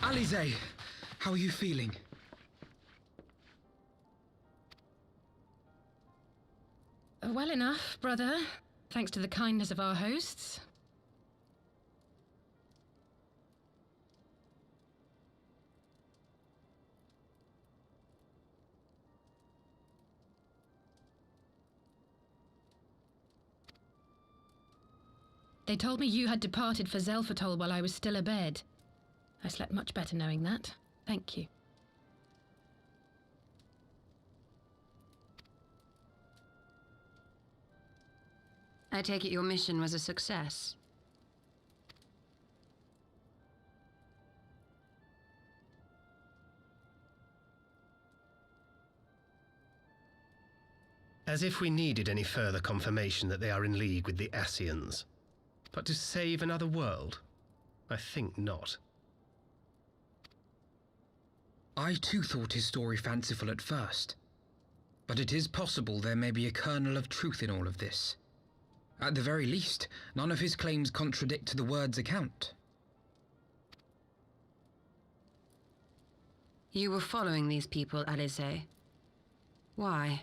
Alize, how are you feeling? Well enough, brother. Thanks to the kindness of our hosts. They told me you had departed for Zelfatol while I was still abed. I slept much better knowing that. Thank you. I take it your mission was a success. As if we needed any further confirmation that they are in league with the Ascians. But to save another world? I think not. I too thought his story fanciful at first. But it is possible there may be a kernel of truth in all of this. At the very least, none of his claims contradict the word's account. You were following these people, Alize. Why?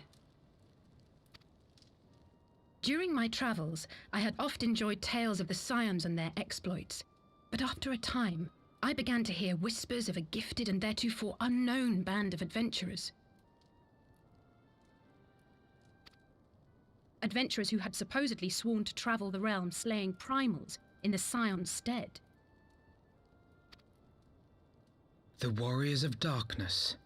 During my travels, I had oft enjoyed tales of the Scions and their exploits. But after a time, I began to hear whispers of a gifted and theretofore unknown band of adventurers. Adventurers who had supposedly sworn to travel the realm slaying primals in the Scion's stead. The Warriors of Darkness.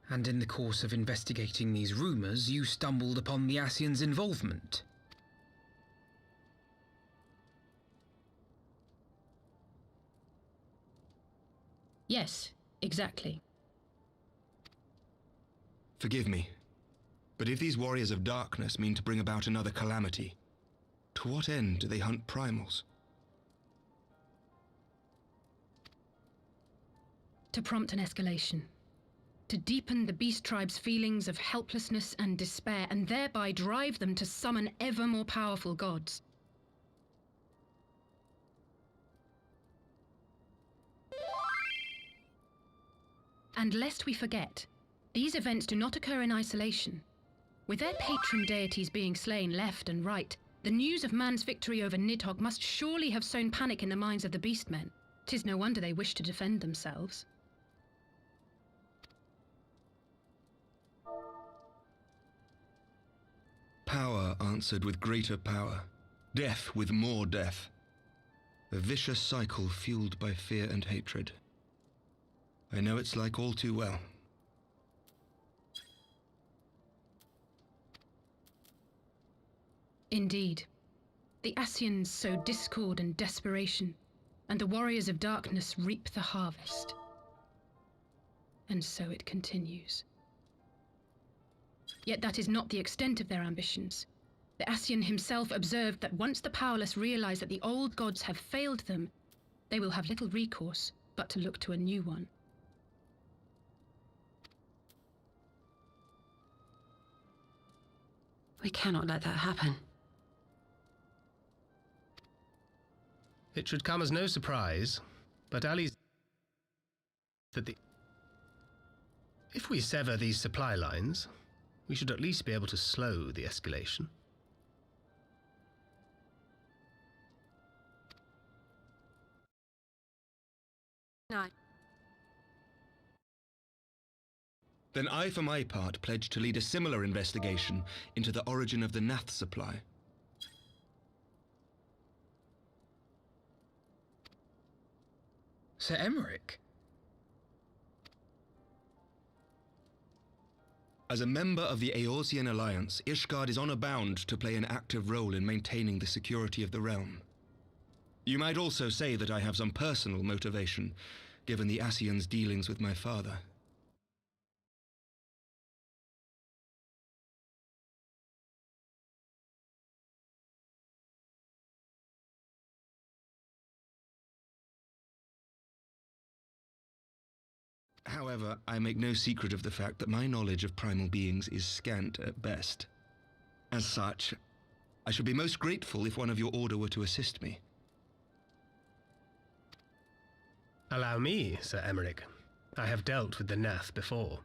And in the course of investigating these rumors, you stumbled upon the Ascians' involvement. Yes, exactly. Forgive me, but if these Warriors of Darkness mean to bring about another calamity, to what end do they hunt primals? To prompt an escalation. To deepen the beast tribe's feelings of helplessness and despair, and thereby drive them to summon ever more powerful gods. And lest we forget, these events do not occur in isolation. With their patron deities being slain left and right, the news of man's victory over Nidhogg must surely have sown panic in the minds of the beastmen. 'Tis no wonder they wish to defend themselves. Power answered with greater power, death with more death. A vicious cycle fueled by fear and hatred. I know it's like all too well. Indeed. The Ascians sow discord and desperation, and the Warriors of Darkness reap the harvest. And so it continues. Yet that is not the extent of their ambitions. The Ascian himself observed that once the powerless realize that the old gods have failed them, they will have little recourse but to look to a new one. We cannot let that happen. It should come as no surprise, but Ali's that if we sever these supply lines, we should at least be able to slow the escalation. No. Then I, for my part, pledge to lead a similar investigation into the origin of the Nath supply. Sir Emmerich? As a member of the Eorzean Alliance, Ishgard is honor-bound to play an active role in maintaining the security of the realm. You might also say that I have some personal motivation, given the Ascians' dealings with my father. However, I make no secret of the fact that my knowledge of primal beings is scant at best. As such, I should be most grateful if one of your order were to assist me. Allow me, Sir Emmerich. I have dealt with the Nath before.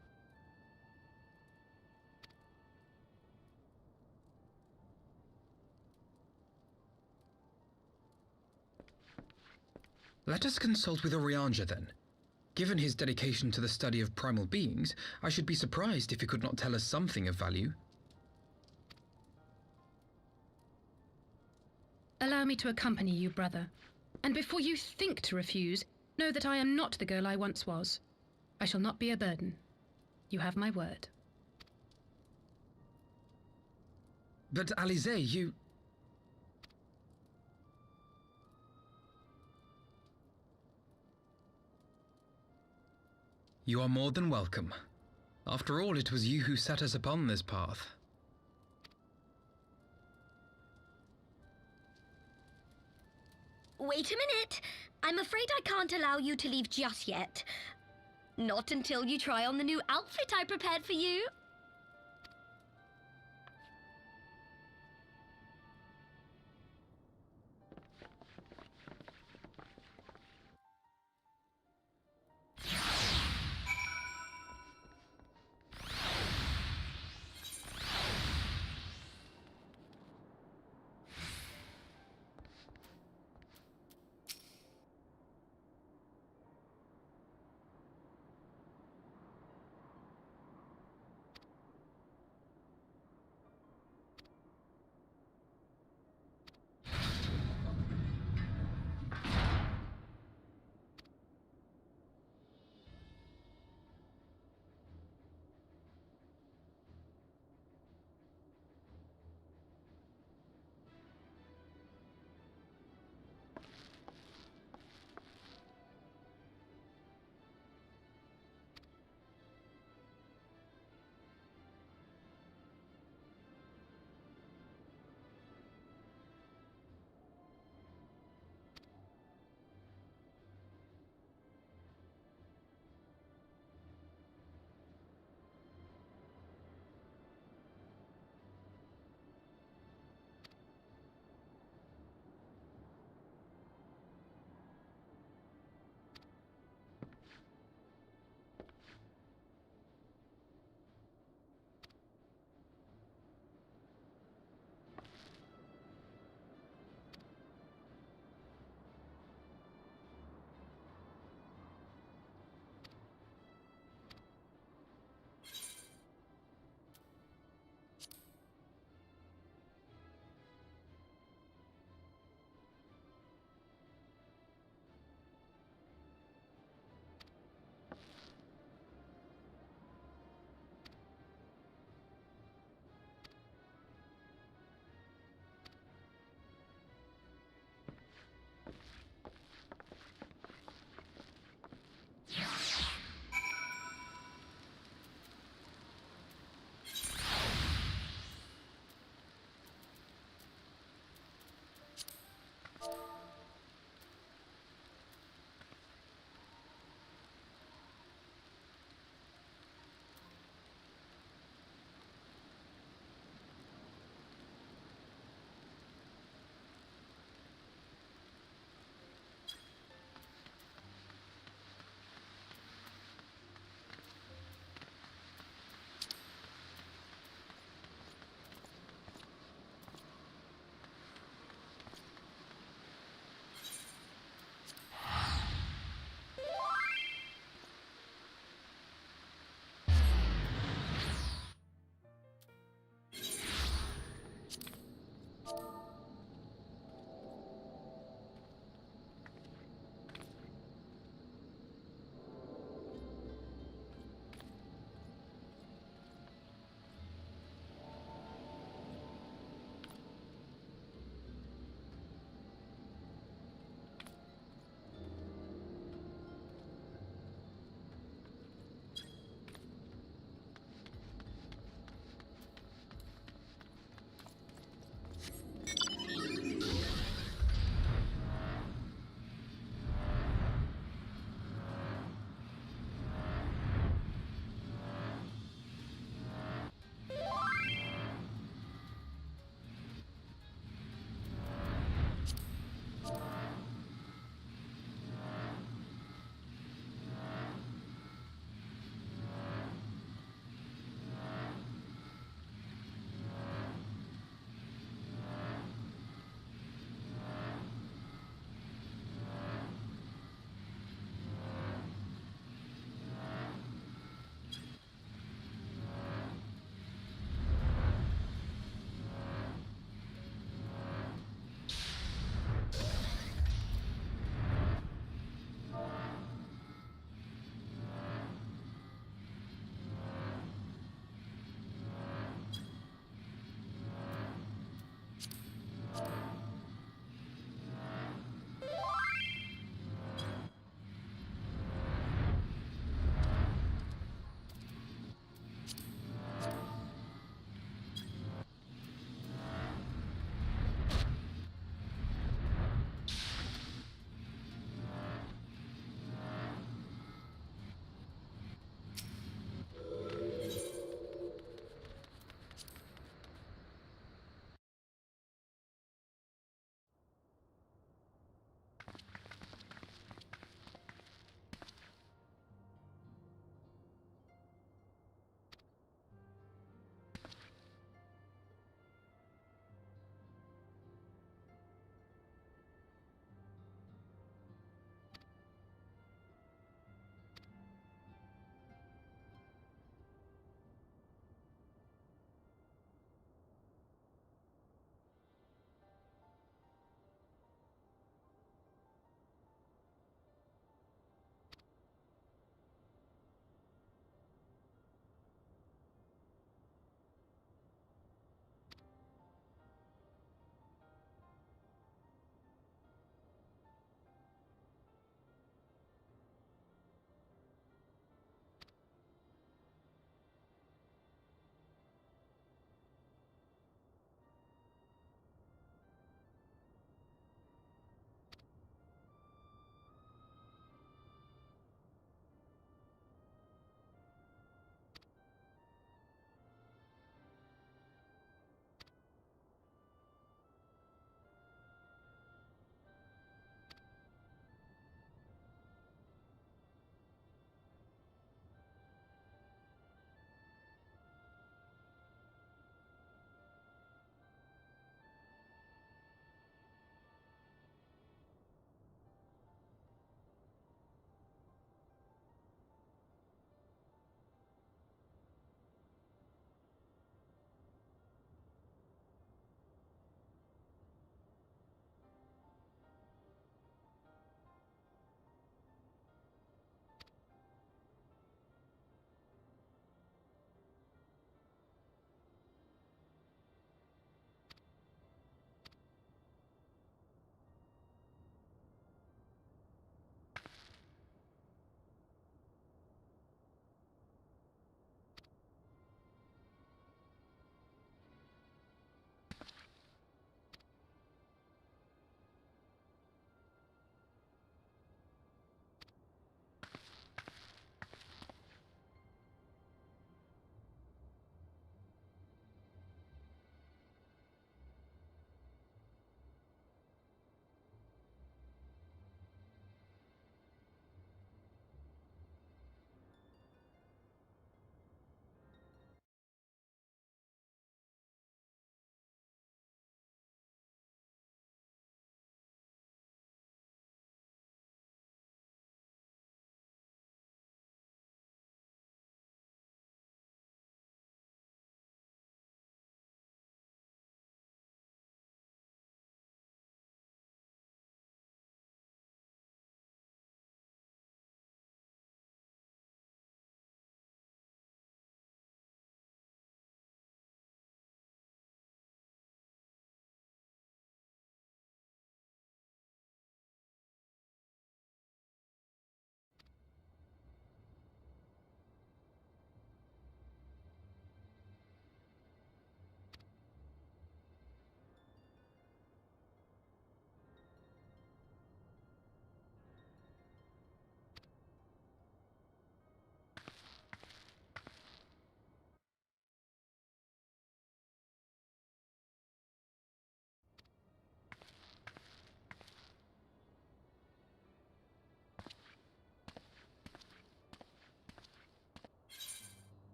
Let us consult with Orianja then. Given his dedication to the study of primal beings, I should be surprised if he could not tell us something of value. Allow me to accompany you, brother. And before you think to refuse, know that I am not the girl I once was. I shall not be a burden. You have my word. But Alizé, you... You are more than welcome. After all, it was you who set us upon this path. Wait a minute. I'm afraid I can't allow you to leave just yet. Not until you try on the new outfit I prepared for you.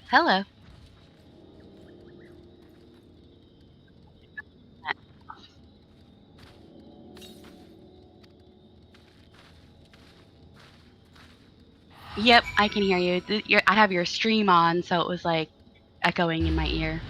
Hello. Yep, I can hear you. I have your stream on, so it was like echoing in my ear.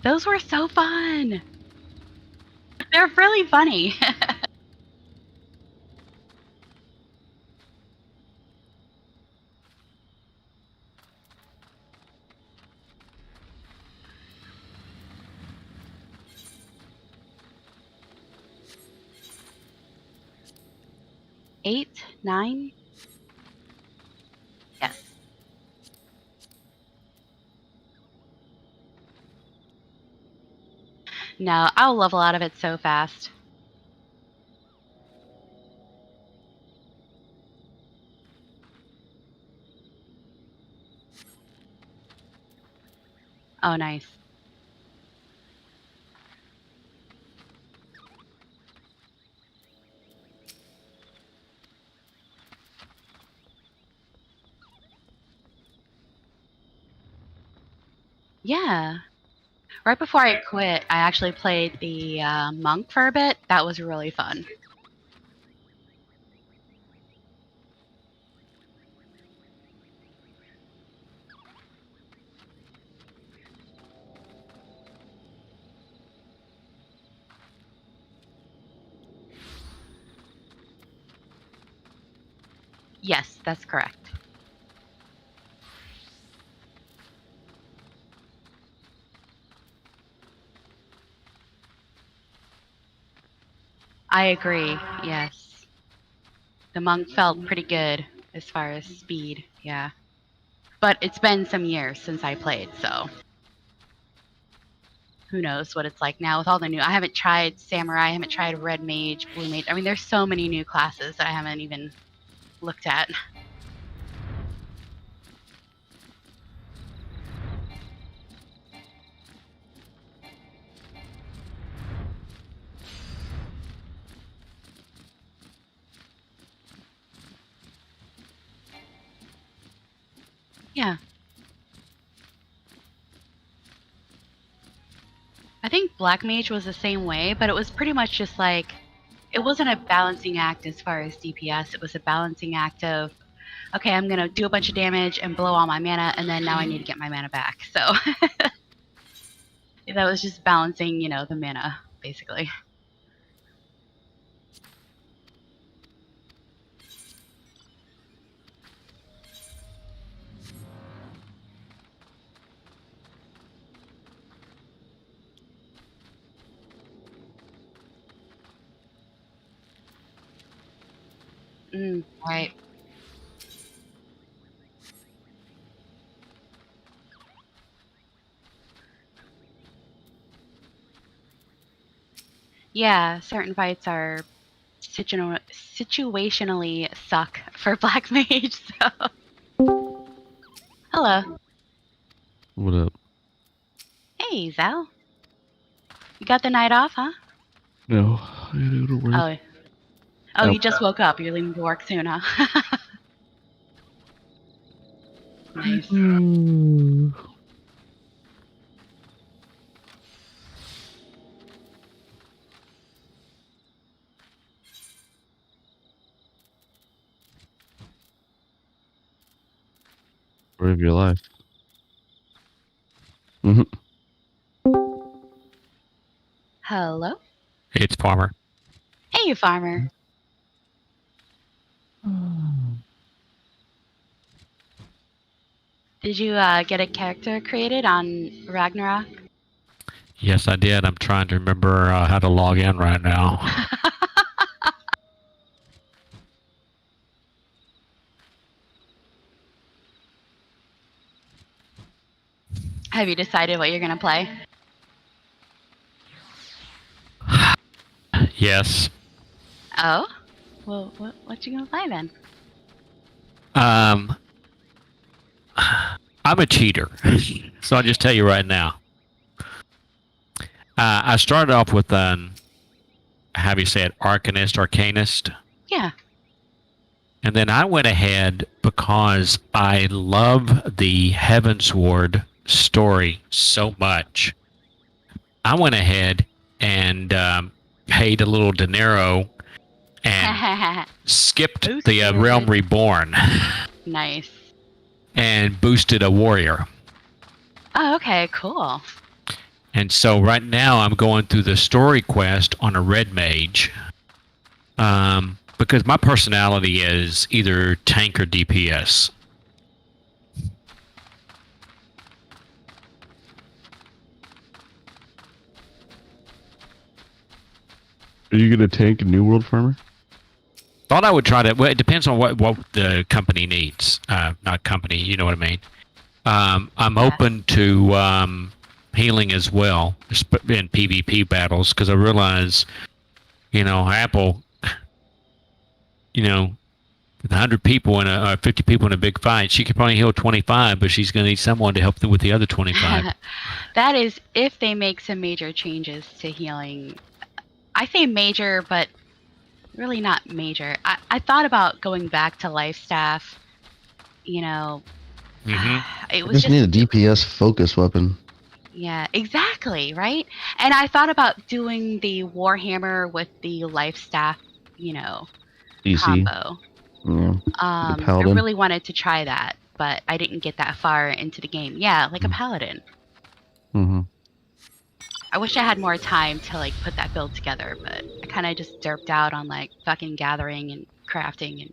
Those were so fun. They're really funny. Eight, 9? Yes. No, I'll level out of it so fast. Oh, nice. Yeah. Right before I quit, I actually played the monk for a bit. That was really fun. Yes, that's correct. I agree, yes. The monk felt pretty good as far as speed, yeah. But it's been some years since I played, so who knows what it's like now with all the new. I haven't tried samurai, I haven't tried red mage, blue mage. I mean, there's so many new classes that I haven't even looked at. Yeah. I think black mage was the same way, but it was pretty much just like, it wasn't a balancing act as far as DPS. It was a balancing act of, okay, I'm going to do a bunch of damage and blow all my mana, and then now I need to get my mana back. So that was just balancing, you know, the mana, basically. Right. Yeah, certain fights are situationally suck for black mage, so. Hello. What up? Hey, Zal. You got the night off, huh? No, I gotta go to work. Oh. Oh, you just woke up. You're leaving to work soon, huh? Nice. Story of your life. Mm-hmm. Hello. Hey, it's Farmer. Hey, Farmer. Did you get a character created on Ragnarok? Yes, I did. I'm trying to remember how to log in right now. Have you decided what you're gonna play? Yes. Oh? Well, what you gonna play then? I'm a cheater, so I'll just tell you right now. I started off with how do you say it, arcanist. Yeah. And then I went ahead because I love the Heavensward story so much. I went ahead and paid a little dinero and skipped the Realm Reborn. Nice. And boosted a warrior. Oh, okay, cool. And so right now I'm going through the story quest on a red mage. Because my personality is either tank or DPS. Are you gonna tank a New World Farmer? Thought I would try to. Well, it depends on what the company needs. Not company, you know what I mean. I'm open to healing as well in PvP battles because I realize, Apple, with 100 people in 50 people in a big fight, she could probably heal 25, but she's going to need someone to help them with the other 25. That is if they make some major changes to healing. I say major, but really not major. I thought about going back to life staff. It was just need a DPS focus weapon. Yeah, exactly, right? And I thought about doing the Warhammer with the life staff, DC. combo. Yeah. I really wanted to try that, but I didn't get that far into the game. Yeah, like a paladin. Mm-hmm. I wish I had more time to put that build together, but I kind of just derped out on fucking gathering and crafting, and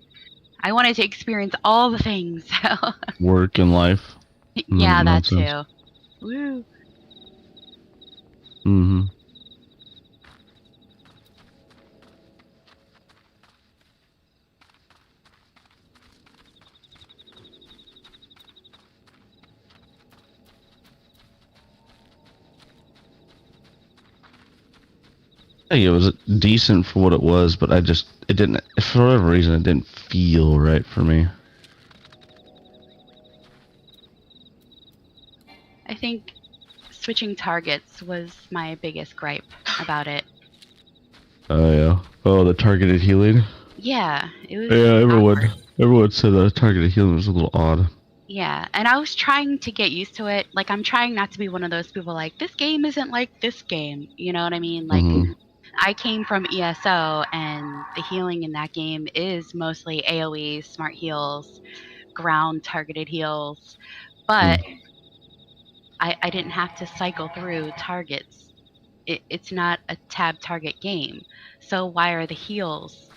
I wanted to experience all the things. So. Work and life. Yeah, that Nonsense. too. Woo. Mm-hmm. I think it was decent for what it was, but it didn't, for whatever reason, it didn't feel right for me. I think switching targets was my biggest gripe about it. Oh, yeah. Oh, the targeted healing? Yeah, it was. Yeah, awkward. everyone said the targeted healing was a little odd. Yeah, and I was trying to get used to it. I'm trying not to be one of those people this game isn't like this game. You know what I mean? I came from ESO, and the healing in that game is mostly AoE, smart heals, ground targeted heals. But I didn't have to cycle through targets. It's not a tab target game. So why are the heals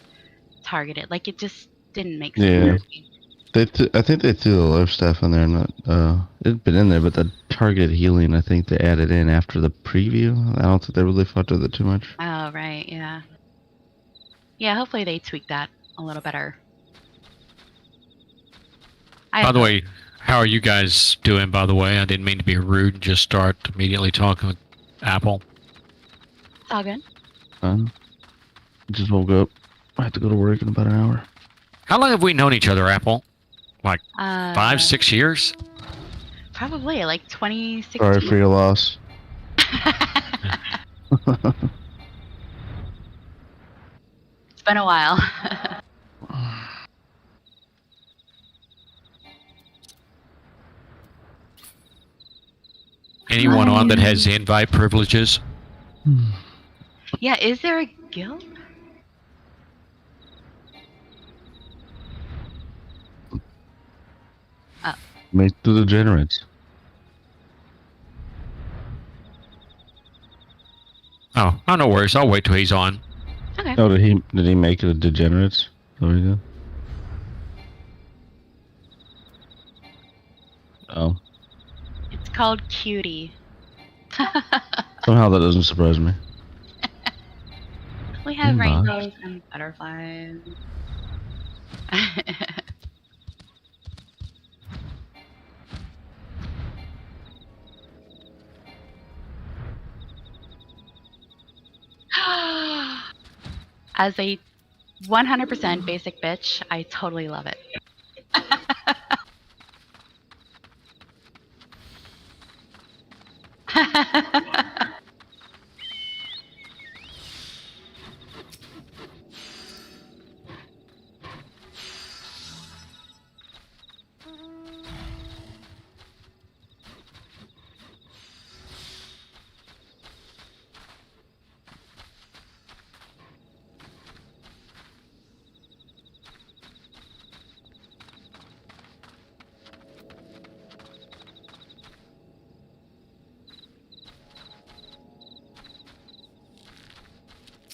targeted? It just didn't make sense. Yeah. To me. I think they threw the life stuff in there. It'd been in there, but the targeted healing, I think they added in after the preview. I don't think they really fucked with it too much. Oh, right, yeah. Yeah, hopefully they tweak that a little better. By the way, how are you guys doing, by the way? I didn't mean to be rude and just start immediately talking with Apple. It's all good. Just woke up. I have to go to work in about an hour. How long have we known each other, Apple? 5, 6 years? Probably, 2016. Sorry for your loss. It's been a while. Anyone on that has invite privileges? Yeah, is there a guild? Make the degenerates. Oh, no worries. I'll wait till he's on. Okay. Oh, did he make it a degenerates? What did he do? Oh. It's called Cutie. Somehow that doesn't surprise me. We have Inbox. rainbows and butterflies. As a 100% basic bitch. I totally love it.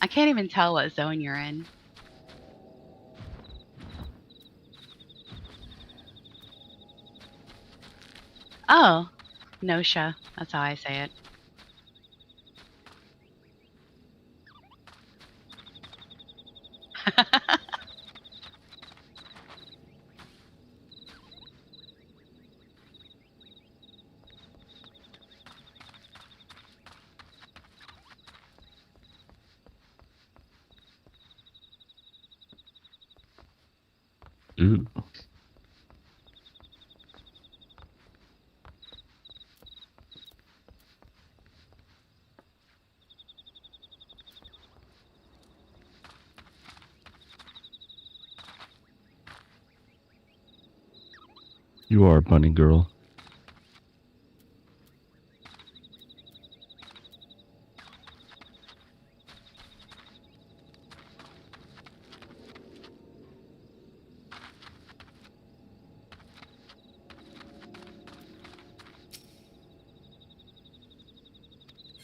I can't even tell what zone you're in. Oh, Nosha. That's how I say it. Ooh. You are a bunny girl.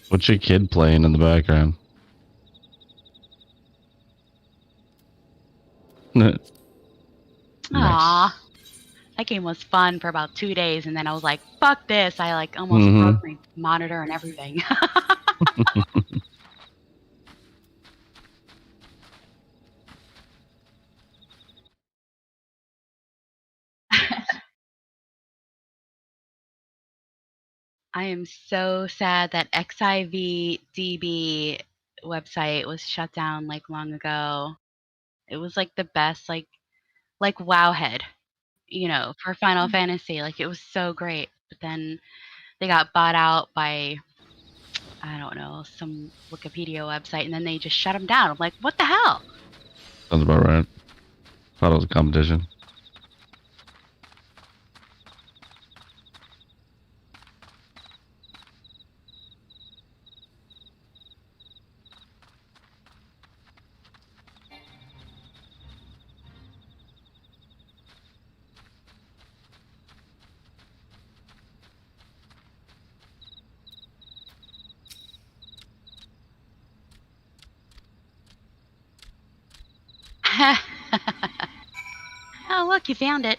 What's your kid playing in the background? Nice. Aw. That game was fun for about 2 days, and then I was like, fuck this. I like almost broke my monitor and everything. I am so sad that XIVDB website was shut down like long ago. It was like the best, like Wowhead, for Final Fantasy. Like it was so great. But then they got bought out by, I don't know, some Wikipedia website, and then they just shut them down. I'm like, what the hell? Sounds about right. Thought it was a competition. Oh, look, you found it.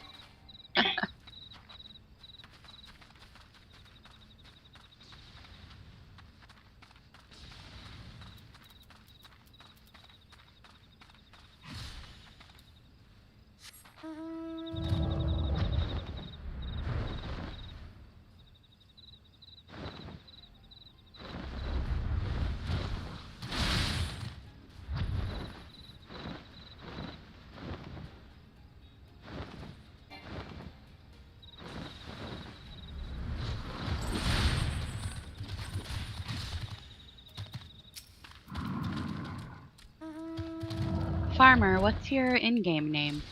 Farmer, what's your in-game name?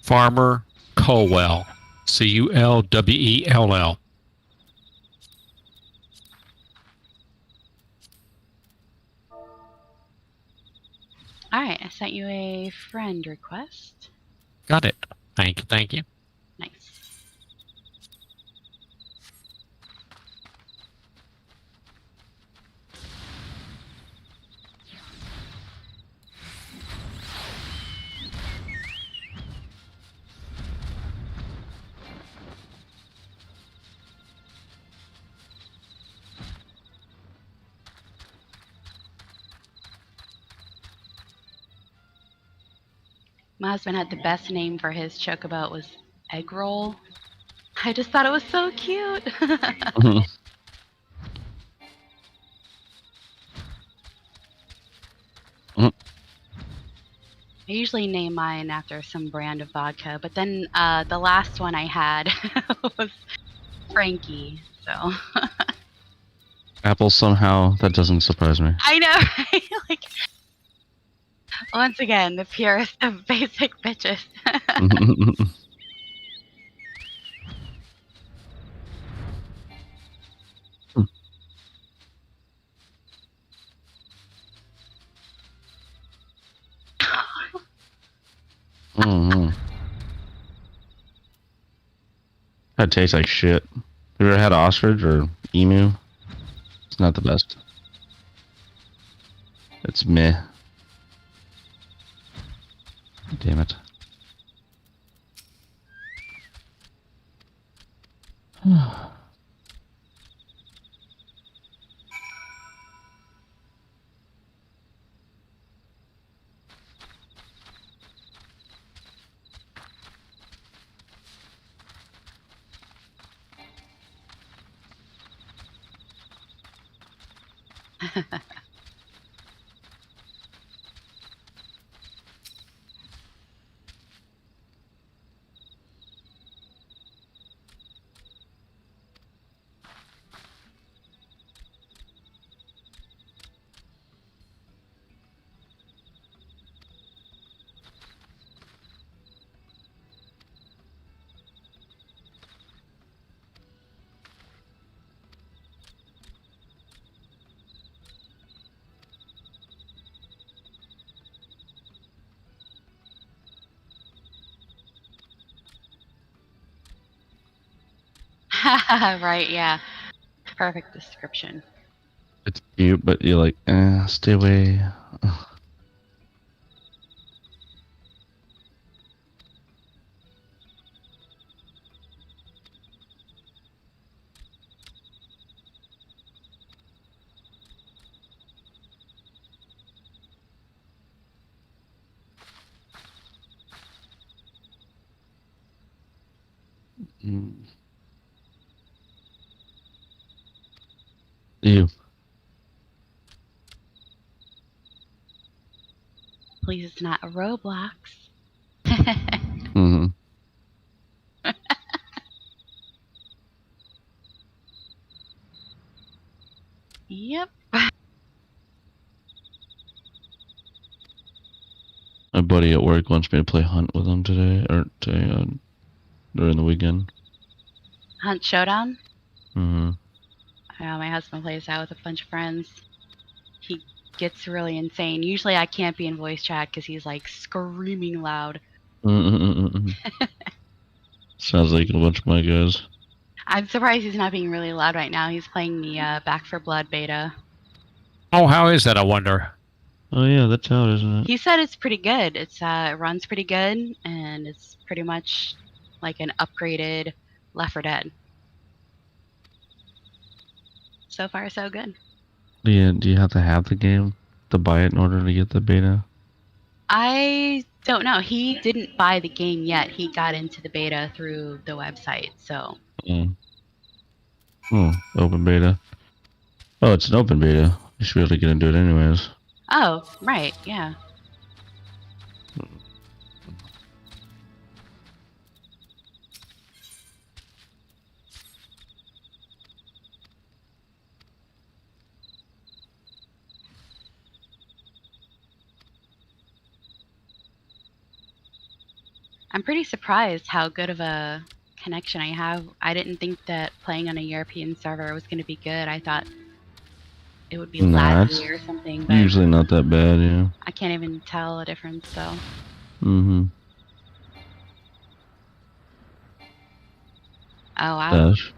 Farmer Colwell. Cullwell. Alright, I sent you a friend request. Got it. Thank you. Thank you. Nice. My husband had the best name for his chocobo. It was Egg Roll. I just thought it was so cute. I usually name mine after some brand of vodka, but then the last one I had was Frankie. So Apple somehow, that doesn't surprise me. I know, right? Like once again, the purest of basic bitches. Mm-hmm. That tastes like shit. Have you ever had ostrich or emu? It's not the best. It's meh. Damn it. Right, yeah. Perfect description. It's cute, but you're like, stay away. Mm. Ew. Please, it's not a Roblox. Mm-hmm. Yep. My buddy at work wants me to play Hunt with him today, or today, during the weekend. Hunt Showdown? Mm-hmm. I know, my husband plays that with a bunch of friends. He gets really insane. Usually I can't be in voice chat because he's like screaming loud. Sounds like a bunch of my guys. I'm surprised he's not being really loud right now. He's playing the Back for Blood beta. Oh, how is that, I wonder? Oh yeah, that's out, isn't it? He said it's pretty good. It runs pretty good, and it's pretty much like an upgraded Left 4 Dead. So far, so good. Do you have to have the game to buy it in order to get the beta? I don't know. He didn't buy the game yet. He got into the beta through the website, so. Oh, open beta. Oh, it's an open beta. You should be able to get into it anyways. Oh, right, yeah. I'm pretty surprised how good of a connection I have. I didn't think that playing on a European server was going to be good. I thought it would be laggy or something, but usually not that bad, yeah. I can't even tell a difference, so. Mm-hmm. Oh, wow. Dash.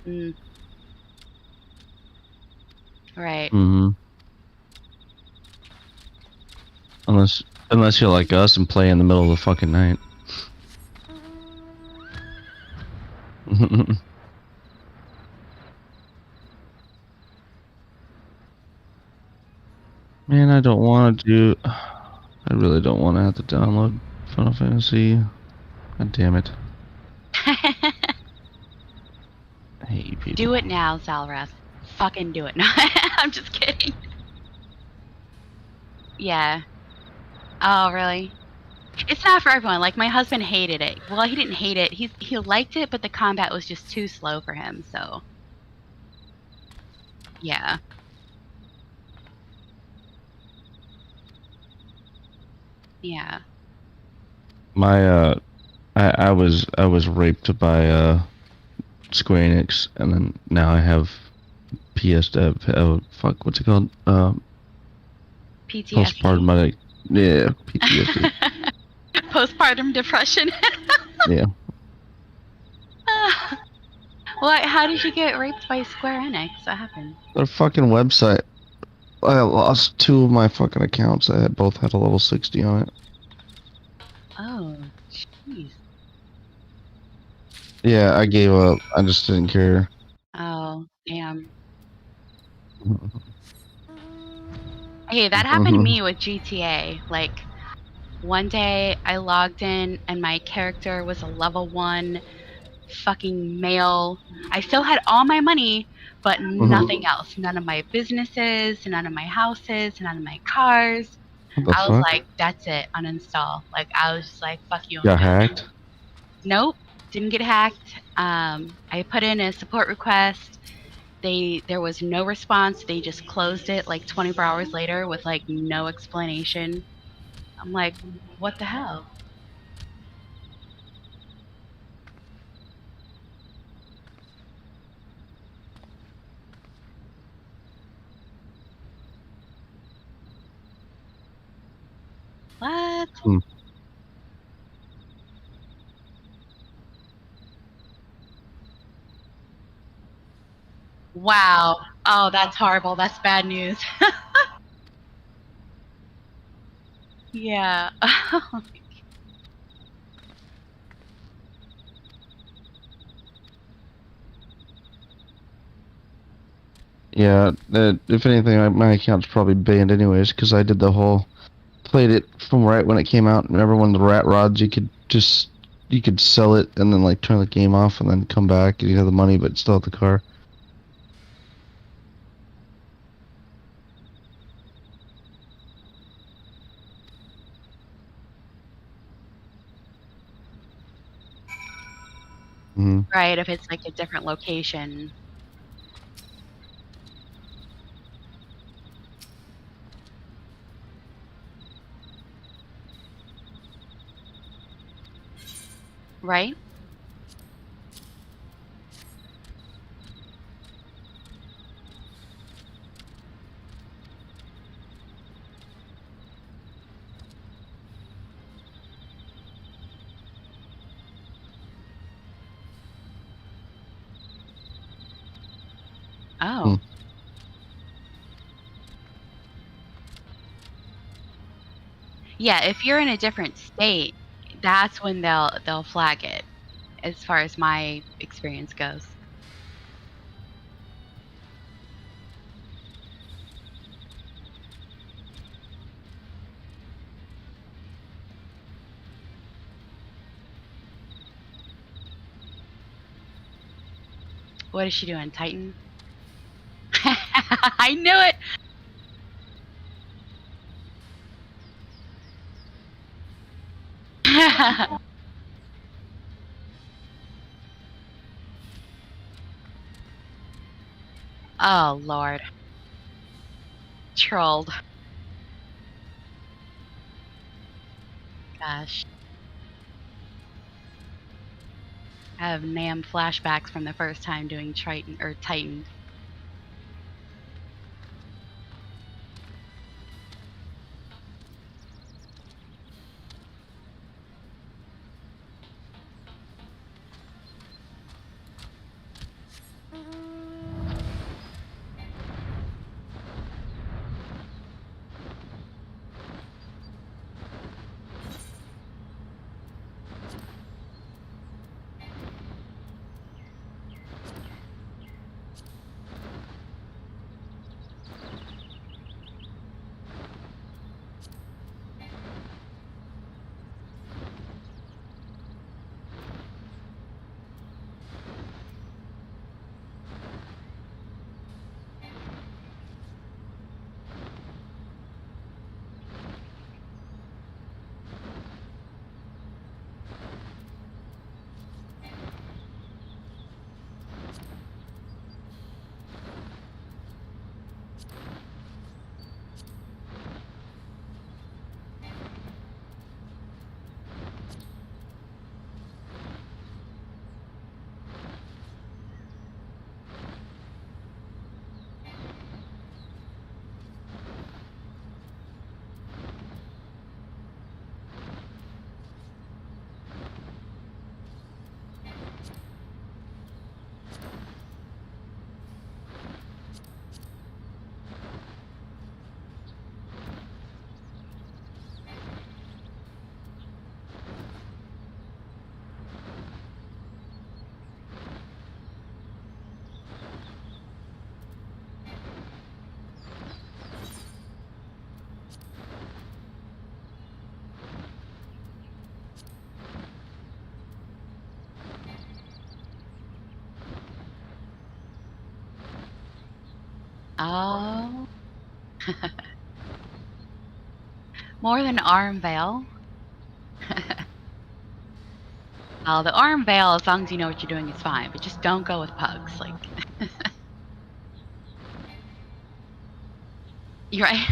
Mm. Right. Mm-hmm. Unless you're like us and play in the middle of the fucking night. Man, I don't want to do. I really don't want to have to download Final Fantasy. God damn it. I hate you people. Do it now, Zalrath. Fucking do it now. I'm just kidding. Yeah. Oh, really? It's not for everyone. Like, my husband hated it. Well, he didn't hate it. He liked it, but the combat was just too slow for him, so. Yeah. Yeah. My I was raped by Square Enix, and then now I have fuck, what's it called? PTSD. Postpartum, yeah, PTSD. Postpartum depression. Yeah. Well, how did you get raped by Square Enix? What happened? Their fucking website. I lost 2 of my fucking accounts. I had both had a level 60 on it. Oh, jeez. Yeah, I gave up. I just didn't care. Oh, damn. Hey, that happened to me with GTA. Like, one day I logged in and my character was a level 1 fucking male. I still had all my money, but nothing else. None of my businesses, none of my houses, none of my cars. What the I was fuck? like, that's it, uninstall. Like, I was just like, fuck you. Got hacked? Nope, didn't get hacked. I put in a support request. There was no response. They just closed it like 24 hours later with like no explanation. I'm like, what the hell? What? Wow. Oh, that's horrible. That's bad news. Yeah. Yeah, if anything, my account's probably banned anyways, because I did the whole... Played it from right when it came out. Remember when the rat rods, you could sell it and then like turn the game off and then come back and you have the money but still have the car. Right, if it's like a different location. Right? Oh. Yeah, if you're in a different state, that's when they'll flag it, as far as my experience goes. What is she doing, Titan? I knew it! Oh, Lord. Trolled. Gosh. I have Nam flashbacks from the first time doing Titan. Oh. More than arm veil. Well, the arm veil, as long as you know what you're doing, is fine. But just don't go with pugs. Like, you're right.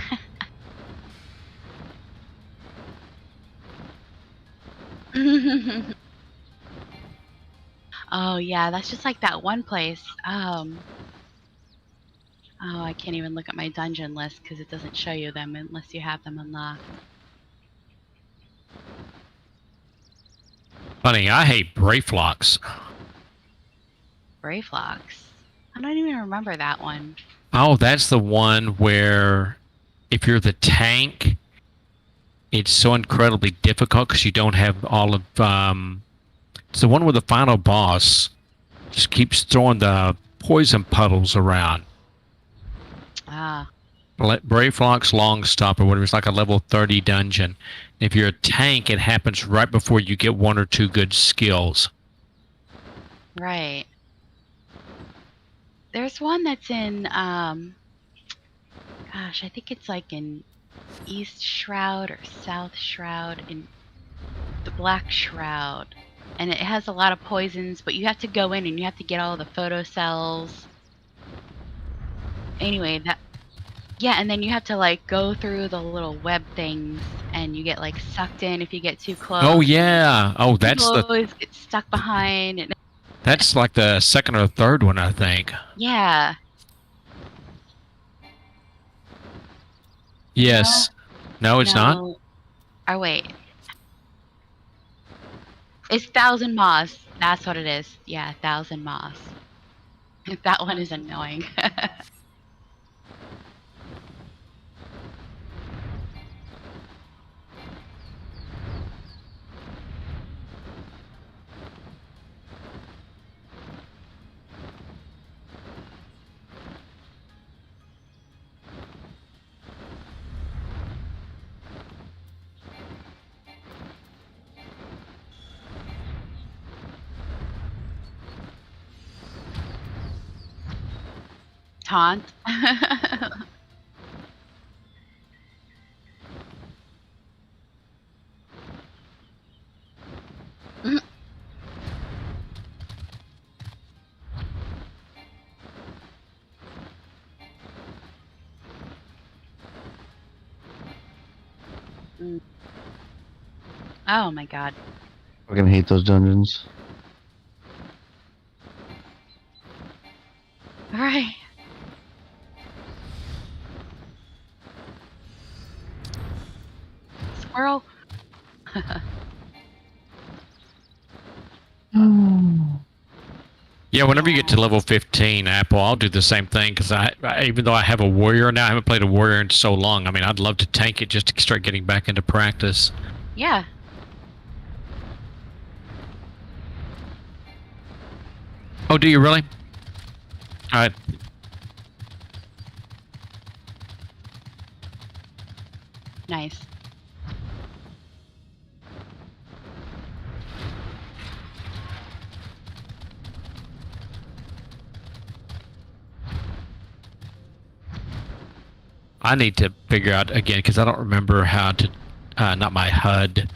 Oh yeah, that's just like that one place. Oh, I can't even look at my dungeon list because it doesn't show you them unless you have them unlocked. Funny, I hate Brayflocks. Brayflocks. I don't even remember that one. Oh, that's the one where if you're the tank, it's so incredibly difficult because you don't have all of. It's the one where the final boss just keeps throwing the poison puddles around. Ah, Brayflock's Long Stop or whatever. It's like a level 30 dungeon. If you're a tank, it happens right before you get one or two good skills. right. There's one that's in, gosh, I think it's like in East Shroud or South Shroud, in the Black Shroud. And it has a lot of poisons, but you have to go in and you have to get all the photo cells. Anyway, that, yeah, and then you have to like go through the little web things and you get like sucked in if you get too close. Oh yeah. Oh, that's People the. always get stuck behind. And That's like the second or third one, I think. yeah. Yes. No, it's not. No. Or wait. It's Thousand Moss. That's what it is. Yeah, Thousand Moss. That one is annoying. Taunt. Mm. Oh my god. Fucking hate those dungeons. Right. Squirrel. Yeah, whenever you get to level 15, Apple, I'll do the same thing because even though I have a warrior now, I haven't played a warrior in so long. I mean, I'd love to tank it just to start getting back into practice. Yeah. Oh, do you really? All right. Nice. I need to figure out again because I don't remember how to, not my HUD,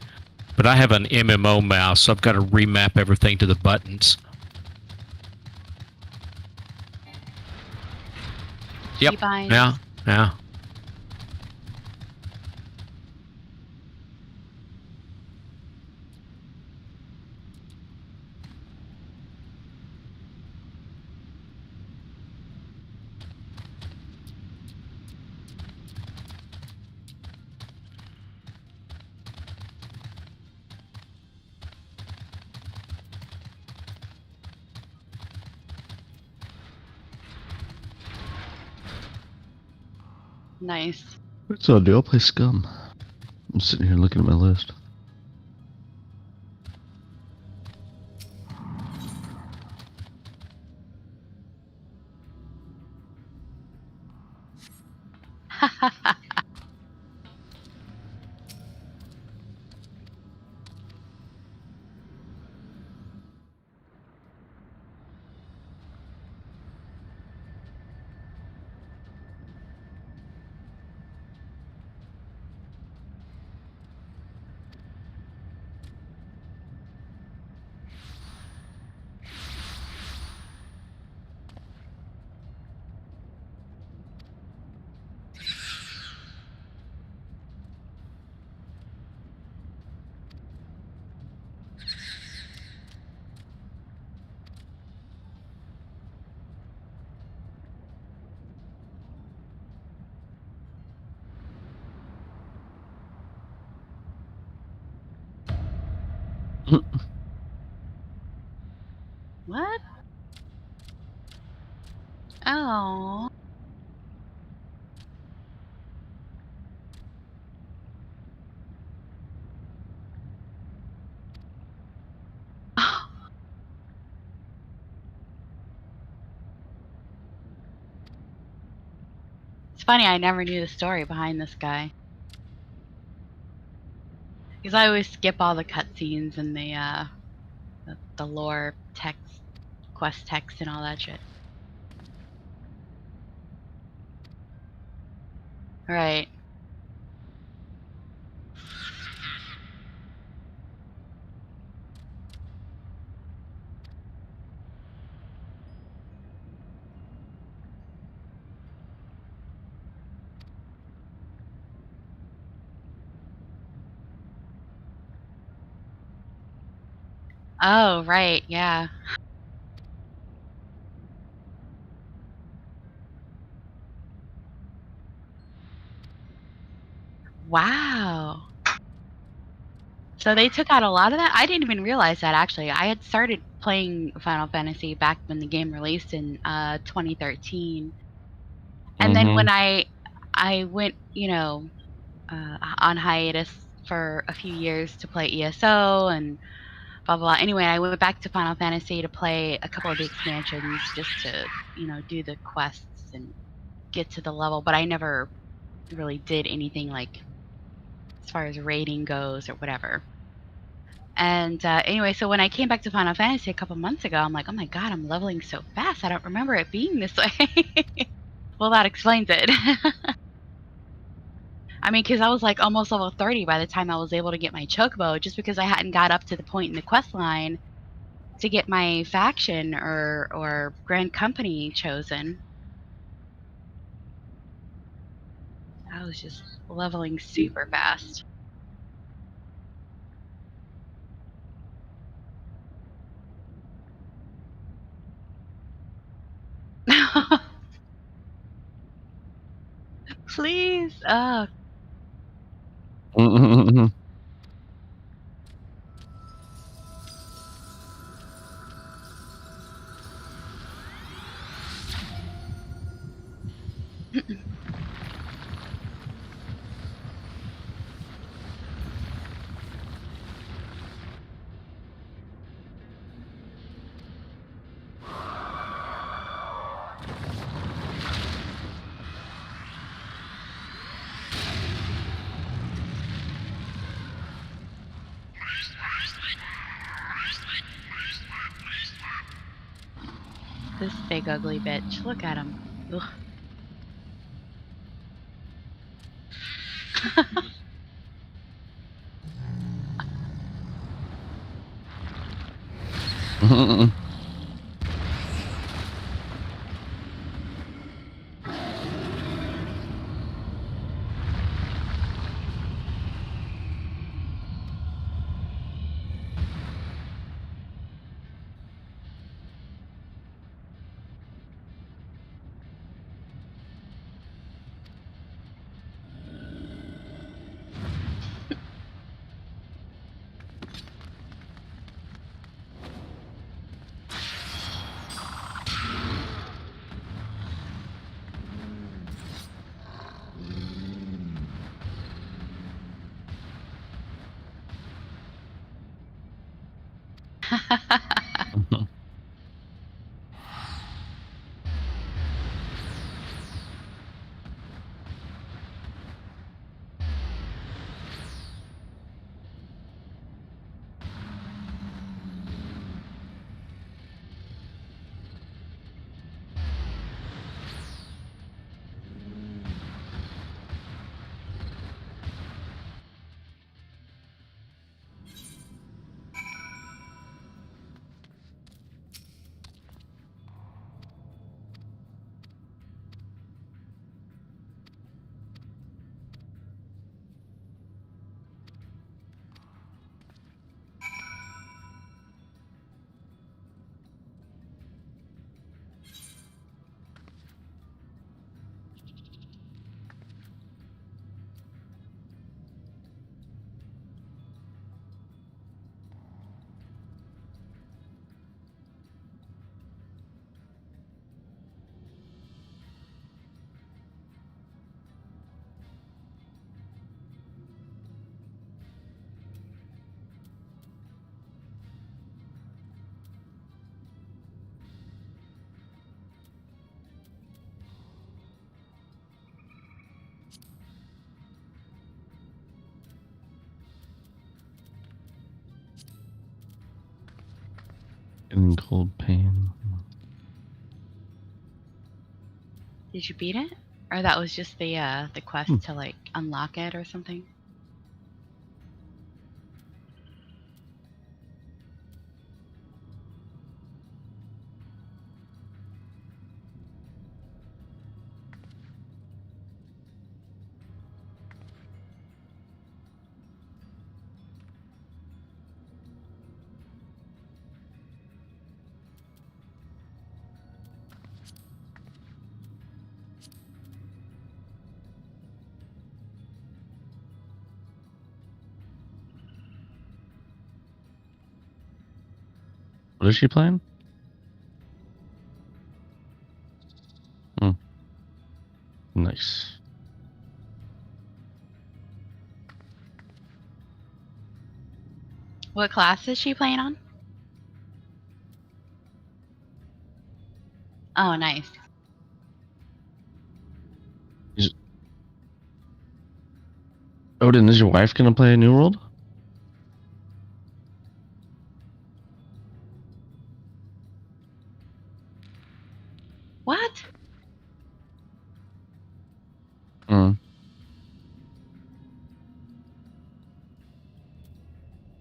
but I have an MMO mouse, so I've got to remap everything to the buttons. Yep. Keybinds. Yeah. Nice. What's all do? I'll play Scum. I'm sitting here looking at my list. What? Oh. It's funny, I never knew the story behind this guy. Because I always skip all the cutscenes and the lore text, quest text, and all that shit. Right. Oh, right, yeah. Wow. So they took out a lot of that? I didn't even realize that, actually. I had started playing Final Fantasy back when the game released in 2013. And then when I went, on hiatus for a few years to play ESO and blah, blah, blah. Anyway, I went back to Final Fantasy to play a couple of the expansions just to, do the quests and get to the level. But I never really did anything like as far as raiding goes or whatever. And anyway, so when I came back to Final Fantasy a couple months ago, I'm like, oh my god, I'm leveling so fast. I don't remember it being this way. Well, that explains it. I mean, because I was like almost level 30 by the time I was able to get my chocobo, just because I hadn't got up to the point in the quest line to get my faction or grand company chosen. I was just leveling super fast. Please. Oh. This big ugly bitch. Look at him. Ugh. One gold pain. Did you beat it? Or that was just the quest to like unlock it or something? What is she playing? Nice. What class is she playing on? Oh, nice. Odin, is your wife gonna play a New World? What?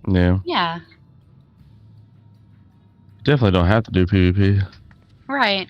Yeah. Yeah. Definitely don't have to do PvP. Right.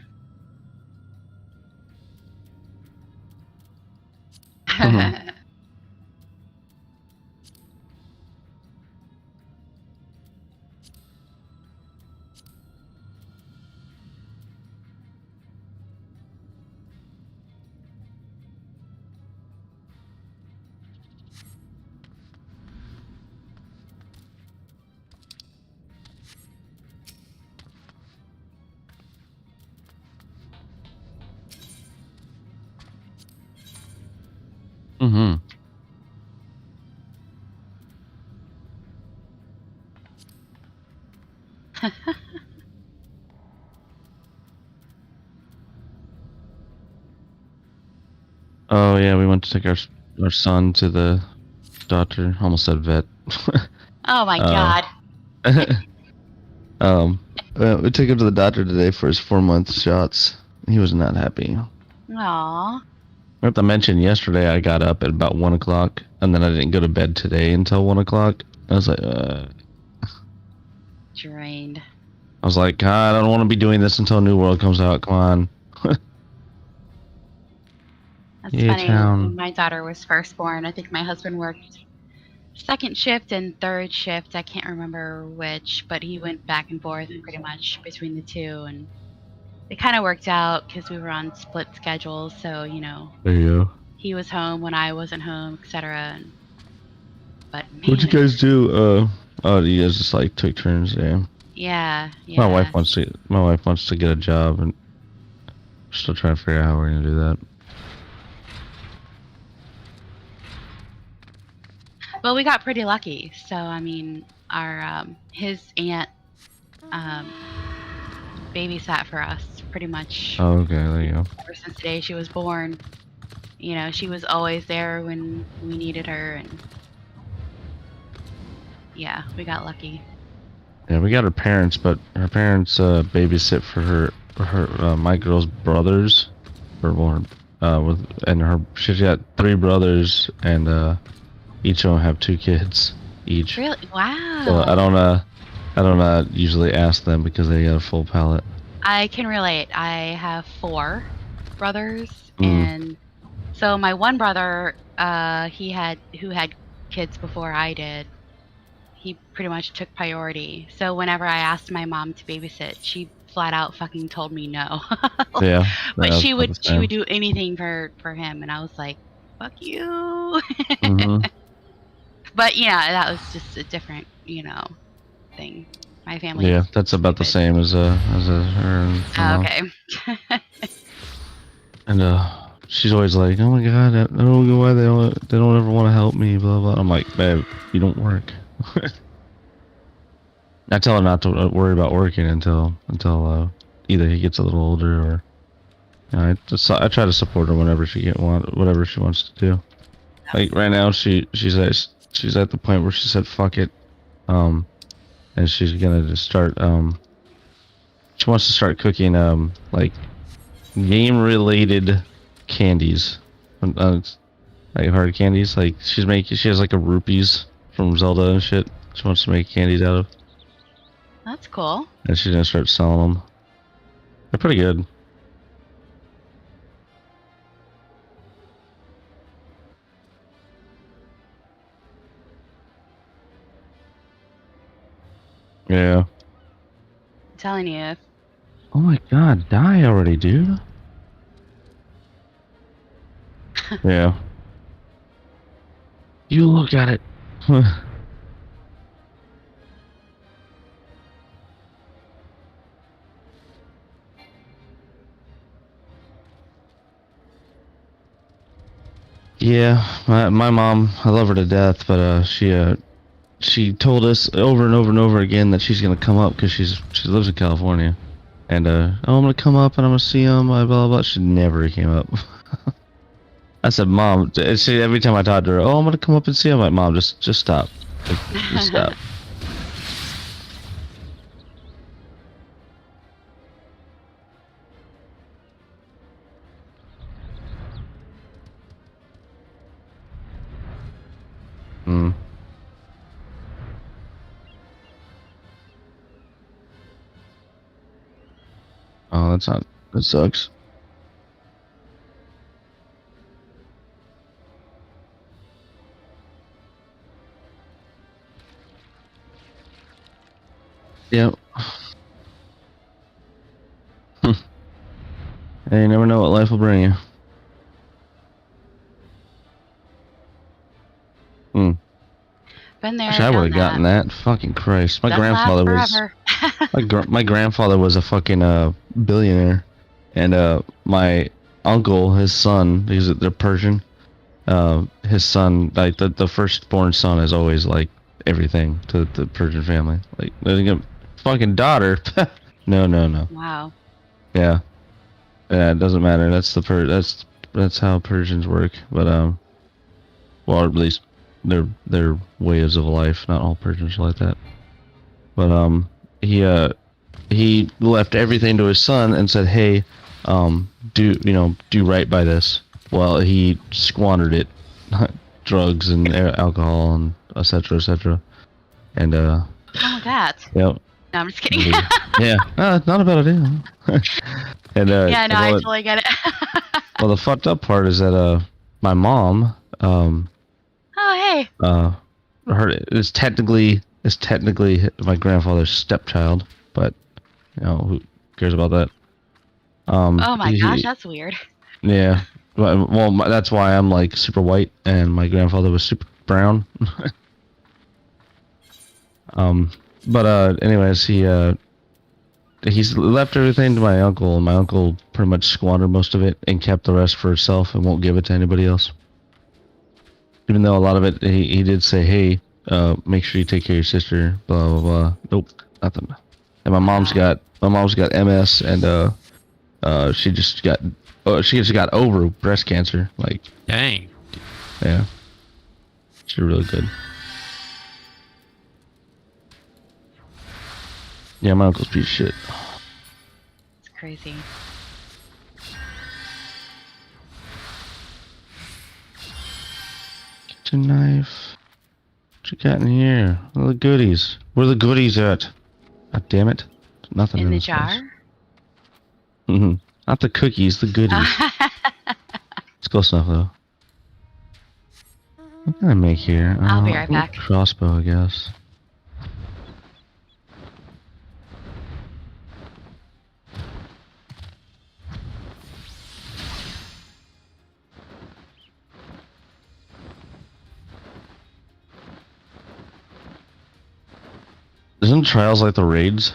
Mm-hmm. Oh yeah, we went to take our son to the doctor. Almost said vet. Oh my god. We took him to the doctor today for his 4-month shots. He was not happy. Aw. I have to mention yesterday I got up at about 1 o'clock, and then I didn't go to bed today until 1 o'clock. I was like, Drained. I was like, God, I don't want to be doing this until New World comes out. Come on. That's Yeah, funny. town. When my daughter was first born, I think my husband worked second shift and third shift. I can't remember which, but he went back and forth pretty much between the two, and it kind of worked out because we were on split schedules. So There you go. he was home when I wasn't home, etc. But man, What'd you guys do? Oh, you guys just like took turns, yeah. Yeah. My wife wants to get a job, and we're still trying to figure out how we're gonna do that. Well, we got pretty lucky. So I mean, our his aunt babysat for us pretty much. Oh, okay, there you go. Ever since the day she was born. She was always there when we needed her, and yeah, we got lucky. Yeah, we got her parents, but her parents babysit for my girl's brothers, she's got 3 brothers, and each of them have 2 kids each. Really? Wow. So I don't usually ask them because they got a full palate. I can relate. I have 4 brothers, and so my one brother, who had kids before I did, he pretty much took priority. So whenever I asked my mom to babysit, she flat out fucking told me no. Yeah. But she would do anything for him, and I was like, fuck you. But that was just a different, thing. My family. Yeah, that's about the same as her. And okay. And she's always like, "Oh my God, I don't know why they don't ever want to help me." Blah blah. I'm like, babe, you don't work. I tell her not to worry about working until either he gets a little older or I try to support her whenever whatever she wants to do. Like right now, she's at the point where she said fuck it, and she's gonna just start She wants to start cooking like game related candies. Like hard candies. Like she has like a rupees from Zelda and shit. She wants to make candies out of. That's cool. And she's gonna start selling them. They're pretty good. Yeah. I'm telling you. Oh my god, die already, dude. Yeah. You look at it. Yeah, my mom, I love her to death, but she told us over and over and over again that she's gonna come up because she lives in California, and oh, I'm gonna come up and I'm gonna see him, blah blah blah. She never came up. I said, Mom, every time I talked to her, oh, I'm gonna come up and see him. I'm like, Mom, just stop, just stop. Hmm. Oh, that sucks. Yep. Hey, you never know what life will bring you. Hmm. Been there. Wish I would have done gotten that. Fucking Christ. My Doesn't grandfather last was forever. my grandfather was a fucking billionaire, and my uncle, his son, because they're Persian, his son, like the firstborn son, is always like everything to the Persian family. Like, fucking daughter. No. Wow. Yeah. Yeah, it doesn't matter. That's how Persians work. But well, at least their ways of life. Not all Persians are like that. But he left everything to his son and said, "Hey, do right by this." Well, he squandered it, drugs and alcohol and etc. etc. And What's wrong with that? yep. No, I'm just kidding. Yeah, not a bad idea. And yeah, no, I totally get it. well, the fucked up part is that my mom oh, hey. her is technically my grandfather's stepchild, but who cares about that? Oh my gosh, that's weird. Yeah, well, that's why I'm like super white and my grandfather was super brown. But anyways, he's left everything to my uncle, and my uncle pretty much squandered most of it and kept the rest for himself and won't give it to anybody else. Even though a lot of it, he did say, hey, make sure you take care of your sister, blah blah blah. Nope, nothing. And my mom's got MS, and she just got over breast cancer. Like, Dang. yeah, she's really good. Yeah, my uncle's a piece of shit. It's crazy. Kitchen knife. What you got in here? Where are the goodies? Where are the goodies at? God damn it. Nothing in In the this jar? place. Not the cookies, the goodies. It's close enough though. What can I make here? I'll be right back. Crossbow, I guess. Isn't Trials like the raids?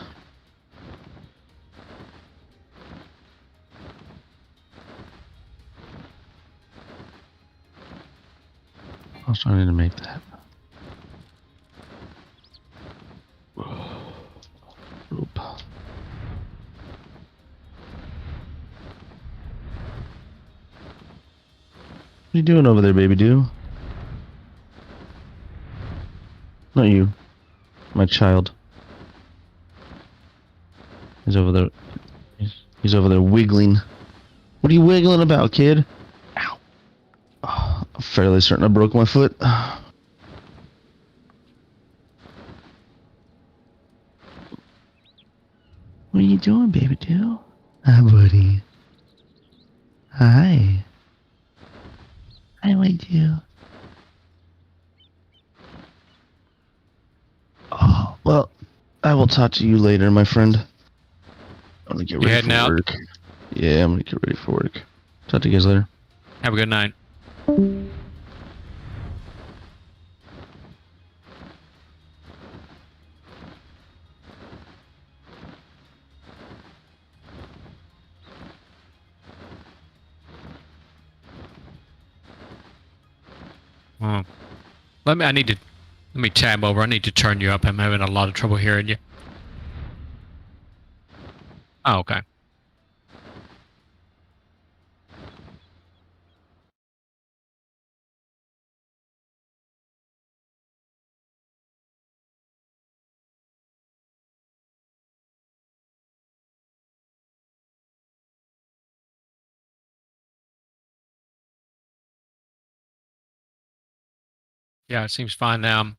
I was trying to make that. Oop. What you doing over there, baby doo? Not you. My child. He's over there. He's over there wiggling. What are you wiggling about, kid? Ow. Oh, I'm fairly certain I broke my foot. What are you doing, baby Dill? Hi, buddy. Hi. Hi, my dear. Oh, well, I will talk to you later, my friend. I'm gonna get You ready heading for out? work. Yeah, I'm gonna get ready for work. Talk to you guys later. Have a good night. Oh. Let me tab over. I need to turn you up. I'm having a lot of trouble hearing you. Oh, okay. Yeah, it seems fine now.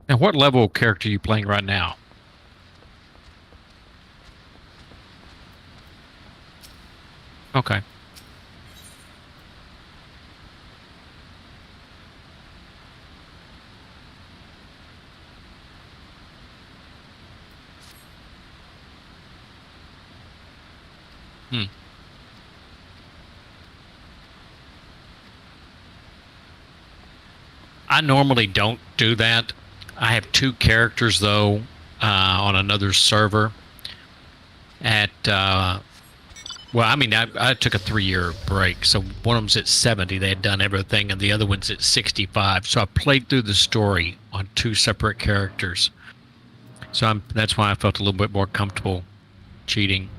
Now, what level of character are you playing right now? Okay. Hmm. I normally don't do that. I have two characters, though, on another server. Well, I mean, I took a 3-year break. So one of them's at 70. They had done everything, and the other one's at 65. So I played through the story on two separate characters. So that's why I felt a little bit more comfortable cheating.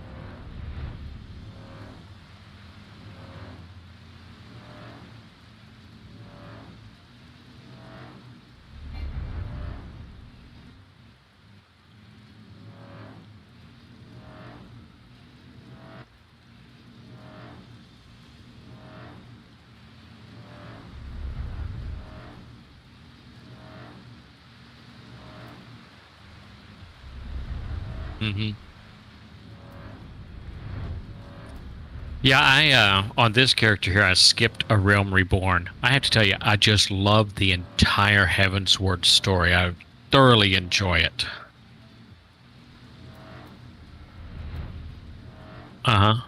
Mm-hmm. Yeah, I on this character here, I skipped A Realm Reborn. I have to tell you, I just love the entire Heavensward story. I thoroughly enjoy it. Uh-huh.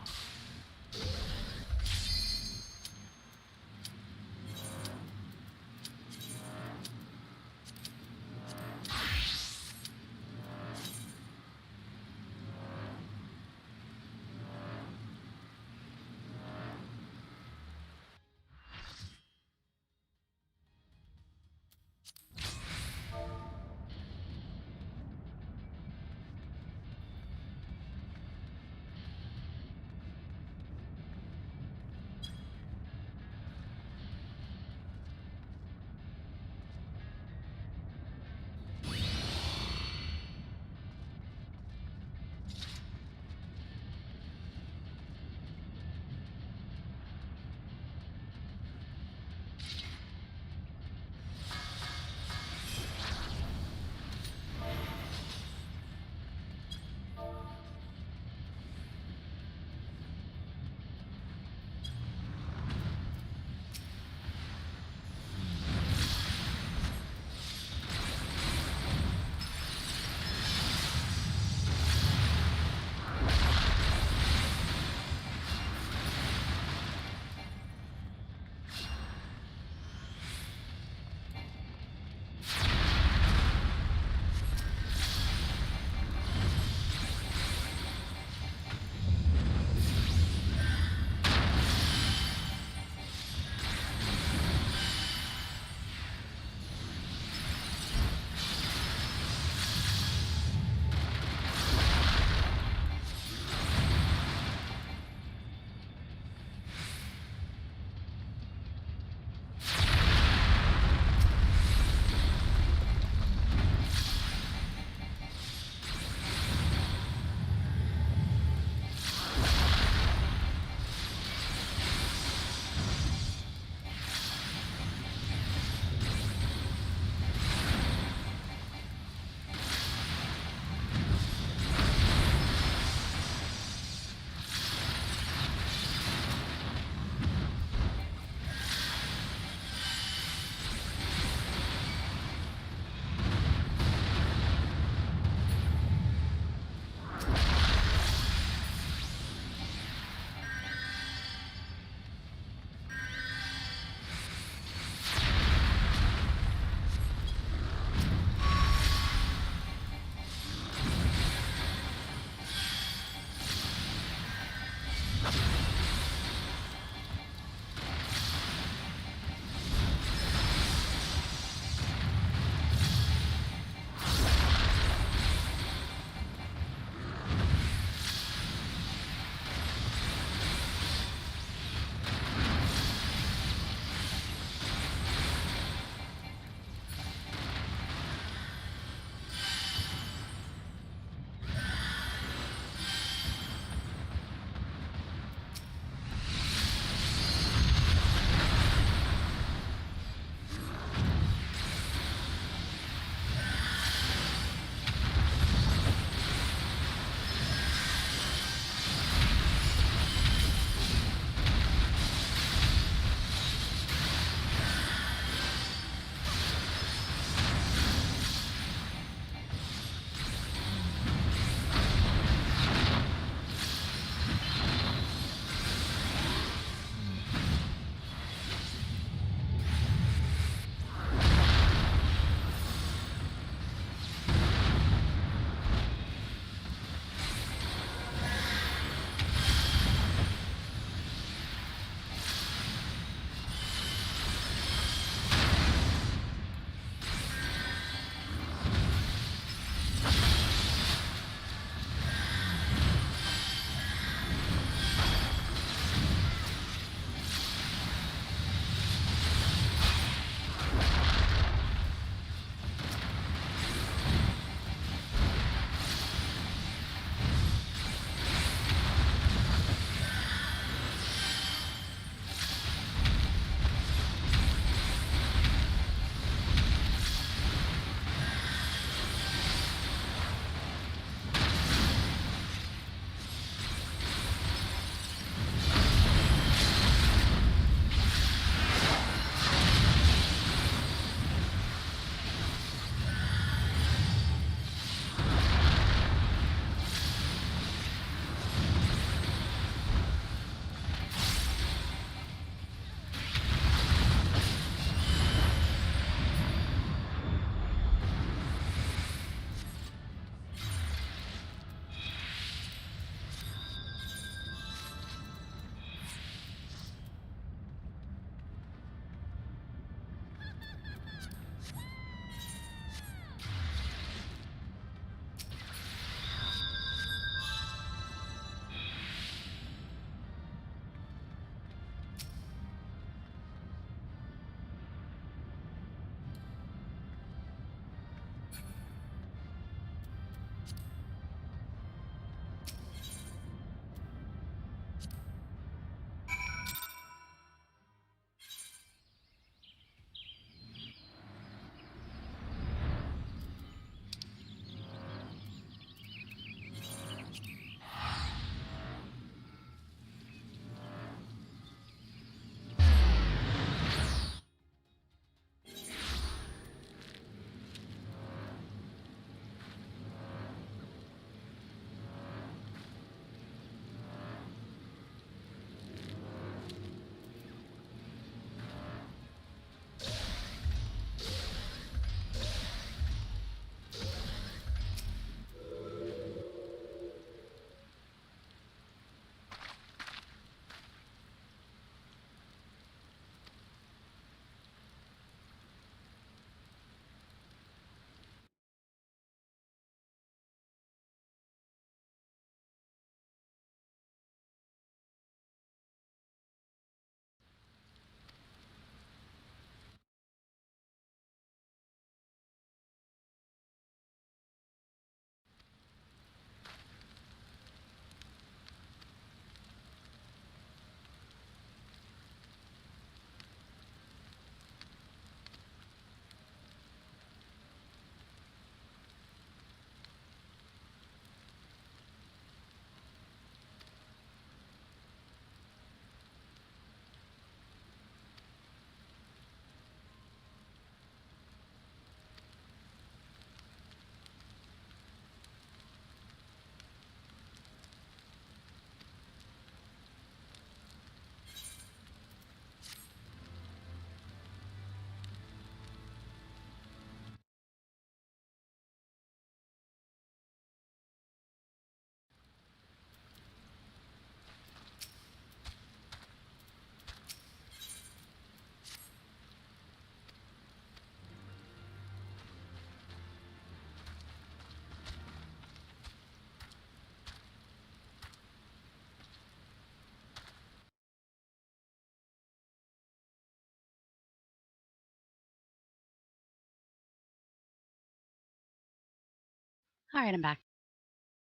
All right, I'm back.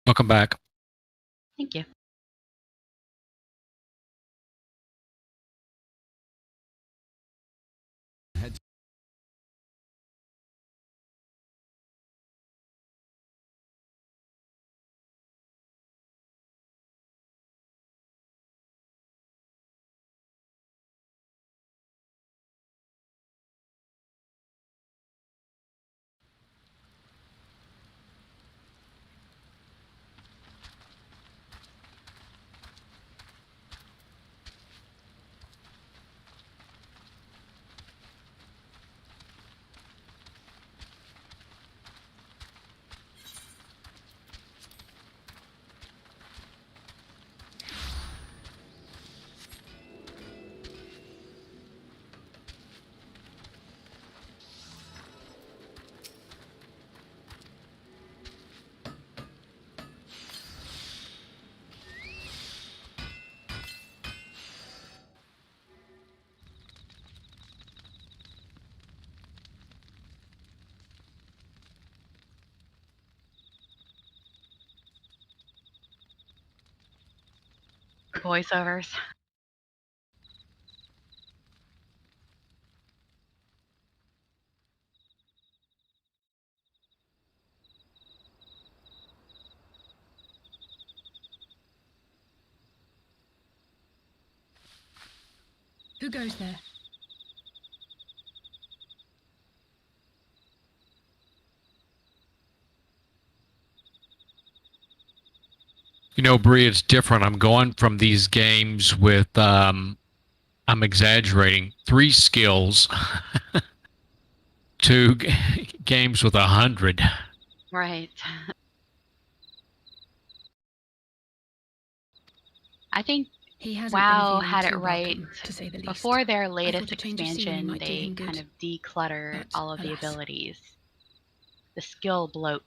Welcome back. Thank you. Voiceovers. Who goes there? You know, Bree, it's different. I'm going from these games with, I'm exaggerating, 3 skills to games with 100. Right. I think He hasn't WoW been feeling had it too right welcome, to say the least. before their I latest thought a change of scenery expansion. might do They him good, kind of declutter but all of the alas. abilities. The skill bloat.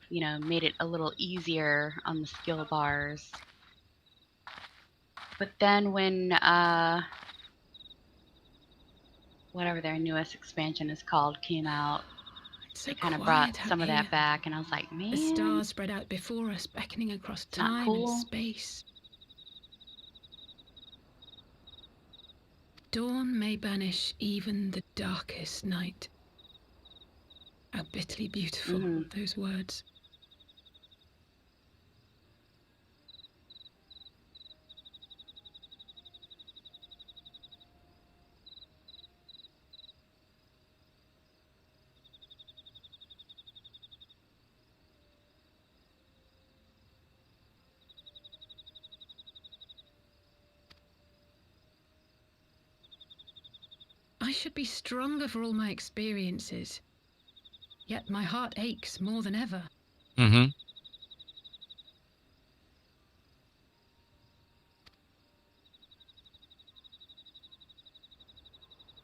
You know, made it a little easier on the skill bars. But then when whatever their newest expansion is called came out, It's so it kind of quiet brought out some of here. that back, and I was like, man, The stars spread out before us, beckoning across it's not time cool. and space. Dawn may banish even the darkest night. How bitterly beautiful, those words. I should be stronger for all my experiences. Yet my heart aches more than ever. Mm-hmm.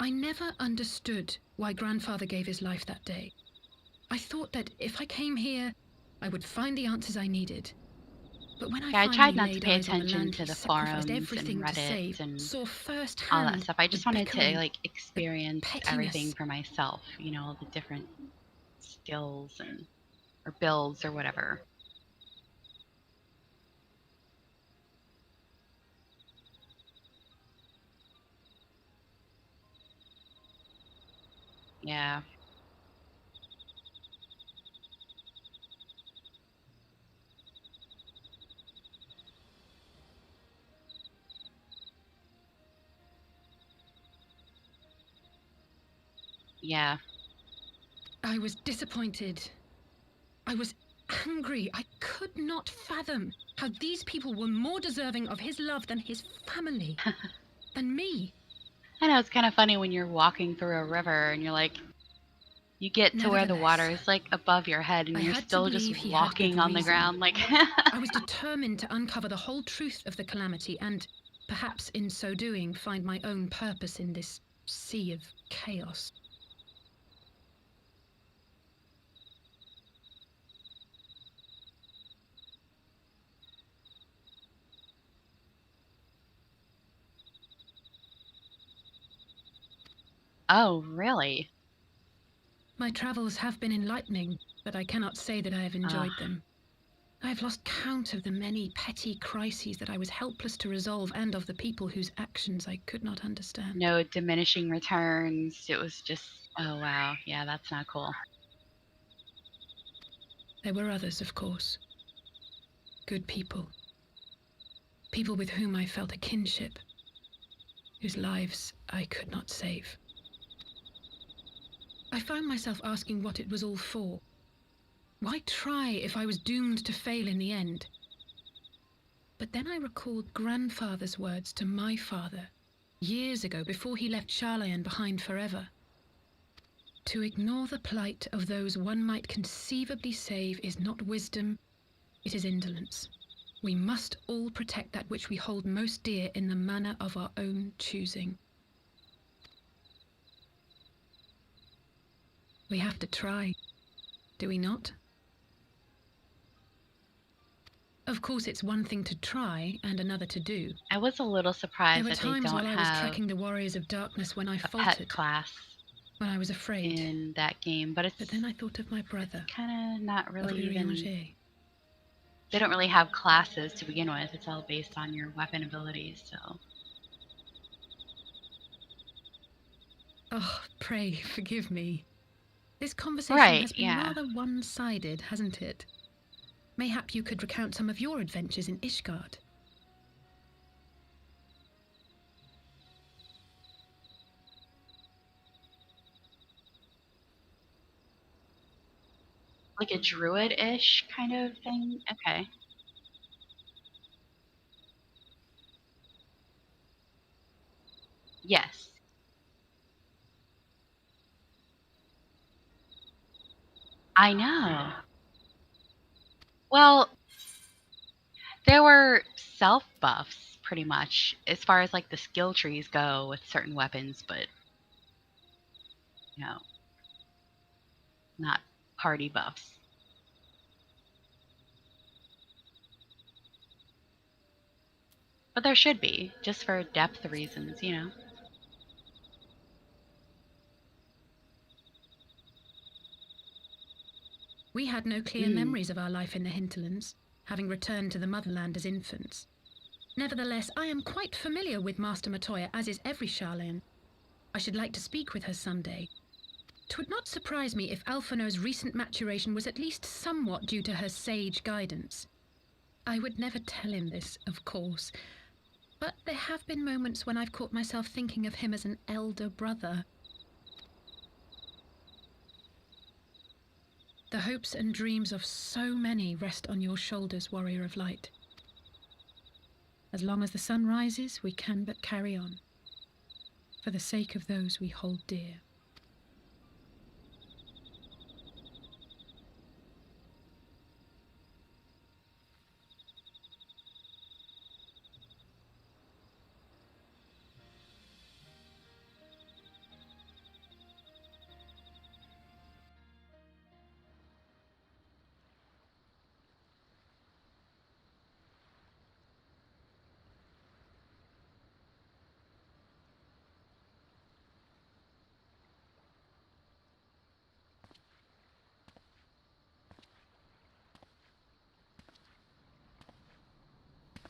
I never understood why Grandfather gave his life that day. I thought that if I came here, I would find the answers I needed. But when Yeah, I finally tried not to laid pay eyes on the attention land to he the sacrificed forums and everything to save, Reddit and saw all firsthand that stuff. I the just wanted to bickering, like experience everything pettiness. for myself, you know, the different skills and or builds or whatever. Yeah. Yeah. I was disappointed. I was angry. I could not fathom how these people were more deserving of his love than his family, than me. I know it's kind of funny when you're walking through a river and you're like, you get to where the water Nevertheless, is like above your head and I you're had to still believe just he had walking good on the reason. ground like I was determined to uncover the whole truth of the calamity and, perhaps in so doing, find my own purpose in this sea of chaos. Oh, really? My travels have been enlightening, but I cannot say that I have enjoyed them. I have lost count of the many petty crises that I was helpless to resolve and of the people whose actions I could not understand. No diminishing returns. It was just, oh wow, yeah, that's not cool. There were others, of course. Good people. People with whom I felt a kinship, whose lives I could not save. I found myself asking what it was all for. Why try if I was doomed to fail in the end? But then I recalled grandfather's words to my father, years ago, before he left Charlayan behind forever. To ignore the plight of those one might conceivably save is not wisdom, it is indolence. We must all protect that which we hold most dear in the manner of our own choosing. We have to try, do we not? Of course, it's one thing to try and another to do. I was a little surprised There were that they times don't while I was have tracking the Warriors of Darkness when I a pet faltered, class when I was afraid. in that game, but it's But then I thought of my brother, kind of not of really even. Urianger. They don't really have classes to begin with. It's all based on your weapon abilities, so. Oh, pray forgive me. This conversation Right, has been yeah. rather one-sided, hasn't it? Mayhap you could recount some of your adventures in Ishgard. Like a druid-ish kind of thing? Okay. Yes. I know. Well, there were self buffs pretty much as far as like the skill trees go with certain weapons, but you know, not party buffs. But there should be, just for depth reasons, you know. We had no clear memories of our life in the hinterlands, having returned to the motherland as infants. Nevertheless, I am quite familiar with Master Matoya, as is every Charlayan. I should like to speak with her someday. 'Twould not surprise me if Alphino's recent maturation was at least somewhat due to her sage guidance. I would never tell him this, of course, but there have been moments when I've caught myself thinking of him as an elder brother. The hopes and dreams of so many rest on your shoulders, Warrior of Light. As long as the sun rises, we can but carry on, for the sake of those we hold dear.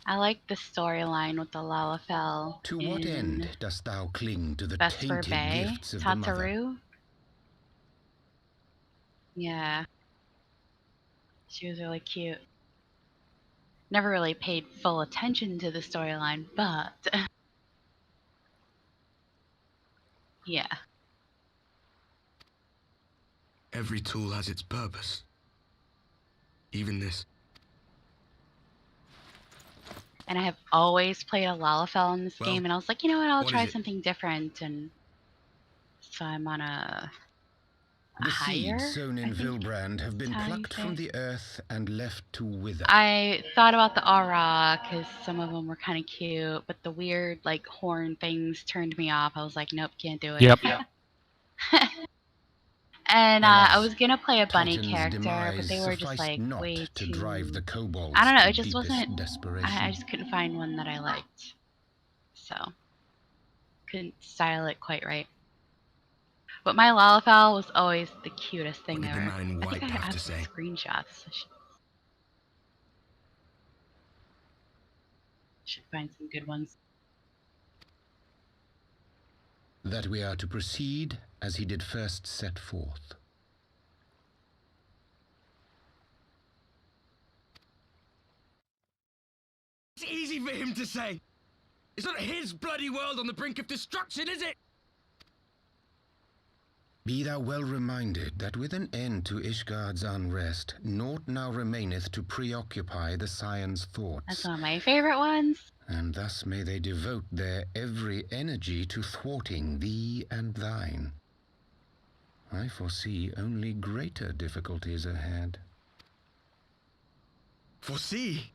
I like the storyline with the Lalafell. To what end dost thou cling to the Vesper tainted Bay? gifts of the mother? Tataru? Yeah. She was really cute. Never really paid full attention to the storyline, but yeah. Every tool has its purpose. Even this. And I have always played a Lalafell in this Well, game, and I was like, you know what, I'll what try is it? something different, and so I'm on a The higher, seeds sown I in think Vilbrand have been that's how you plucked from say. the earth and left to wither. I thought about the aura, because some of them were kind of cute, but the weird, like, horn things turned me off. I was like, nope, can't do it. Yep. And I was gonna play a bunny Tartan's character, but demise they were just sufficed like not way to too. drive the kobolds I don't know. to It just deepest wasn't. desperation. I just couldn't find one that I liked, so couldn't style it quite right. But my Lalafell was always the cutest thing What did the ever. man in I white think I have have to some say? screenshots. Should find some good ones. That we are to proceed as he did first set forth. It's easy for him to say. It's not his bloody world on the brink of destruction, is it? Be thou well reminded that with an end to Ishgard's unrest, naught now remaineth to preoccupy the Scion's thoughts. That's one of my favorite ones. And thus may they devote their every energy to thwarting thee and thine. I foresee only greater difficulties ahead. Foresee?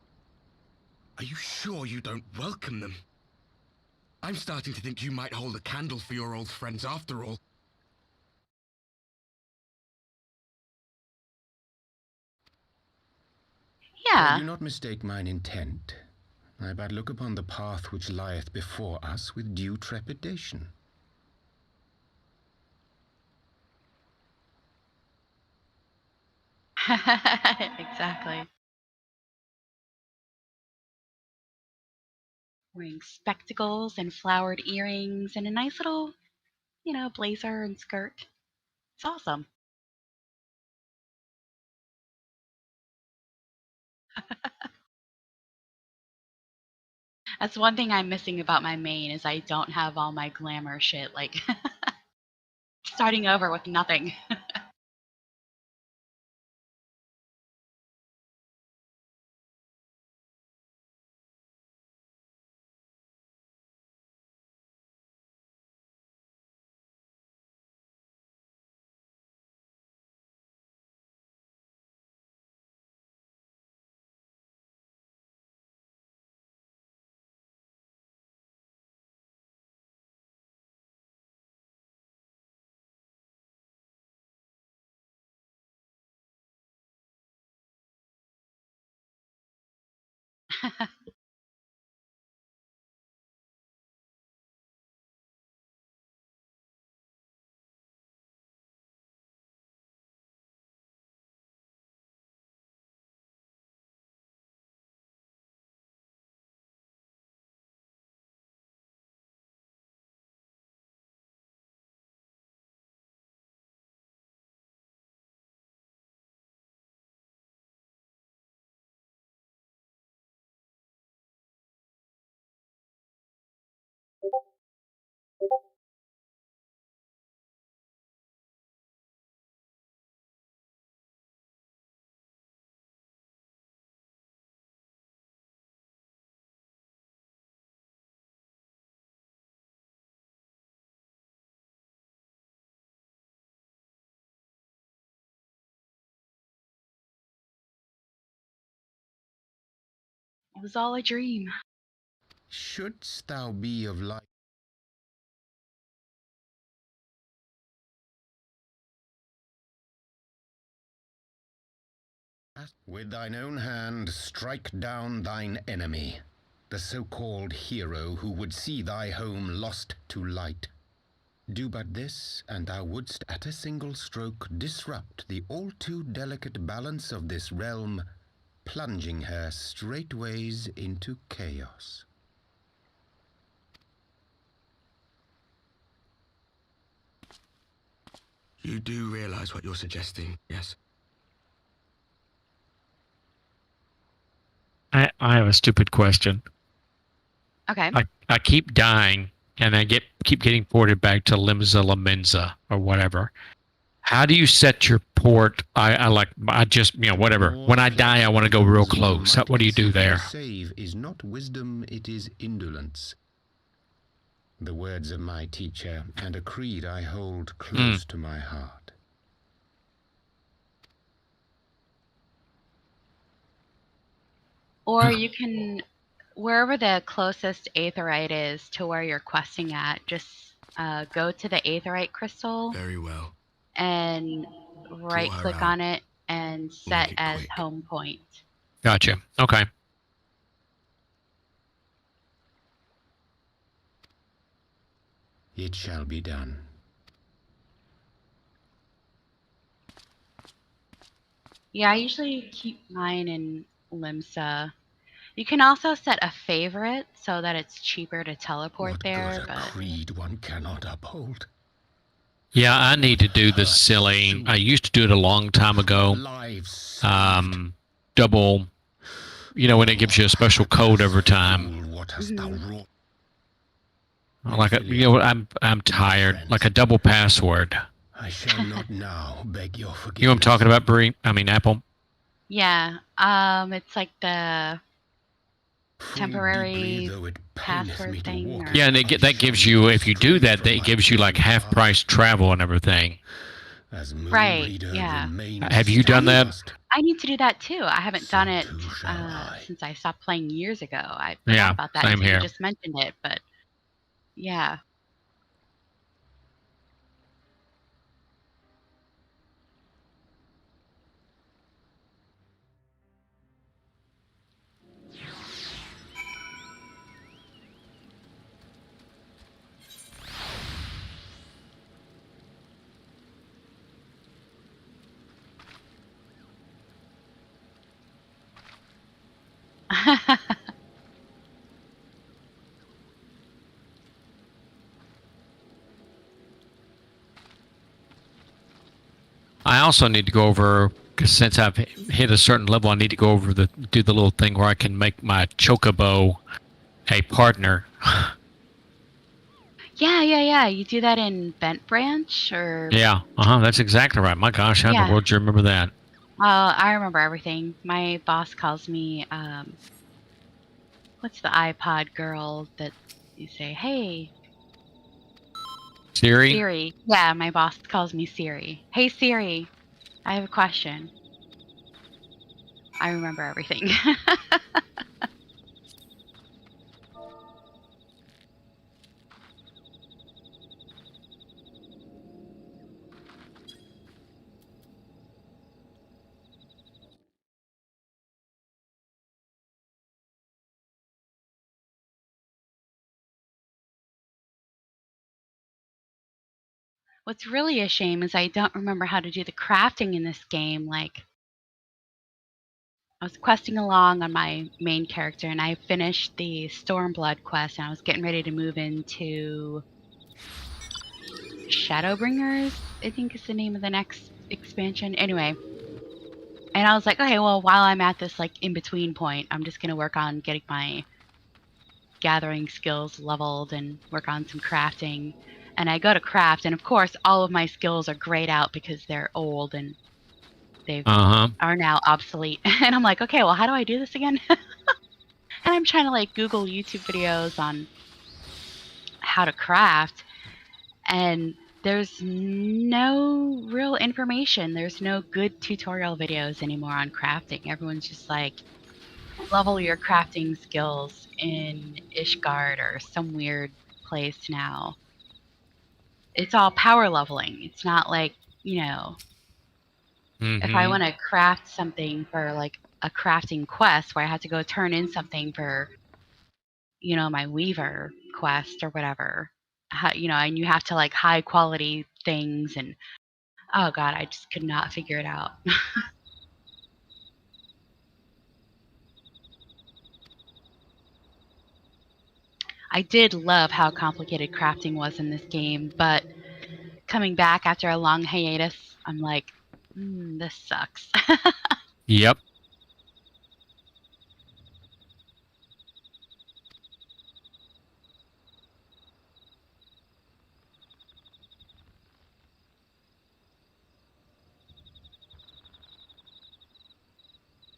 Are you sure you don't welcome them? I'm starting to think you might hold a candle for your old friends after all. Yeah. Do not mistake mine intent. I but look upon the path which lieth before us with due trepidation. Exactly. Wearing spectacles and flowered earrings and a nice little, blazer and skirt. It's awesome. That's one thing I'm missing about my main is I don't have all my glamour shit, like starting over with nothing. It was all a dream. Shouldst thou be of light, with thine own hand strike down thine enemy, the so-called hero who would see thy home lost to light. Do but this, and thou wouldst at a single stroke disrupt the all too delicate balance of this realm, plunging her straightways into chaos. You do realize what you're suggesting, yes? I have a stupid question. Okay. I keep dying, and I keep getting ported back to Limsa Lamenza or whatever. How do you set your port? I just whatever. When I die, I want to go real close. What do you do there? Save is not wisdom, it is indolence. The words of my teacher, and a creed I hold close to my heart. Or you can, wherever the closest aetherite is to where you're questing at, just go to the aetherite crystal. Very well. And right-click on it and set as home point. Gotcha. Okay. It shall be done. Yeah, I usually keep mine in Limsa. You can also set a favorite so that it's cheaper to teleport What there, good a but creed one cannot uphold? Yeah, I need to do the silly. I used to do it a long time ago. Lives saved. Double, when it gives you a special code every time. Fool, what hast thou wrought? Like I'm tired. Like a double password. I shall not now beg your forgiveness. You know what I'm talking about, Bree? I mean, Apple. yeah, it's like the temporary password thing. Or... Yeah, and that gives you, if you do that, that gives you like half price travel and everything. Right, yeah. Have you done that? I need to do that too. I haven't done it since I stopped playing years ago. I forgot about that same until here. you just mentioned it, but yeah. I also need to go over, because since I've hit a certain level, I need to go over do the little thing where I can make my chocobo a partner. Yeah. You do that in Bent Branch, or... Yeah, that's exactly right. My gosh, how in the world do you remember that? I remember everything. My boss calls me, what's the iPod girl that you say, hey... Siri? Siri. Yeah, my boss calls me Siri. Hey Siri, I have a question. I remember everything. What's really a shame is I don't remember how to do the crafting in this game. Like, I was questing along on my main character, and I finished the Stormblood quest, and I was getting ready to move into Shadowbringers, I think is the name of the next expansion. Anyway, and I was like, okay, well, while I'm at this, like, in-between point, I'm just going to work on getting my gathering skills leveled and work on some crafting. And I go to craft, and of course, all of my skills are grayed out because they're old and they are now obsolete. And I'm like, okay, well, how do I do this again? And I'm trying to like Google YouTube videos on how to craft, and there's no real information. There's no good tutorial videos anymore on crafting. Everyone's just like, level your crafting skills in Ishgard or some weird place now. It's all power leveling. It's not like, if I want to craft something for like a crafting quest where I have to go turn in something for, my Weaver quest or whatever, and you have to like high quality things, and oh god, I just could not figure it out. I did love how complicated crafting was in this game, but coming back after a long hiatus, I'm like, this sucks. Yep.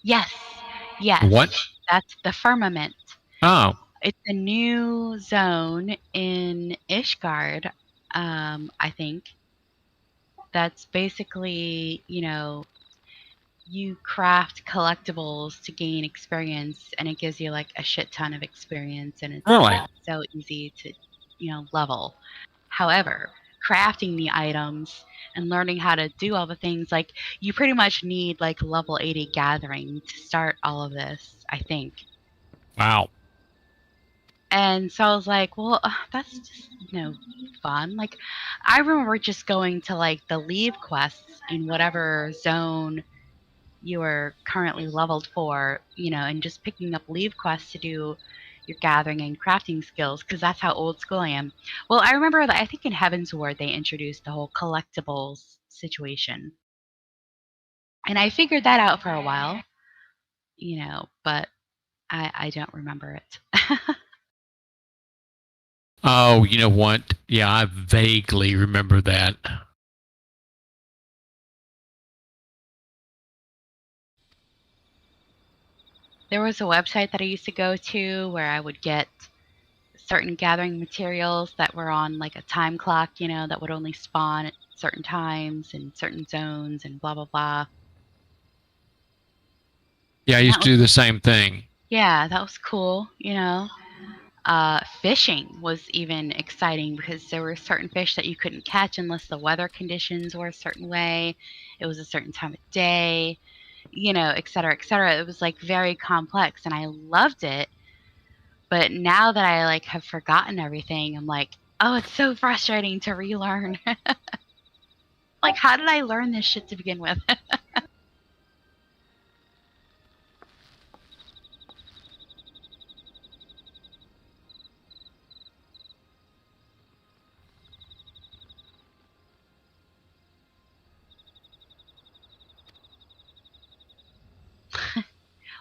Yes. What? That's the Firmament. Oh. It's a new zone in Ishgard, I think. That's basically, you craft collectibles to gain experience, and it gives you like a shit ton of experience, and it's Really? so easy to, level. However, crafting the items and learning how to do all the things, like, you pretty much need like level 80 gathering to start all of this, I think. Wow. And so I was like, well, that's just, fun. Like, I remember just going to like the leave quests in whatever zone you were currently leveled for, and just picking up leave quests to do your gathering and crafting skills, because that's how old school I am. Well, I remember that I think in Heaven's Ward they introduced the whole collectibles situation. And I figured that out for a while, but I don't remember it. Oh, you know what? Yeah, I vaguely remember that. There was a website that I used to go to where I would get certain gathering materials that were on like a time clock, that would only spawn at certain times and certain zones and blah, blah, blah. Yeah, I used to do the same thing. Yeah, that was cool, Fishing was even exciting because there were certain fish that you couldn't catch unless the weather conditions were a certain way. It was a certain time of day, et cetera, et cetera. It was like very complex and I loved it. But now that I like have forgotten everything, I'm like, oh, it's so frustrating to relearn. Like, how did I learn this shit to begin with?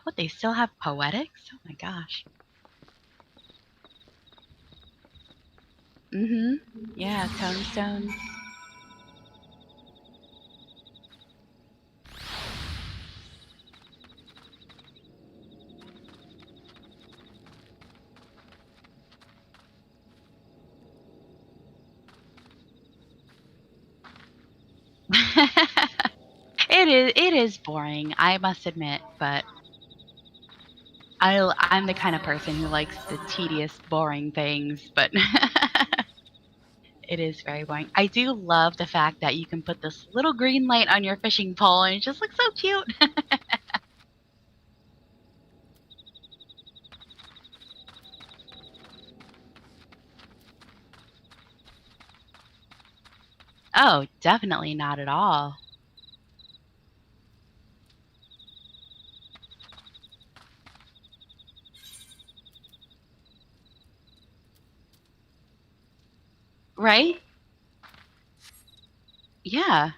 What, they still have poetics? Oh my gosh. Yeah, tonestones. It is boring, I must admit, but I'm the kind of person who likes the tedious, boring things, but it is very boring. I do love the fact that you can put this little green light on your fishing pole and it just looks so cute. Oh, definitely not at all. Right? Yeah.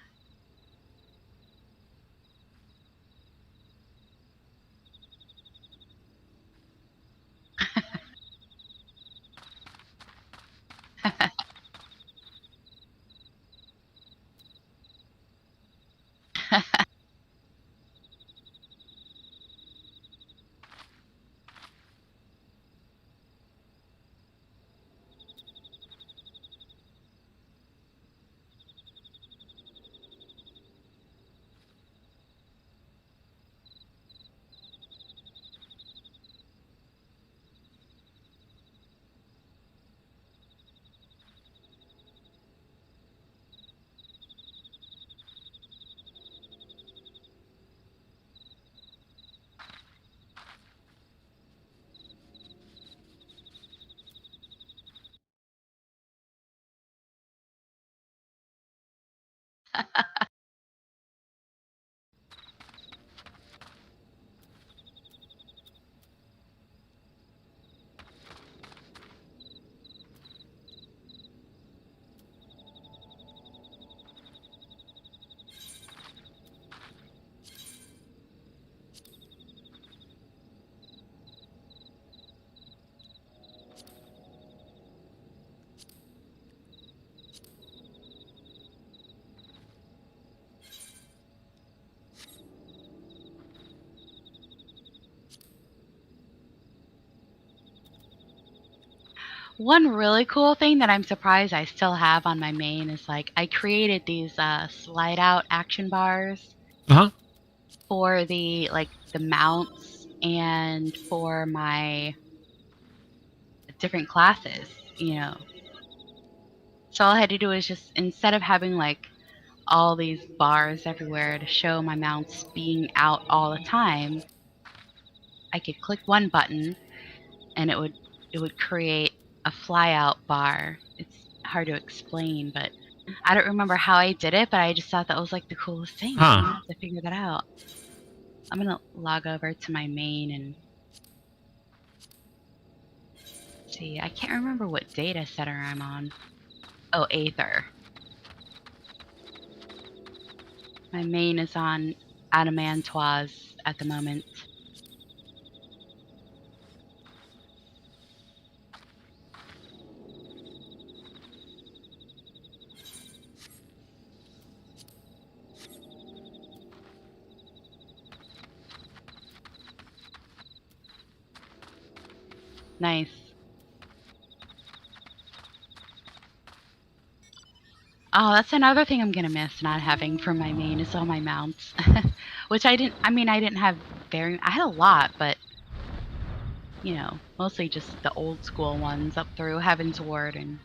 One really cool thing that I'm surprised I still have on my main is like I created these slide out action bars for the mounts and for my different classes, So all I had to do was just, instead of having like all these bars everywhere to show my mounts being out all the time, I could click one button and it would create a fly out bar. It's hard to explain, but I don't remember how I did it, but I just thought that was like the coolest thing. I have to figure that out. I'm gonna log over to my main and see. I can't remember what data center I'm on. Oh, Aether. My main is on Adamantoise at the moment. Nice. Oh, that's another thing I'm gonna miss not having for my main is all my mounts. Which I didn't have I had a lot, but you know, mostly just the old school ones up through Heaven's Ward and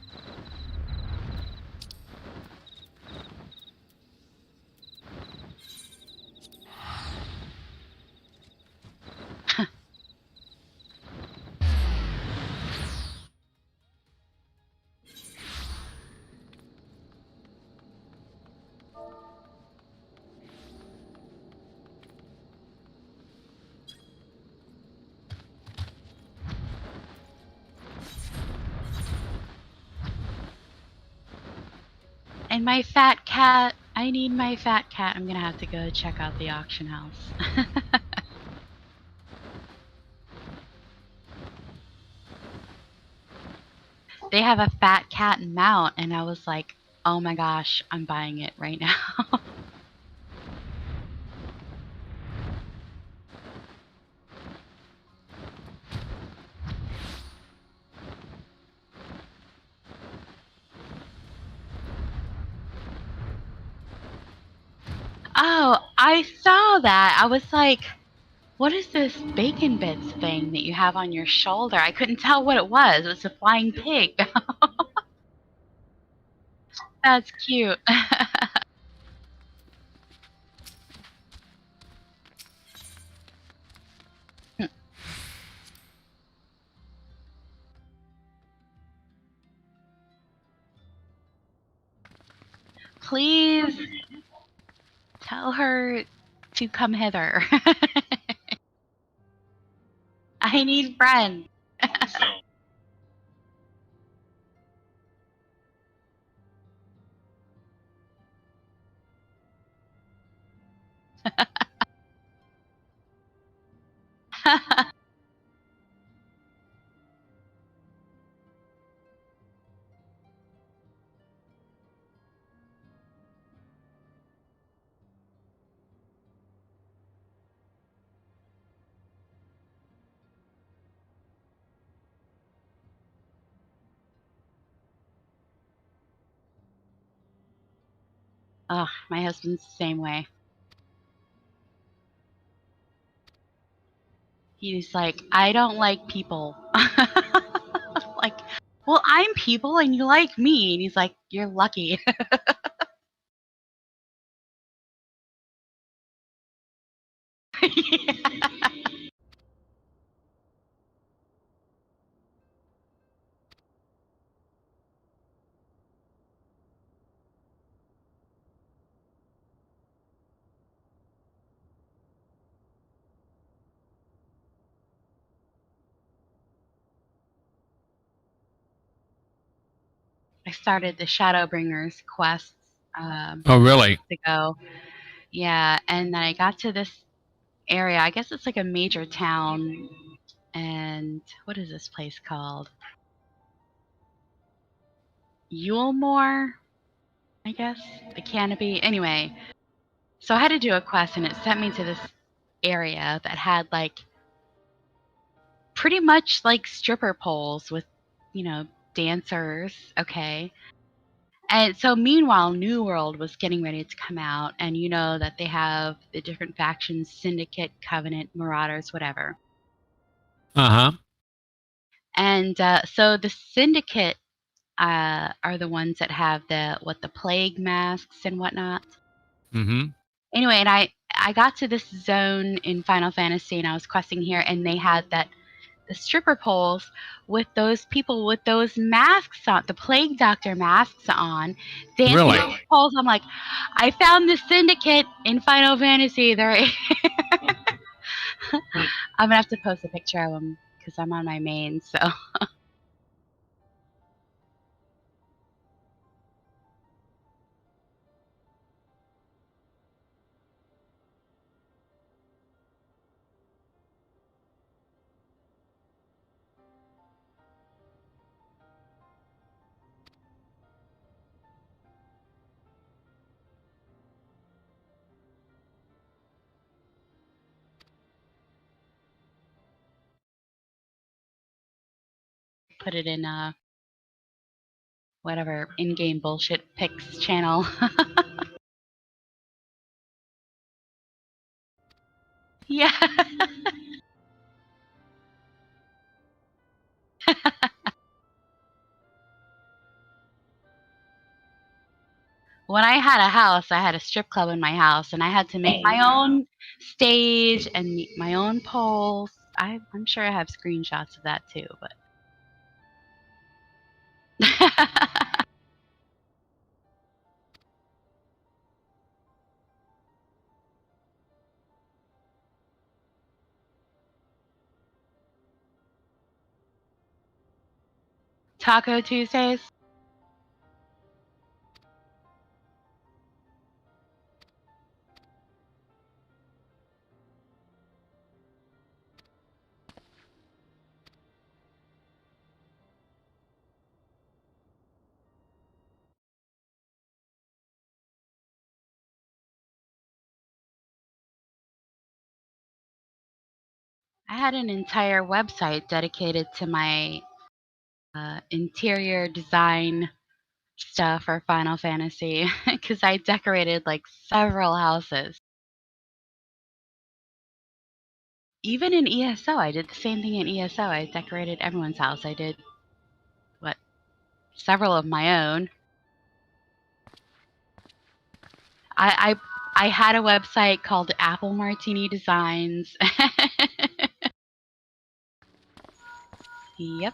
and my fat cat. I need my fat cat. I'm gonna have to go check out the auction house. They have a fat cat mount, and I was like, oh my gosh, I'm buying it right now. Oh, I saw that. I was like, what is this bacon bits thing that you have on your shoulder? I couldn't tell what it was. It was a flying pig. That's cute. Please tell her to come hither. I need friends. Oh, my husband's the same way. He's like, I don't like people. Like, well, I'm people and you like me. And he's like, you're lucky. Yeah. I started the Shadowbringers quests Oh, really? ago. Yeah, and then I got to this area. I guess it's like a major town. And what is this place called? Yulemore, I guess? The Canopy. Anyway, so I had to do a quest, and it sent me to this area that had like pretty much like stripper poles with, you know, dancers. Okay. And so meanwhile, New World was getting ready to come out, and you know that they have the different factions: Syndicate, Covenant, Marauders, whatever. Uh-huh. And so the Syndicate are the ones that have the plague masks and whatnot. Mm-hmm. Anyway, and I got to this zone in Final Fantasy, and I was questing here, and they had the stripper poles with those people with those masks on, the plague doctor masks on, dancing Really? on the poles. I'm like, I found the Syndicate in Final Fantasy. They're I'm gonna have to post a picture of him because I'm on my main, so. Put it in whatever in-game bullshit pics channel. Yeah. When I had a house, I had a strip club in my house, and I had to make my own stage and my own poles. I'm sure I have screenshots of that too, but. Taco Tuesdays? I had an entire website dedicated to my interior design stuff for Final Fantasy because I decorated like several houses. Even in ESO, I did the same thing in ESO. I decorated everyone's house. I did, what, several of my own. I had a website called Apple Martini Designs. Yep.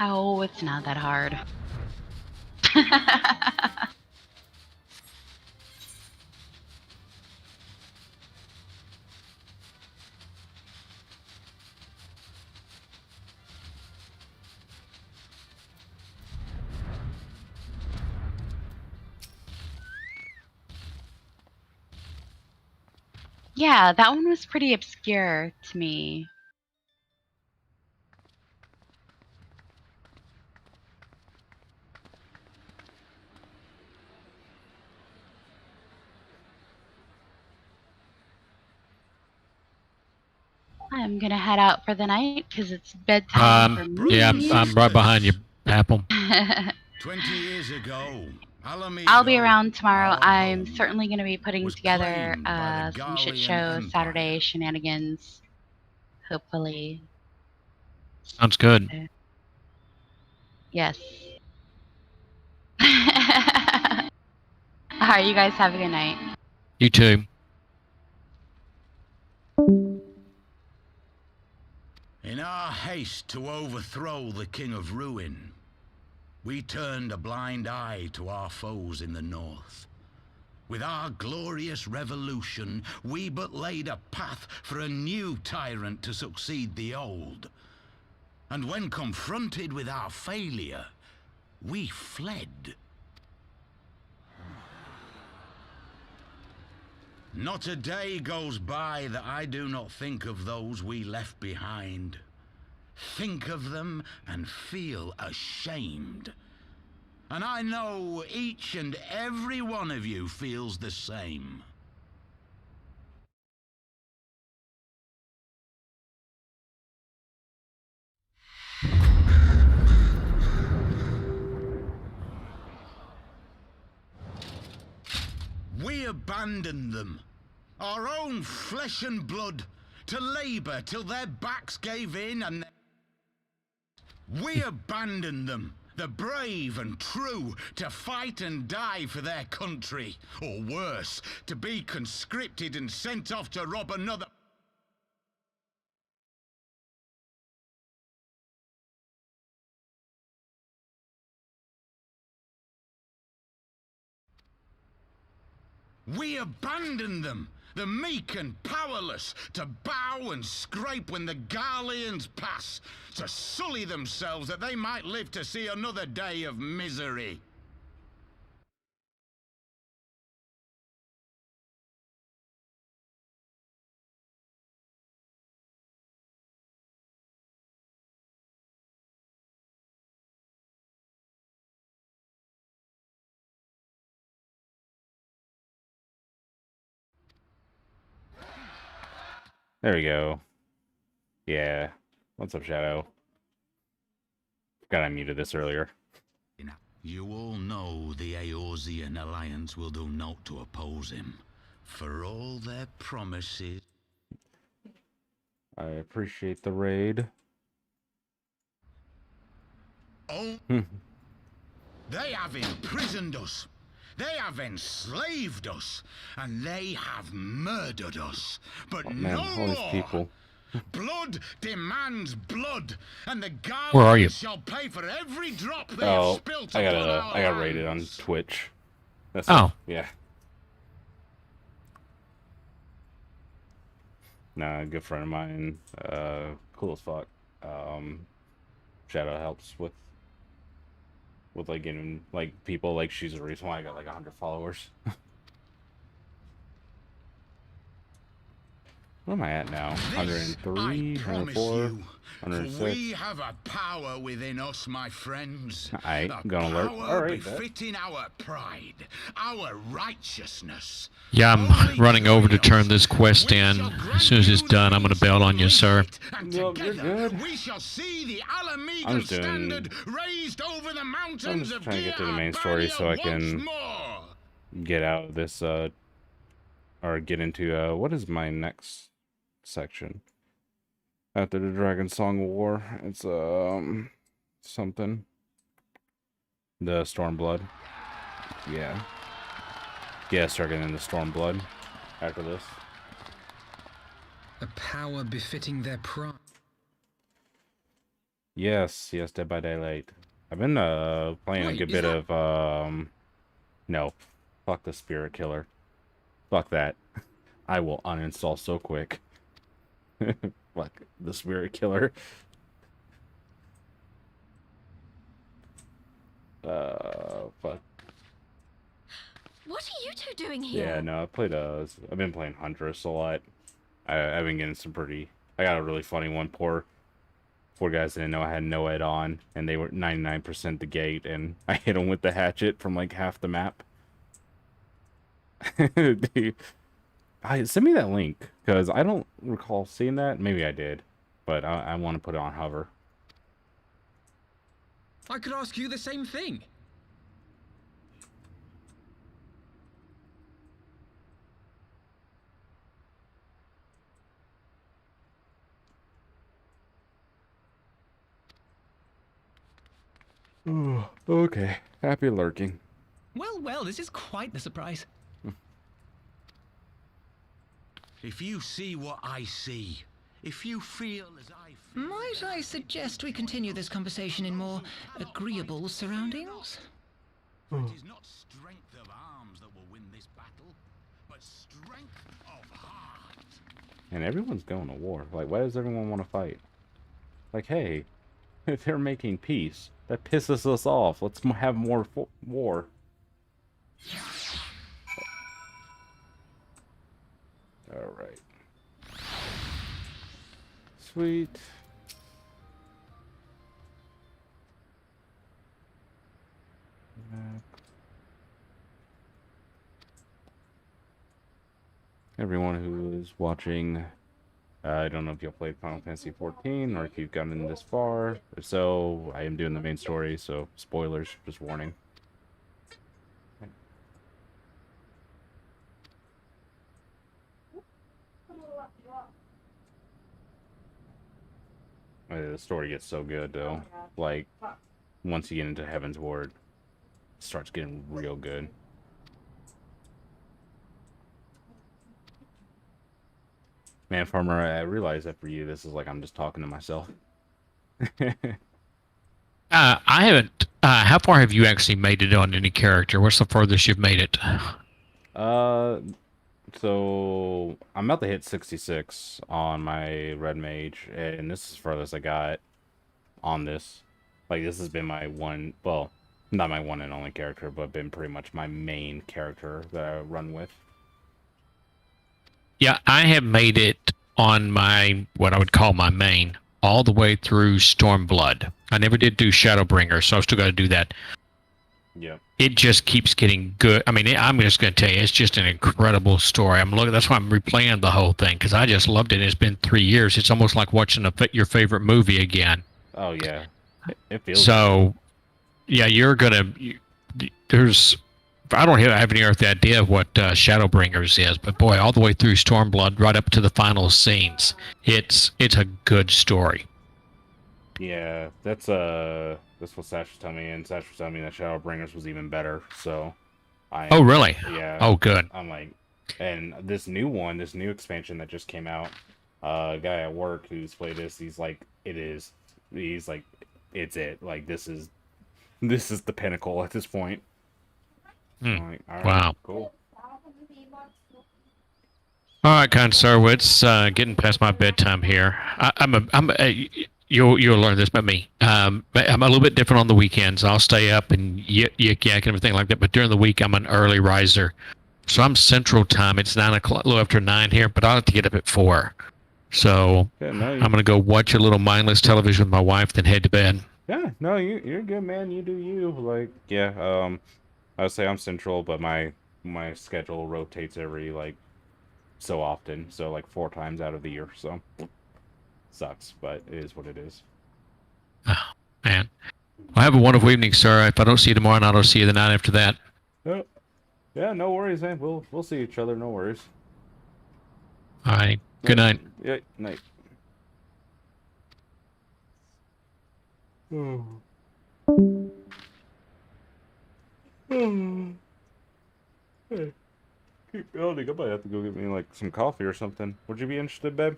Oh, it's not that hard. Yeah, that one was pretty obscure to me. I'm gonna head out for the night because it's bedtime for me. Yeah, I'm right behind you, Apple. 20 years ago, I'll be Alamigo, around tomorrow. our I'm home, certainly going to be putting was together claimed by the some shit Garlean show Empire. Saturday shenanigans. Hopefully. Sounds good. Yes. Alright, you guys have a good night. You too. In our haste to overthrow the King of Ruin, we turned a blind eye to our foes in the north. With our glorious revolution, we but laid a path for a new tyrant to succeed the old. And when confronted with our failure, we fled. Not a day goes by that I do not think of those we left behind. Think of them and feel ashamed. And I know each and every one of you feels the same. We abandoned them, our own flesh and blood, to labor till their backs gave in and... We abandoned them, the brave and true, to fight and die for their country, or worse, to be conscripted and sent off to rob another... We abandoned them, the meek and powerless, to bow and scrape when the Garleans pass, to sully themselves that they might live to see another day of misery. There we go. Yeah. What's up, Shadow? Forgot I muted this earlier. You all know the Eorzean Alliance will do naught to oppose him. For all their promises... I appreciate the raid. Oh, they have imprisoned us. They have enslaved us. And they have murdered us. But Oh, man, no all these more. people. Blood demands blood, and the Where are you? Garleans shall pay for every drop they have spilt upon our I got raided on lands. Twitch. That's Oh. Yeah. Nah, a good friend of mine, cool as fuck. Shadow helps with like getting like people, like she's the reason why I got like 100 followers. Where am I at now? 103, 104, 106. We have a power within us, my friends. Aight, A gonna alert. power Alright, bet. befitting our pride, our righteousness. Yeah, I'm running over to turn this quest in. As soon as it's done, I'm going to bail on you, sir. And Yup, you're together good. we shall see the Alamigan I'm just doing- standard raised over the mountains I'm just of trying to get to the main story so I Diabania can once more. get out of this, or get into, what is my next section? After the Dragon Song War, it's, something. The Stormblood. Yeah. Yeah, start getting into Stormblood after this. A power befitting their pride. Yes, yes, Dead by Daylight. I've been playing a Wait, good is bit that- of no. Fuck the Spirit Killer. Fuck that. I will uninstall so quick. Fuck the Spirit Killer. Fuck. What are you two doing here? Yeah, no, I've been playing Huntress a lot. I've been getting some pretty. I got a really funny one. Four guys didn't know I had no ed on, and they were 99% the gate, and I hit them with the hatchet from like half the map. Dude, send me that link, because I don't recall seeing that. Maybe I did, but I want to put it on hover. I could ask you the same thing. Oh, okay. Happy lurking. Well, well, this is quite the surprise. If you see what I see, if you feel as I feel... Might I suggest we continue this conversation in more agreeable surroundings? It is not strength of arms that will win this battle, but strength of heart. And everyone's going to war. Like, why does everyone want to fight? Like, hey, if they're making peace, that pisses us off. Let's have more war. Alright. Sweet. Everyone who is watching, I don't know if you've played Final Fantasy XIV or if you've gotten this far. If so, I am doing the main story, so spoilers, just warning. The story gets so good, though. Like, once you get into Heaven's Ward, it starts getting real good. Man, Farmer, I realize that for you, this is like I'm just talking to myself. I haven't. How far have you actually made it on any character? What's the furthest you've made it? So I'm about to hit 66 on my Red Mage, and this is furthest I got on this. Like, this has been my one, well, not my one and only character, but been pretty much my main character that I run with. Yeah, I have made it on my, what I would call my main, all the way through Stormblood. I never did do Shadowbringer, so I've still got to do that. Yeah. It just keeps getting good. I mean, I'm just going to tell you, it's just an incredible story. That's why I'm replaying the whole thing, because I just loved it. It's been 3 years. It's almost like watching your favorite movie again. Oh, yeah. It feels so. Good. Yeah, you're going to... There's... I don't have any earthly idea of what Shadowbringers is, but boy, all the way through Stormblood, right up to the final scenes, it's a good story. Yeah, that's what Sash was telling me, and Sash was telling me that Shadowbringers was even better. So, oh really? Yeah. Oh, good. I'm like, and this new expansion that just came out, a guy at work who's played this, he's like, it's it. Like, this is the pinnacle at this point. Like, all right, wow. Cool. All right, kind sir. It's getting past my bedtime here. You'll learn this about me. I'm a little bit different on the weekends. I'll stay up and yak and everything like that. But during the week, I'm an early riser. So I'm Central Time. It's 9 o'clock, a little after 9 here. But I have to get up at 4. So Yeah, no, I'm gonna go watch a little mindless television with my wife, then head to bed. Yeah, no, you're good, man. You do you. Like, yeah. I would say I'm Central, but my schedule rotates every like so often. So like 4 times out of the year. So sucks, but it is what it is. Oh man. Well, have a wonderful evening, sir. If I don't see you tomorrow night, I'll see you the night after that. Yeah, no worries, man. We'll see each other. No worries. All right. Good night. Yeah, night. Hey, keep building. I might have to go get me like some coffee or something. Would you be interested, babe?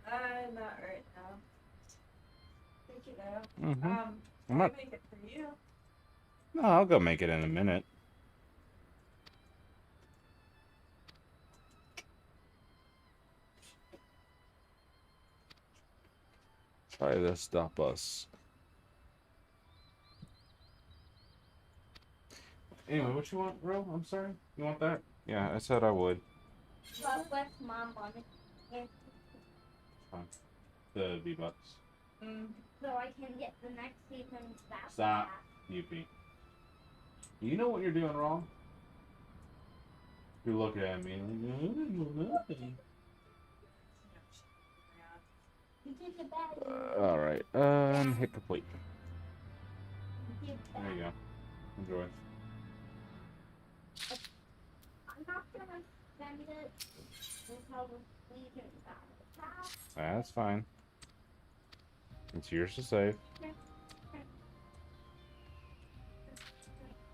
Not right now. Thank you though. Mm-hmm. I'm not... make it for you. No, I'll go make it in a minute. Try to stop us. Anyway, what you want, bro? I'm sorry? You want that? Yeah, I said I would. Well, what's Mom wanted? Fine. The V-Bucks. So I can get the next season's battle Stop, pass. Yuppie. You know what you're doing wrong? You're looking at me like, alright, hit complete. There you go. Enjoy. I'm not gonna spend it until the season's battle pass. That's fine. It's yours to save.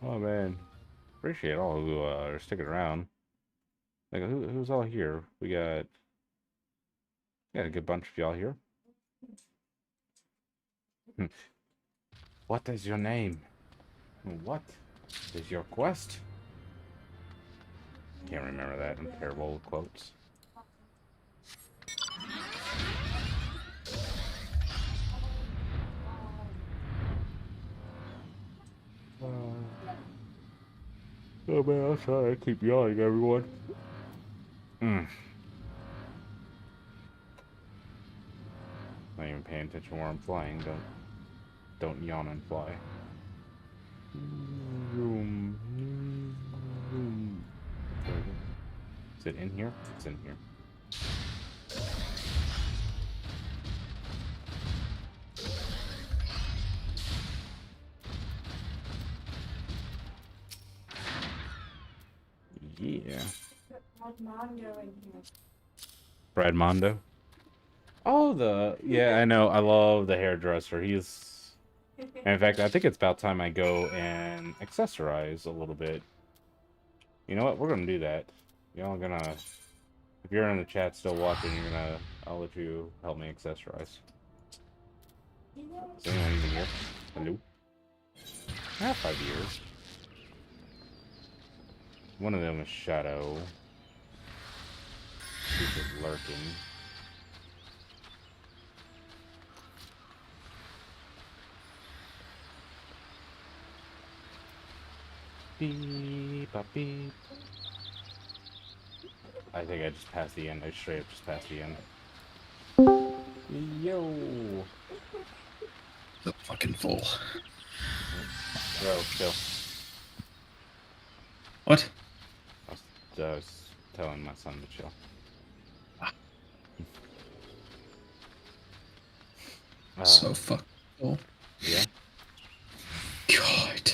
Oh man, appreciate all who are sticking around. Like who's all here? We got a good bunch of y'all here. What is your name? What is your quest? Can't remember that. I'm terrible with quotes. Oh man, I'm sorry. I keep yawning, everyone. Not even paying attention where I'm flying. Don't yawn and fly. Is it in here? It's in here. Yeah. Brad Mondo. Oh, yeah, I know. I love the hairdresser. He's, in fact, I think it's about time I go and accessorize a little bit. You know what? We're gonna do that. Y'all gonna, if you're in the chat still watching, I'll let you help me accessorize. Is anyone even here? Hello? I have 5 years. One of them is Shadow. He's just lurking. Beep, beep. I think I just passed the end. I straight up just passed the end. Yo! The fucking full. Bro, chill. What? I was telling my son to chill. So fucking full. Yeah. God.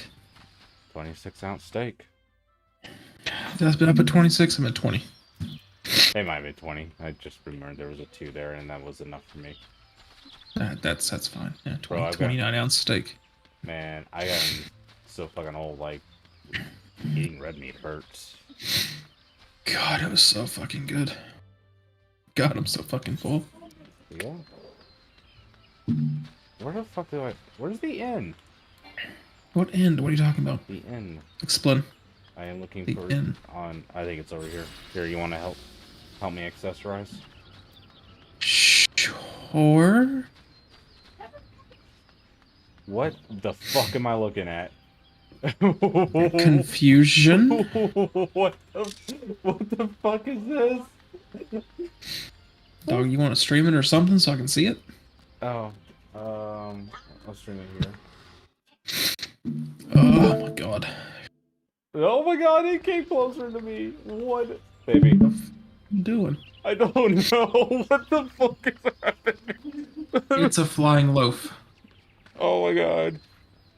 26-ounce steak. That's been up at 26. I'm at 20. They might be 20. I just remembered there was a 2 there, and that was enough for me. That's fine. Yeah, 20, Bro, 29-ounce steak. Man, I got so fucking old. Like eating red meat hurts. God, it was so fucking good. God, I'm so fucking full. Yeah. Where the fuck do I? Where's the end? What end? What are you talking about? The end. Explain. I am looking The for end. on. I think it's over here. Here, you want to help me accessorize? Sure. What the fuck am I looking at? Confusion. What the fuck is this? Dog, you want to stream it or something so I can see it? Oh, I'll stream it here. Oh my god. Oh my god, it came closer to me. What? Baby. What I'm doing? I don't know. What the fuck is happening? It's a flying loaf. Oh my god.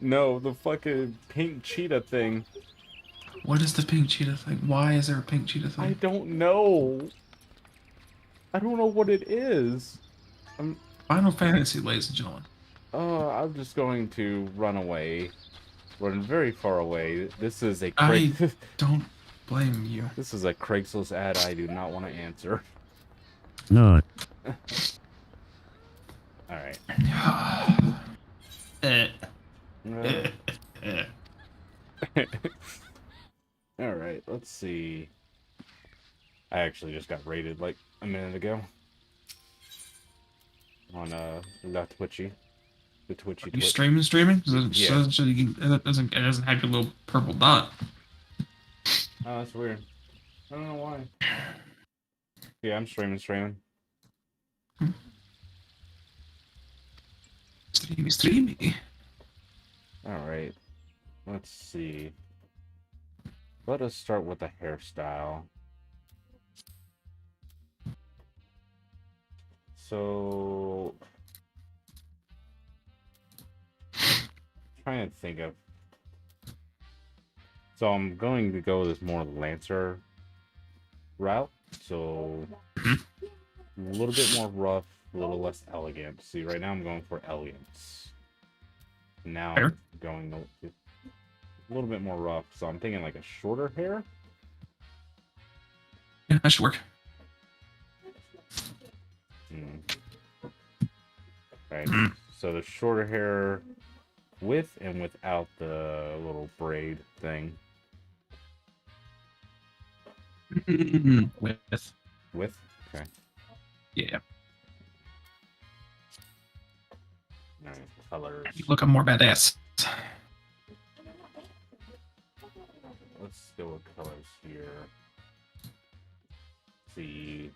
No, the fucking pink cheetah thing. What is the pink cheetah thing? Why is there a pink cheetah thing? I don't know. I don't know what it is. Final Fantasy, ladies and gentlemen. I'm just going to run away. Run very far away. This is a I don't blame you. This is a Craigslist ad I do not want to answer. No. Alright. Alright, let's see. I actually just got raided like a minute ago. On that Twitchy. The Twitchy You Twitch. streaming? Yeah. It doesn't have your little purple dot. Oh, that's weird. I don't know why. Yeah, I'm streaming. Streamy. Alright. Let's see. Let us start with the hairstyle. So... trying to think of... So I'm going to go this more Lancer route. So... a little bit more rough, a little less elegant. See, right now I'm going for elegance. Now I'm going a little bit more rough, so I'm thinking like a shorter hair. Yeah, that should work. Right. So the shorter hair with and without the little braid thing. With. With? Okay. Yeah. Alright, colors. You look more badass. Let's go with colors here. See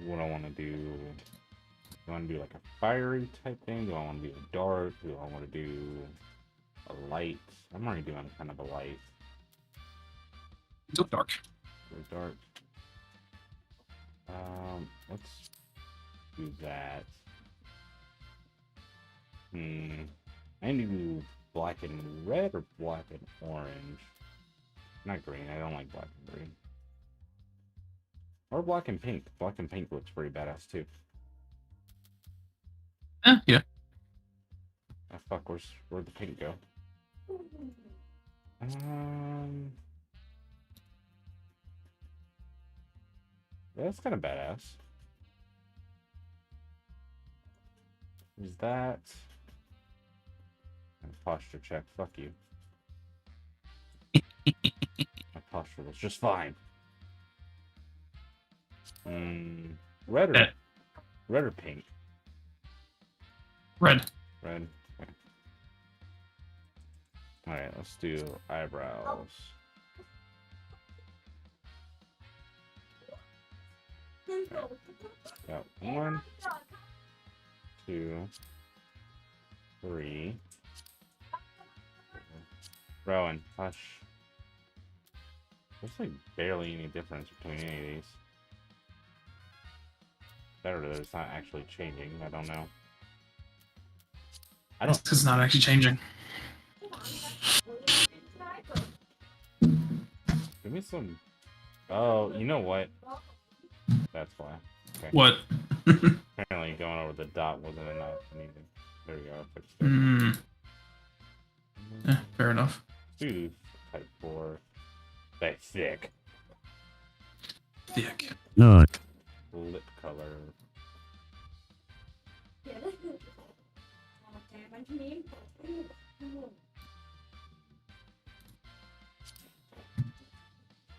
what I want to do. Do I want to do like a fiery type thing? Do I want to do a dark? Do I want to do a light? I'm already doing kind of a light. Go dark. Go dark. Let's do that. I need to do black and red or black and orange. Not green. I don't like black and green. Or black and pink. Black and pink looks pretty badass too. Yeah. Oh fuck, where'd the pink go? Yeah, that's kind of badass. Is that a posture check? Fuck you. My posture was just fine. Red or pink? Red. Red. Okay. All right, let's do eyebrows. Okay. Got 1, 2, 3. Rowan, hush. There's like barely any difference between any of these. Better that it's not actually changing. I don't know. I don't. It's not actually changing. Give me some. Oh, you know what? That's why. Okay. What? Apparently, going over the dot wasn't enough. There we go. I fixed it. Yeah, fair enough. Two type 4. They thick. Thick. No. Lip color.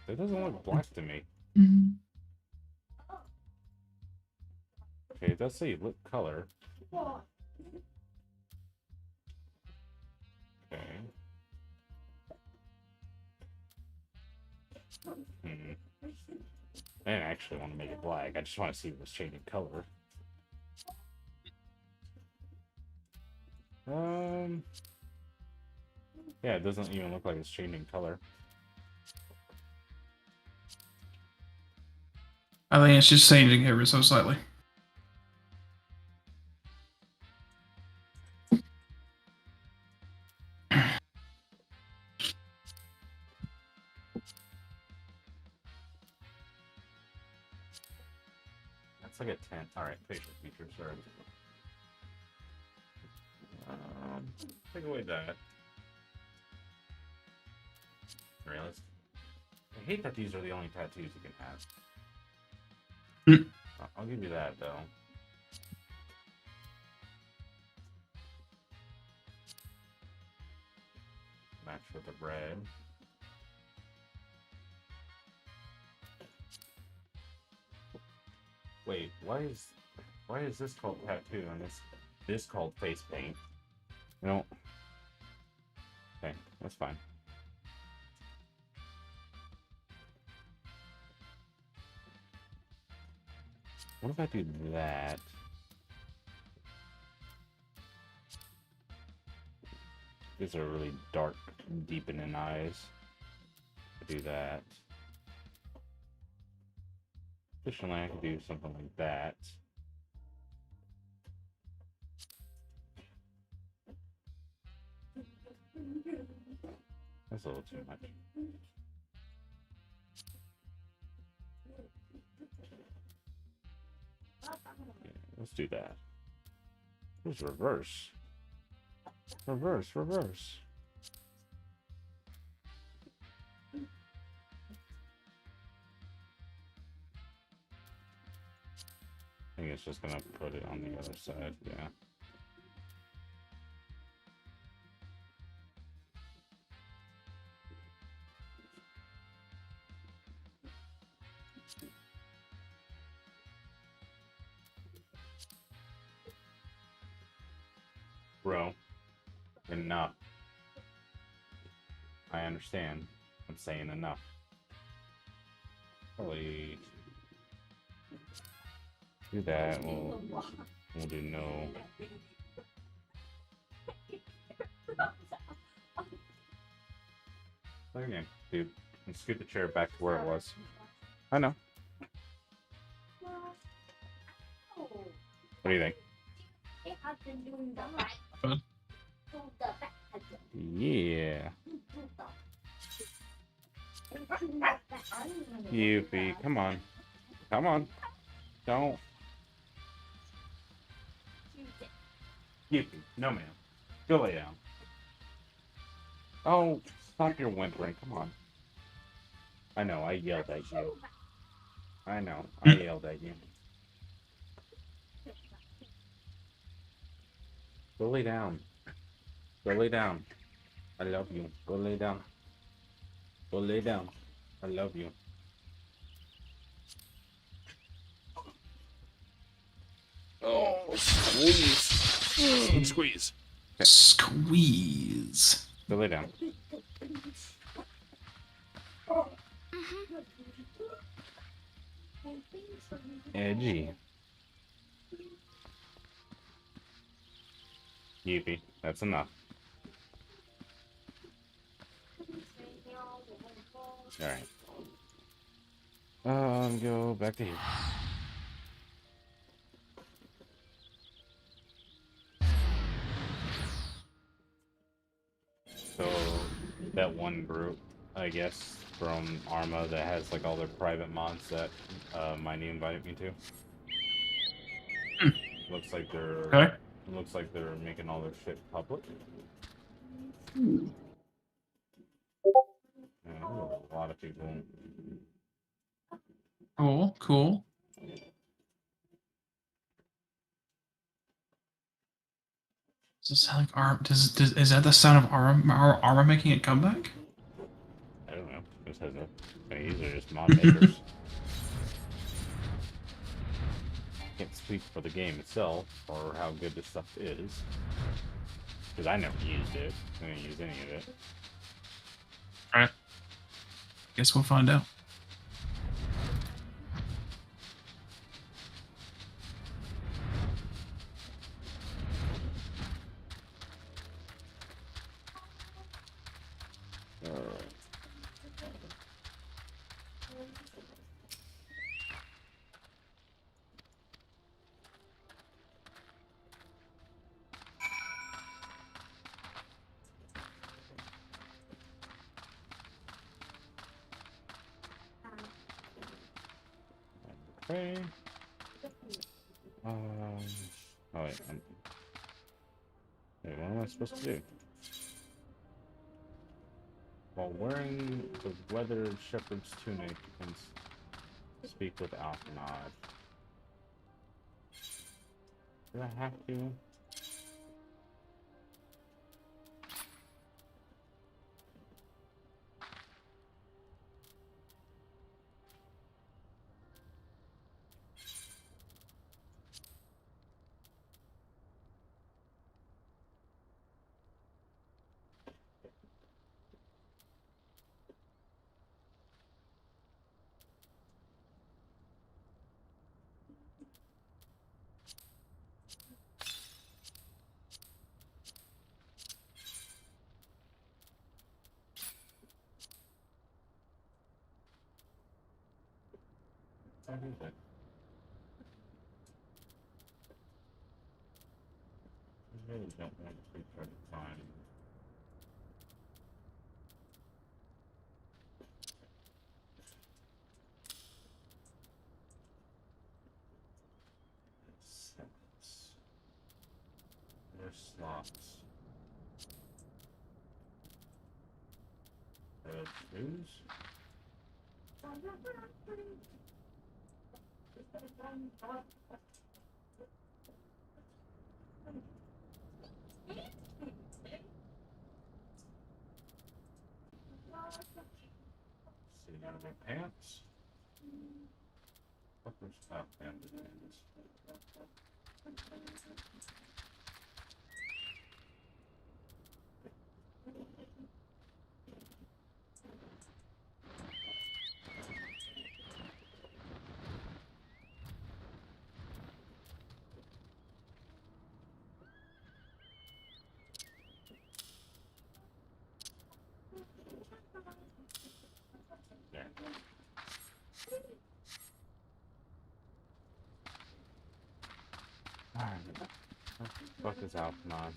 It doesn't look black to me. Okay, it does say lip color. Okay. I didn't actually want to make it black. I just want to see if it was changing color. Yeah, it doesn't even look like it's changing color. I think it's just changing ever so slightly. That's like a 10. Alright, facial features, sorry. Take away that. Alright, let's... I hate that these are the only tattoos you can have. I'll give you that, though. Match with the red. Wait, why is this called tattoo and this called face paint? You know. Okay, that's fine. What if I do that? These are really dark, deepening eyes. I do that. Additionally, I can do something like that. That's a little too much. Yeah, let's do that. Where's reverse? Reverse. I think it's just gonna put it on the other side, yeah. Bro, enough. I understand. I'm saying enough. Probably do that. We'll do no. Play again, dude. And scoot the chair back to where it was. I know. What do you think? Yeah. Yuffie, come on. Come on. Don't. Yuffie, no ma'am. Go lay down. Oh, stop your whimpering. Come on. I know, I yelled at you. I know, I yelled at you. Go lay down. Go lay down. I love you. Go lay down. Go lay down. I love you. Oh, squeeze. Squeeze. Okay. Squeeze. Go lay down. Edgy. Yuffie, that's enough. Alright. Go back to here. So, that one group, I guess, from Arma that has like all their private mods that Miney invited me to. Looks like they're making all their shit public. Yeah, a lot of people. Cool. Does it sound like Arm? Is that the sound of Arma making a comeback? I don't know. This has no. I mean, these are just mod makers. Can't speak for the game itself or how good this stuff is, because I never used it. I didn't use any of it. Alright. Guess we'll find out. Okay. Oh wait. Wait, what am I supposed to do? While wearing the weathered shepherd's tunic, you can speak with Alphanod. Do I have to? fuck is it? I really don't want to try to find. Sentence. There's slots. News. See other pants. Fuckers top banded pants. There. Alright. What the fuck is Alphanon?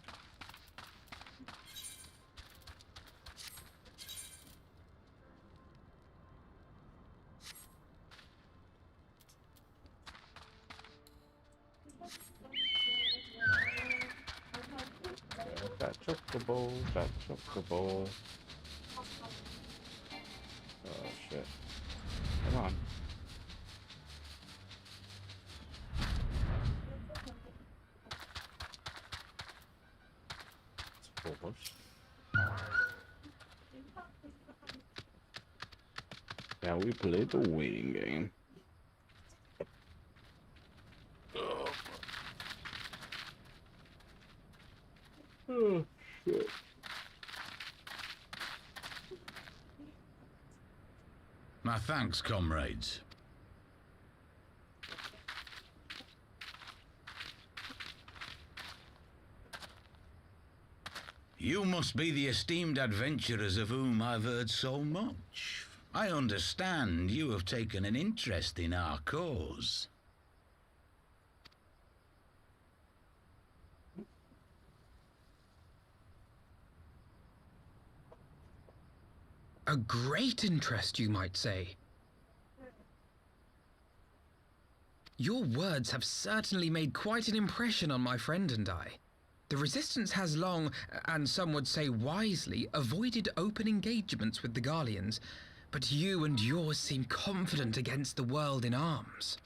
That chocobo, that chocobo. Oh shit. Come on. It's a full bush. Yeah, we played the waiting game. Oh shit. My thanks, comrades. You must be the esteemed adventurers of whom I've heard so much. I understand you have taken an interest in our cause. A great interest, you might say. Your words have certainly made quite an impression on my friend and I. The Resistance has long, and some would say wisely, avoided open engagements with the Garleans, but you and yours seem confident against the world in arms.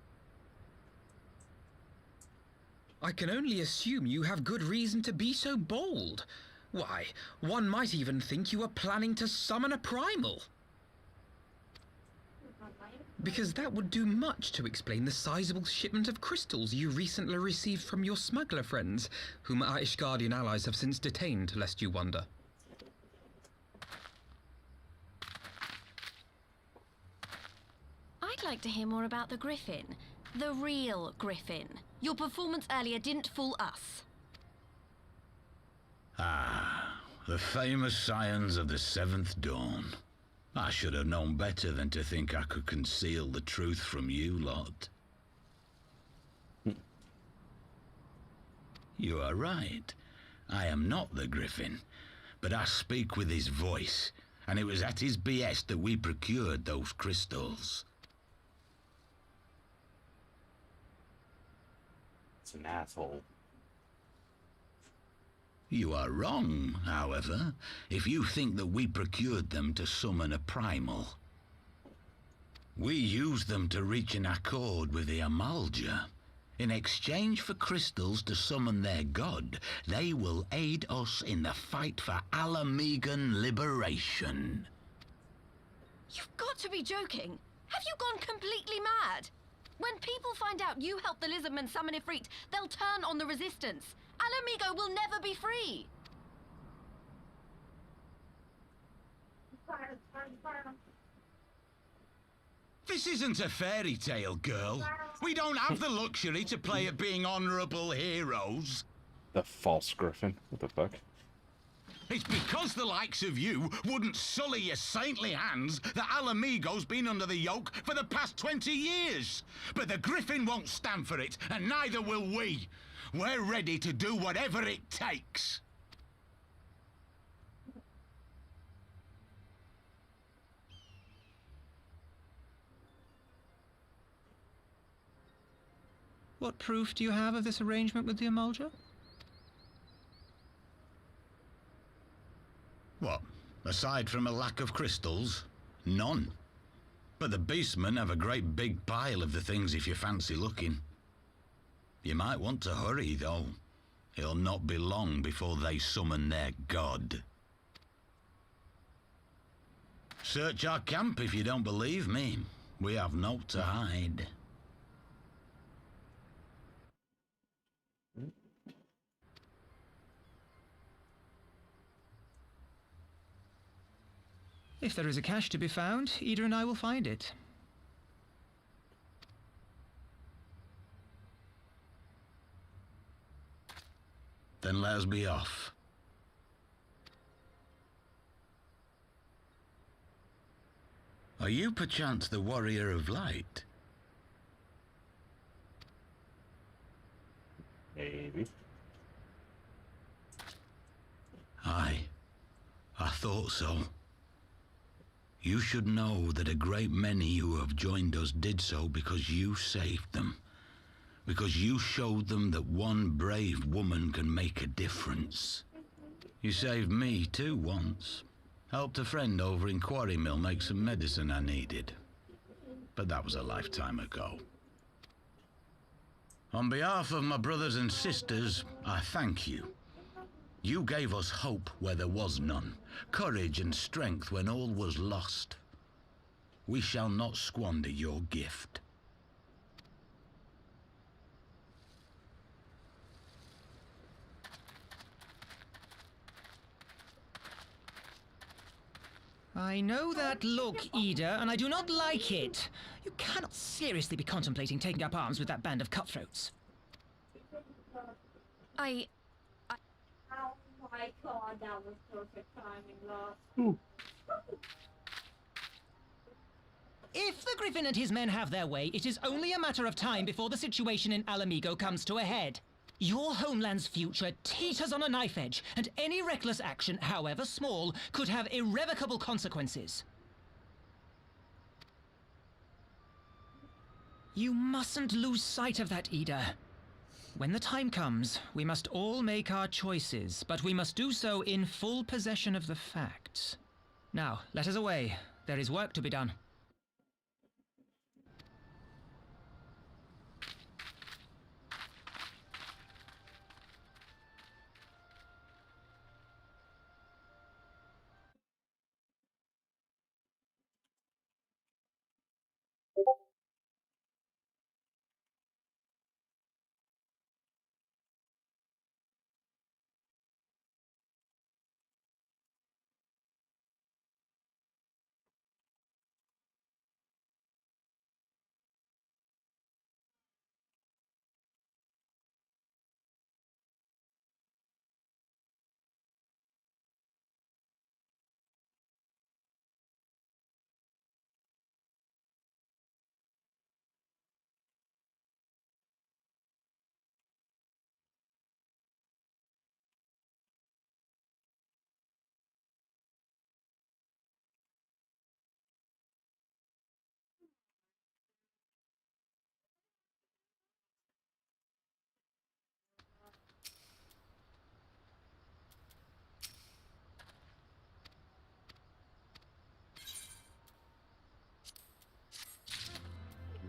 I can only assume you have good reason to be so bold. Why, one might even think you are planning to summon a primal. Because that would do much to explain the sizable shipment of crystals you recently received from your smuggler friends, whom our Ishgardian allies have since detained, lest you wonder. I'd like to hear more about the Griffin. The real Griffin. Your performance earlier didn't fool us. Ah, the famous scions of the Seventh Dawn. I should have known better than to think I could conceal the truth from you lot. You are right. I am not the Griffin, but I speak with his voice, and it was at his behest that we procured those crystals. It's an asshole. You are wrong, however, if you think that we procured them to summon a primal. We used them to reach an accord with the Amalja. In exchange for crystals to summon their god, they will aid us in the fight for Alamegan liberation. You've got to be joking. Have you gone completely mad? When people find out you helped the Lizardmen summon Ifrit, they'll turn on the Resistance. Alamigo will never be free. This isn't a fairy tale, girl. We don't have the luxury to play at being honorable heroes. The false Griffin. What the fuck? It's because the likes of you wouldn't sully your saintly hands that Alamigo's been under the yoke for the past 20 years. But the Griffin won't stand for it, and neither will we. We're ready to do whatever it takes. What proof do you have of this arrangement with the Amulja? What? Aside from a lack of crystals? None. But the beastmen have a great big pile of the things if you fancy looking. You might want to hurry, though. It'll not be long before they summon their god. Search our camp if you don't believe me. We have naught to hide. If there is a cache to be found, Ida and I will find it. Then let us be off. Are you perchance the Warrior of Light? Maybe. Aye, I thought so. You should know that a great many who have joined us did so because you saved them. Because you showed them that one brave woman can make a difference. You saved me too once. Helped a friend over in Quarry Mill make some medicine I needed. But that was a lifetime ago. On behalf of my brothers and sisters, I thank you. You gave us hope where there was none, courage and strength when all was lost. We shall not squander your gift. I know that look, Ida, and I do not like it. You cannot seriously be contemplating taking up arms with that band of cutthroats. Oh my god, that was perfect timing, love. If the Griffin and his men have their way, it is only a matter of time before the situation in Alamigo comes to a head. Your homeland's future teeters on a knife edge, and any reckless action, however small, could have irrevocable consequences. You mustn't lose sight of that, Ida. When the time comes, we must all make our choices, but we must do so in full possession of the facts. Now, let us away. There is work to be done.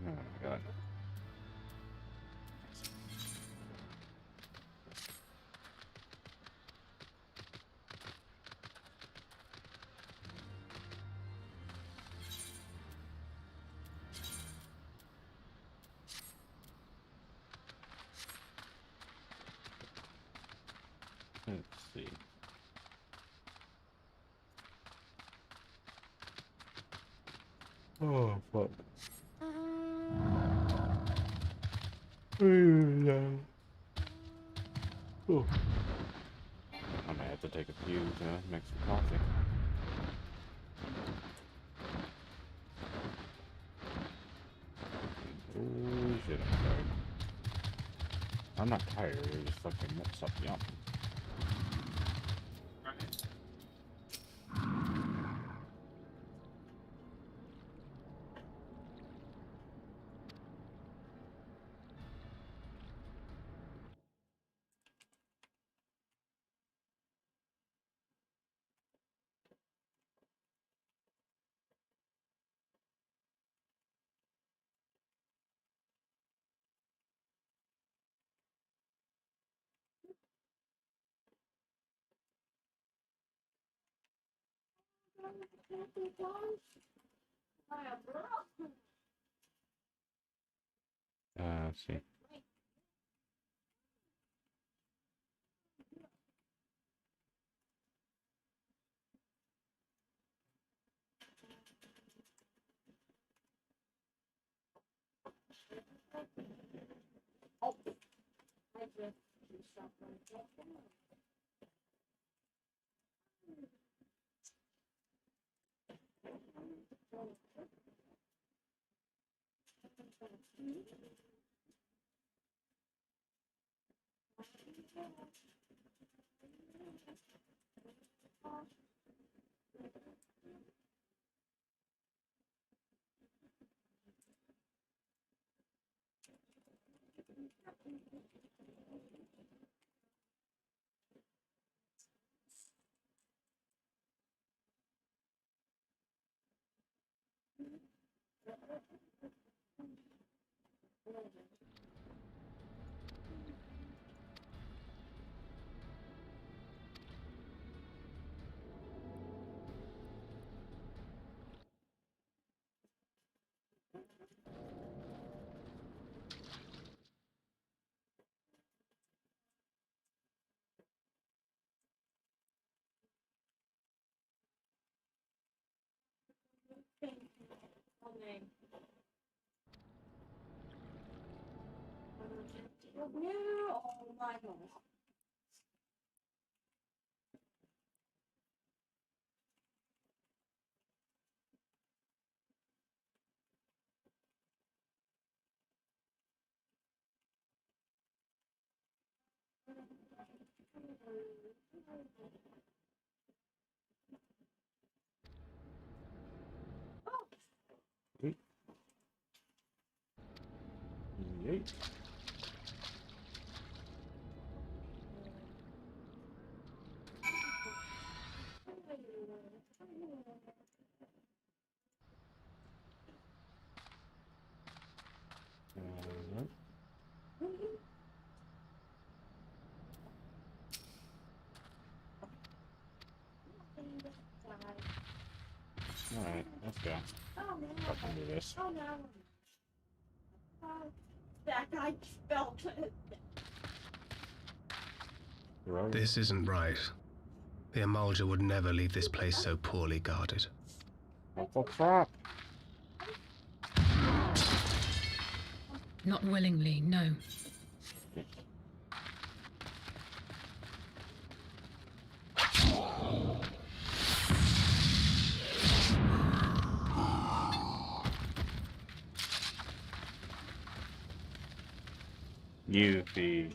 Oh my god. Let's see. Oh, fuck. Oh. I might have to take a few to make some coffee. Oh shit, I'm tired. I'm not tired, I just fucking mixed up the up. Let's see. Oh my god. Yeet. Alright, let's go. Fucking do this. Oh no. That guy felt it. This isn't right. The Emulger would never leave this place so poorly guarded. What the crap? Not willingly, no. You be.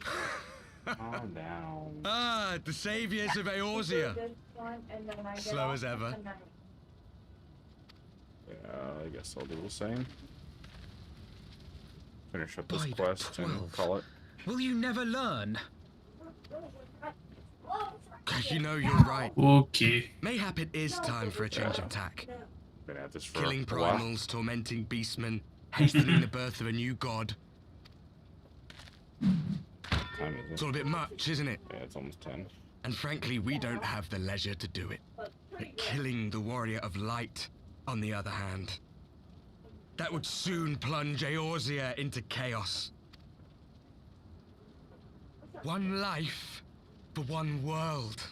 Calm down. Ah, the saviors of Eorzea. Slow as ever. Yeah, I guess I'll do the same. Finish up this By the quest 12. and call it. Will you never learn? You know, you're right. Okay. Mayhap it is time for a change of tack. Been at this for Killing a while. primals, tormenting beastmen, hastening the birth of a new god. Time is It's it? all a bit much, isn't it? Yeah, it's almost 10. And frankly, we don't have the leisure to do it. But killing the warrior of light, on the other hand, that would soon plunge Eorzea into chaos. One life for one world.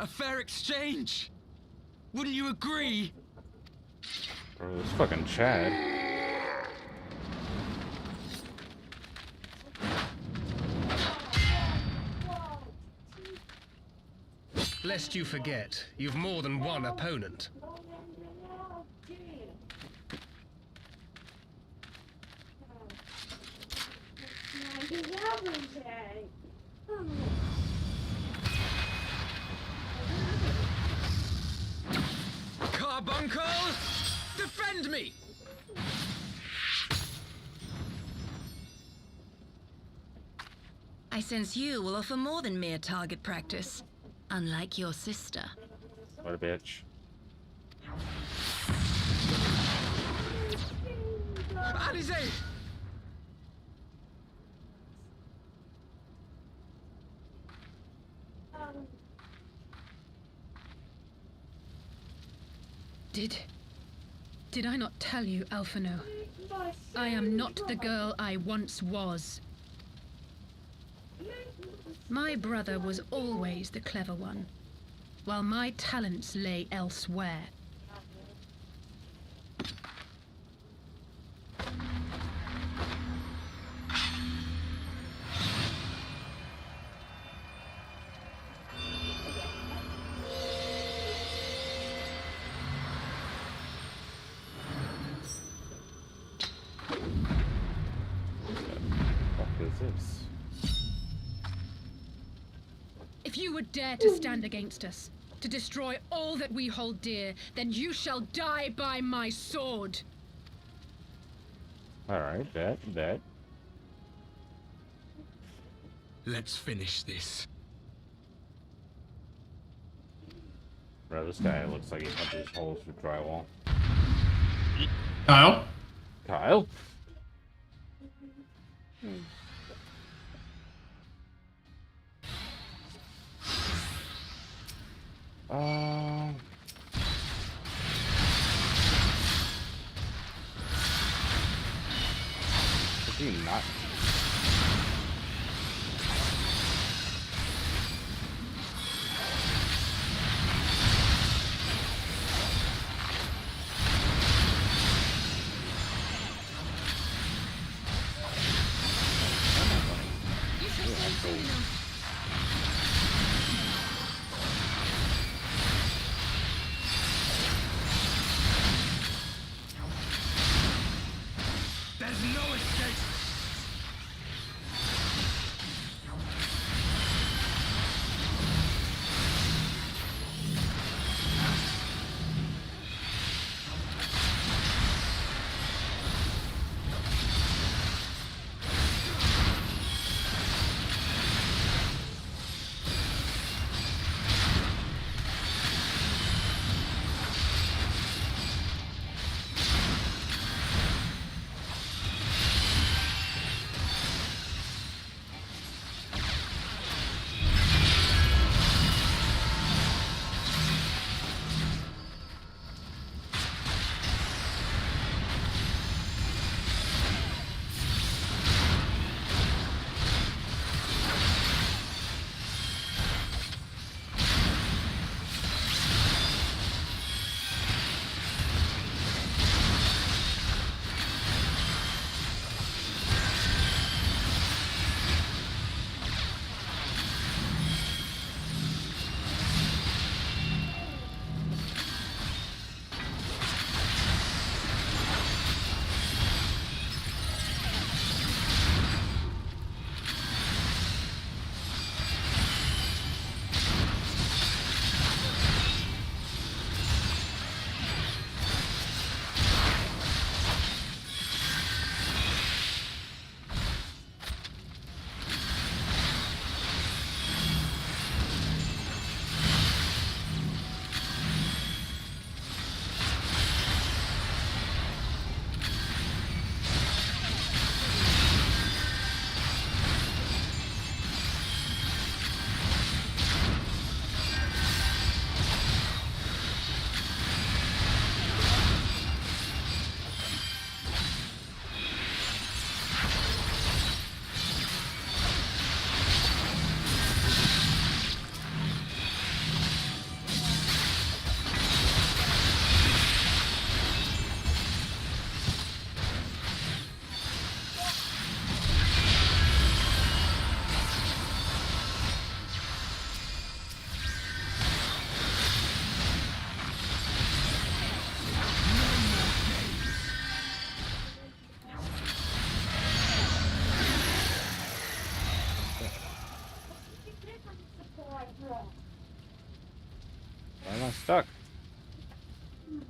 A fair exchange. Wouldn't you agree? Bro, this fucking Chad. Lest you forget, you've more than one opponent. Carbuncle! Defend me! I sense you will offer more than mere target practice, unlike your sister. What a bitch. Alizé! Did I not tell you, Alphino? I am not the girl I once was. My brother was always the clever one, while my talents lay elsewhere. If you would dare to stand against us, to destroy all that we hold dear, then you shall die by my sword. Alright, that. Let's finish this. Bro, this guy looks like he punches holes through drywall. Kyle? Kyle? Is he not? There's no escape!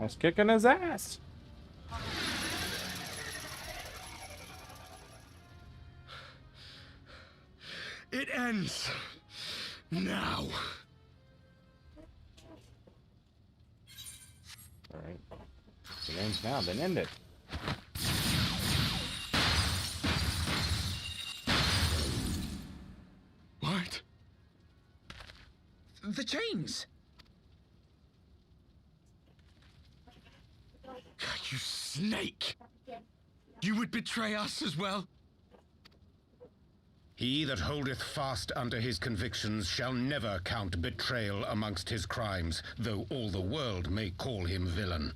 I was kicking his ass. It ends now. Alright. If it ends now, then end it. What? The chains! You snake! You would betray us as well? He that holdeth fast unto his convictions shall never count betrayal amongst his crimes, though all the world may call him villain.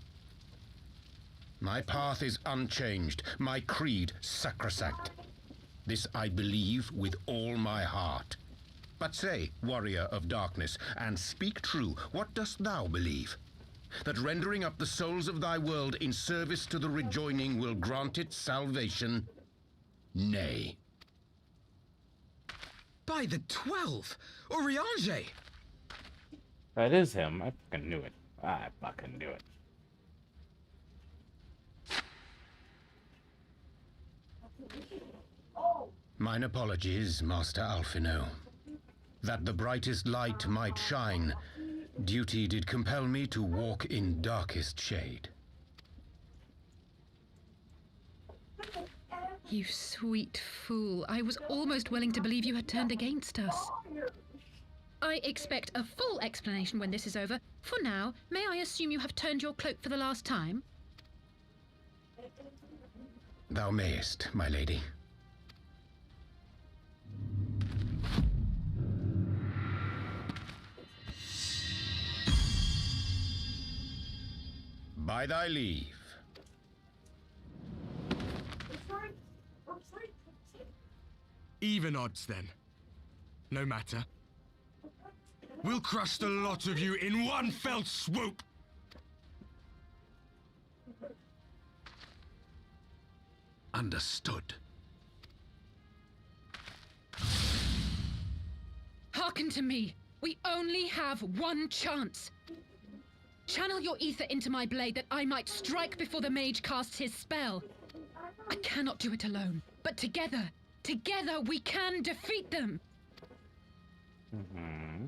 My path is unchanged, my creed sacrosanct. This I believe with all my heart. But say, warrior of darkness, and speak true, what dost thou believe? That rendering up the souls of thy world in service to the rejoining will grant it salvation? Nay. By the 12! Oriange! That is him. I fucking knew it. I fucking knew it. Mine apologies, Master Alphino. That the brightest light might shine, duty did compel me to walk in darkest shade. You sweet fool. I was almost willing to believe you had turned against us. I expect a full explanation when this is over. For now, may I assume you have turned your cloak for the last time? Thou mayest, my lady. By thy leave. Even odds, then. No matter. We'll crush the lot of you in one fell swoop! Understood. Hearken to me. We only have one chance. Channel your ether into my blade that I might strike before the mage casts his spell. I cannot do it alone, but together we can defeat them. Mm-hmm.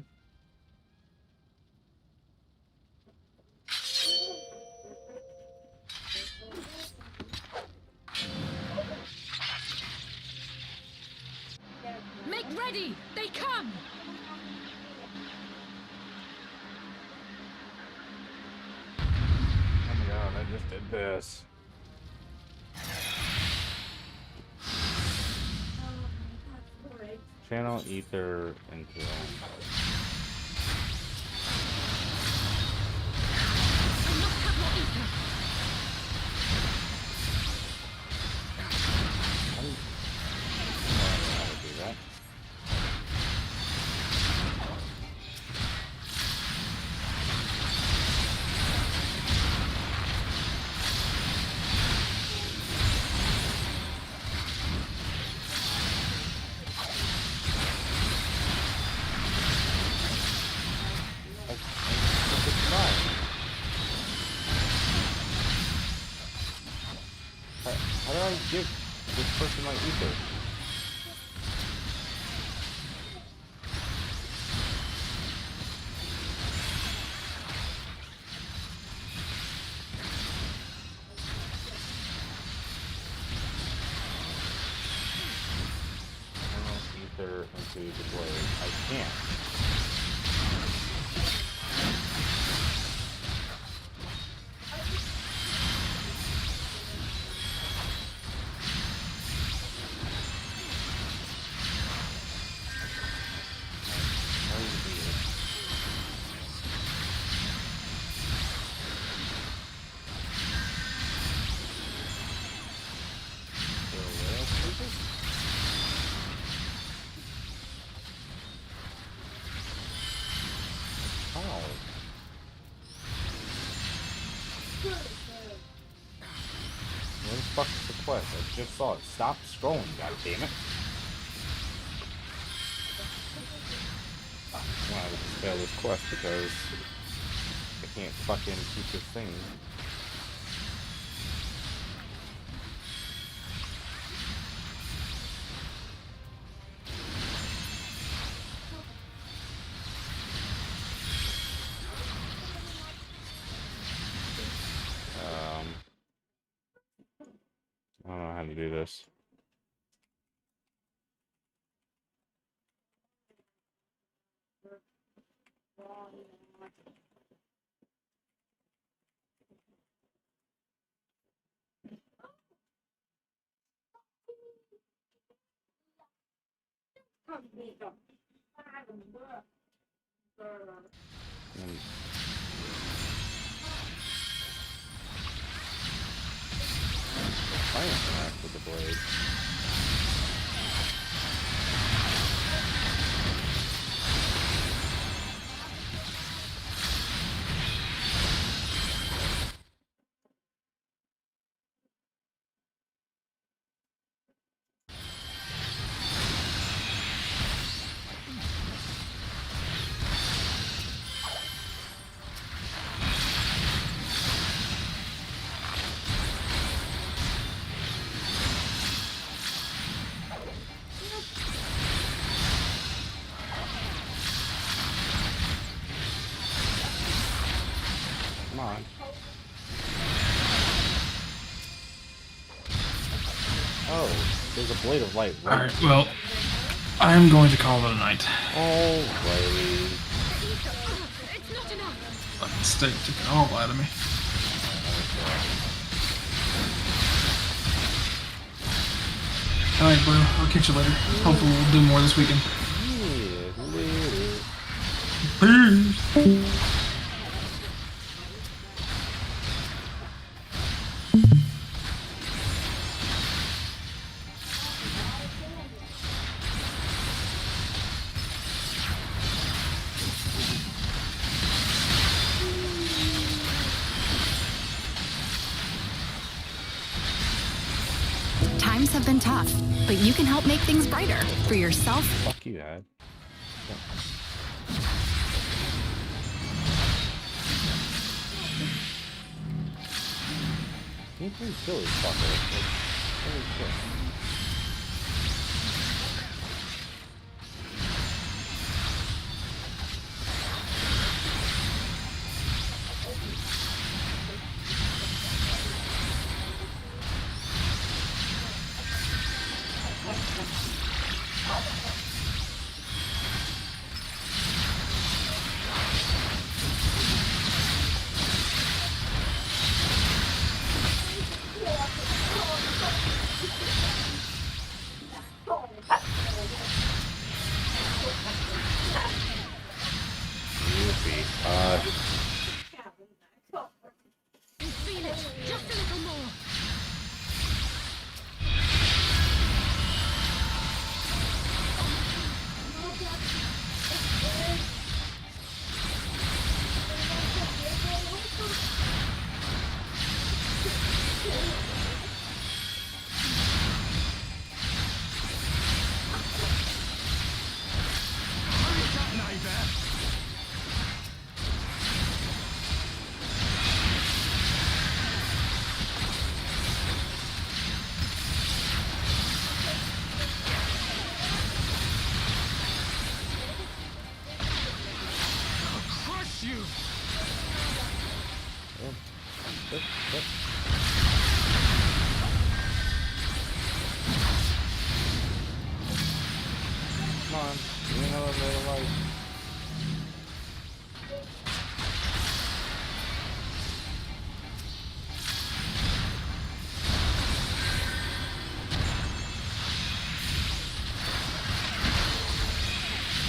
Make ready! They come! Oh my god, I just did this. Channel ether into How do I give this person my ether? Ether into the blade. I can't. Where the fuck is the quest? I just saw it. Stop scrolling, goddammit. I'm gonna fail this quest because if can't fucking keep this thing. I don't know how to do this. I interact with the blade. Come on. Oh, there's a blade of light. Right? Alright, well, I'm going to call it a night. Alright. Fucking steak took it all out of me. Alright, Blue, I'll catch you later. Hopefully we'll do more this weekend. Peace! Times have been tough, but you can help make things brighter for yourself. Fuck you, Dad. He's pretty silly, fucker. Like, holy shit. Feel it, just a little more. Come on, give me another bit of light.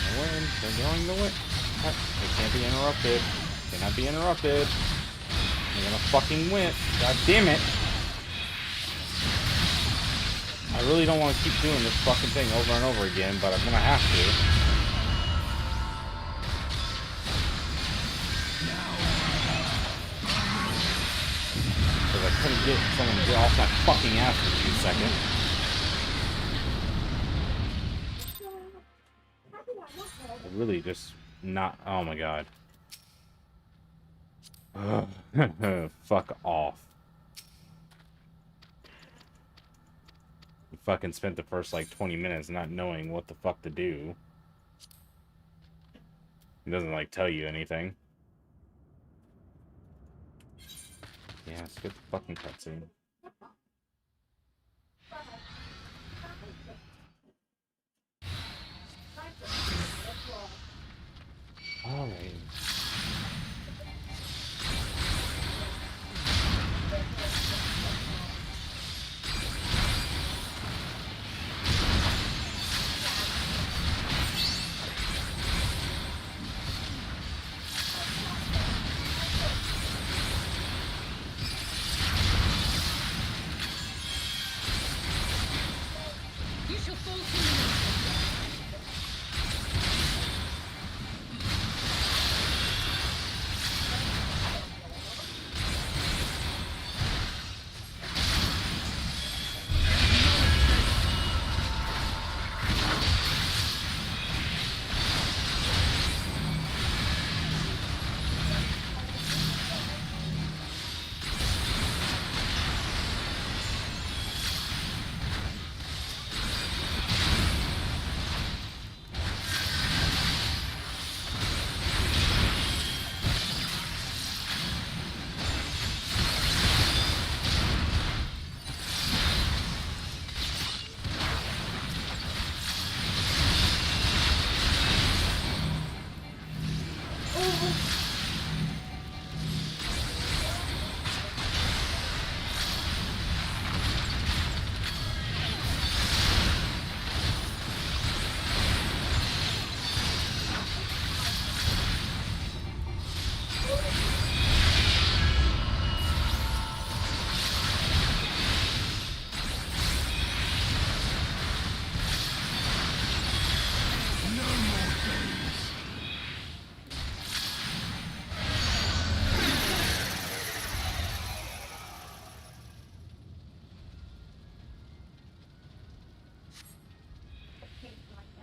The wind, they're going the wind. It can't be interrupted. Cannot be interrupted. They're gonna fucking win. God damn it. I really don't want to keep doing this fucking thing over and over again, but I'm gonna have to. Because I couldn't get someone to get off my fucking ass for 2 seconds. Really just not. Oh my god. Fuck off. You fucking spent the first like 20 minutes not knowing what the fuck to do. It doesn't like tell you anything. Yeah, skip the fucking cutscene. Alright. You shall fall soon.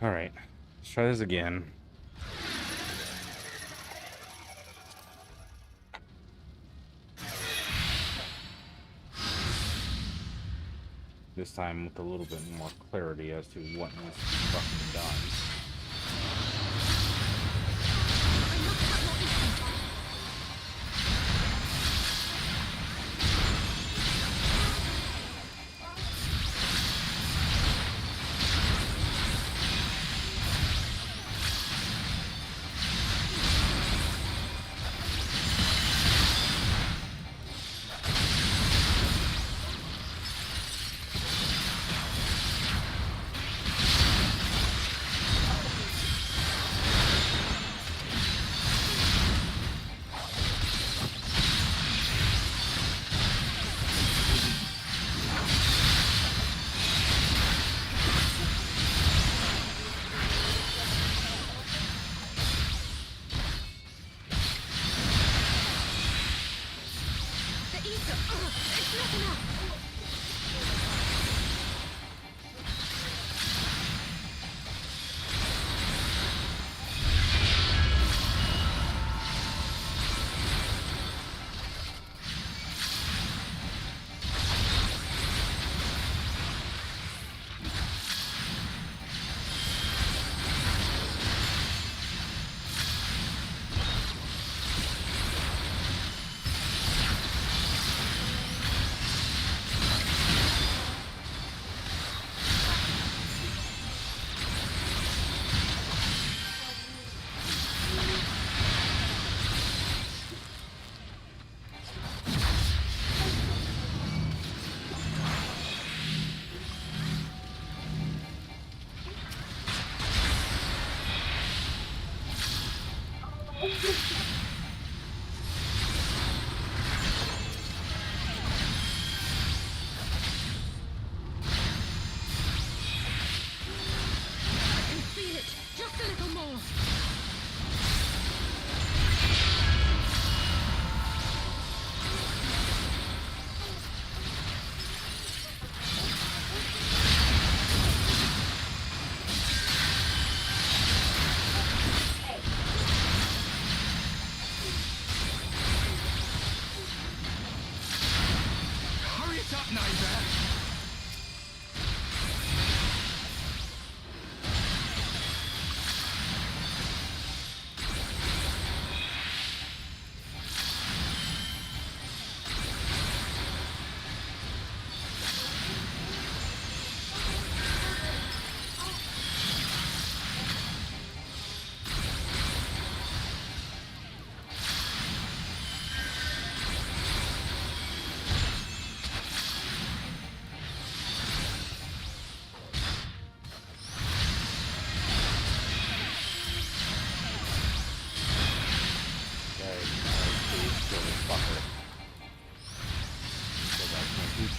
Alright. Let's try this again. This time with a little bit more clarity as to what needs to be fucking done.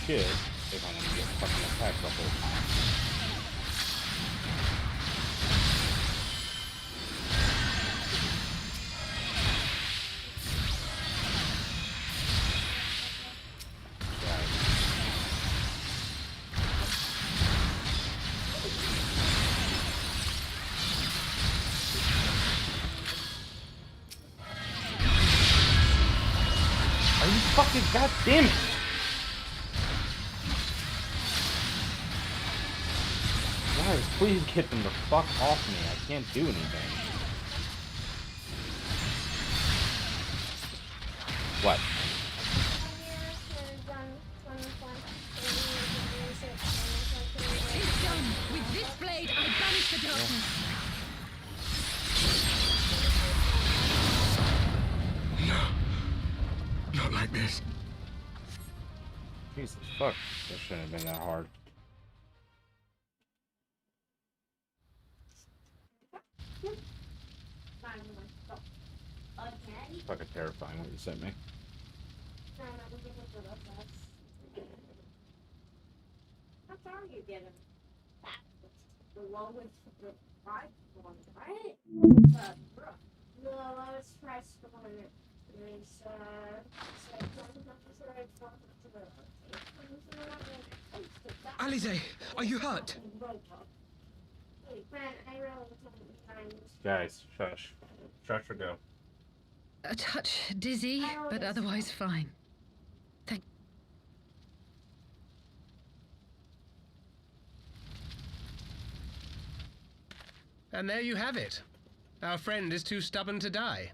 shit if I'm gonna get fucking attacked the whole time. Are you fucking goddamn it? Guys, please get them the fuck off me. I can't do anything. What? It's done. With this blade, I banish the darkness. No. Not like this. Jesus fuck. That shouldn't have been that hard. Fucking terrifying what you sent me. How far are you getting? The lowest price one, right? The lowest price one is Alize, are you hurt? Guys, shush. Shush or go. A touch dizzy, but otherwise fine. Thank. And there you have it. Our friend is too stubborn to die.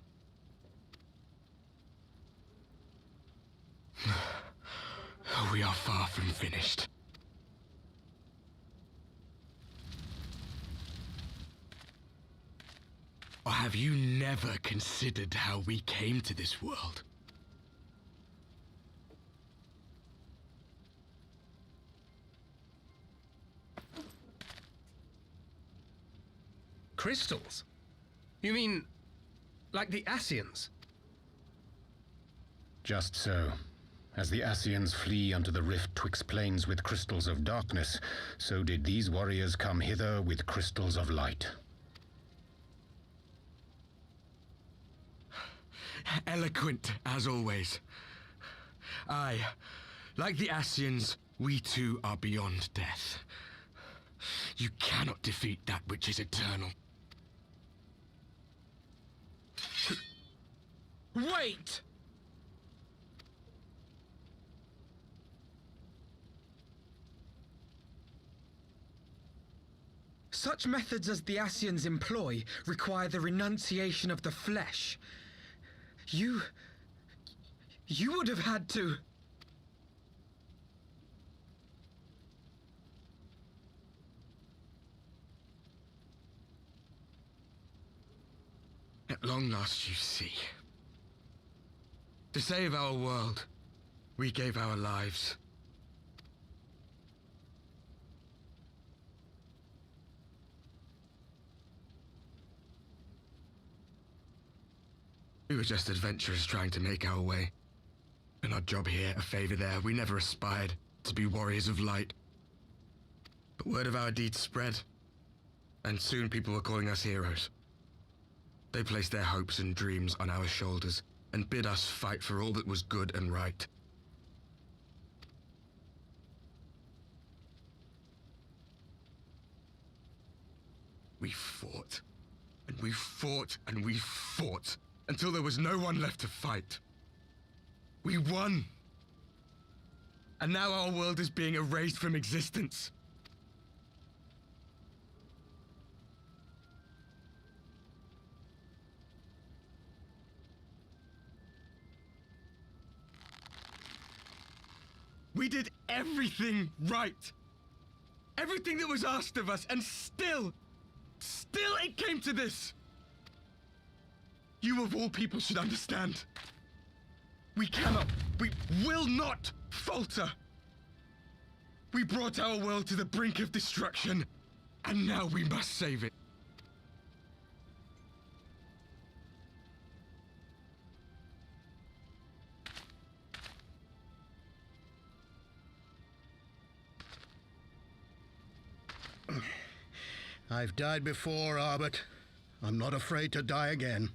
We are far from finished. Or have you never considered how we came to this world? Crystals? You mean, like the Ascians? Just so. As the Ascians flee unto the rift twixt planes with crystals of darkness, so did these warriors come hither with crystals of light. Eloquent, as always. Aye, like the Ascians, we too are beyond death. You cannot defeat that which is eternal. Wait! Such methods as the Ascians employ require the renunciation of the flesh. You would have had to... At long last, you see. To save our world, we gave our lives. We were just adventurers trying to make our way. An odd job here, a favor there. We never aspired to be warriors of light. But word of our deeds spread, and soon people were calling us heroes. They placed their hopes and dreams on our shoulders and bid us fight for all that was good and right. We fought, and we fought, and we fought, until there was no one left to fight. We won! And now our world is being erased from existence. We did everything right. Everything that was asked of us, and still it came to this. You of all people should understand. We will not falter. We brought our world to the brink of destruction, and now we must save it. I've died before, Arbet. I'm not afraid to die again.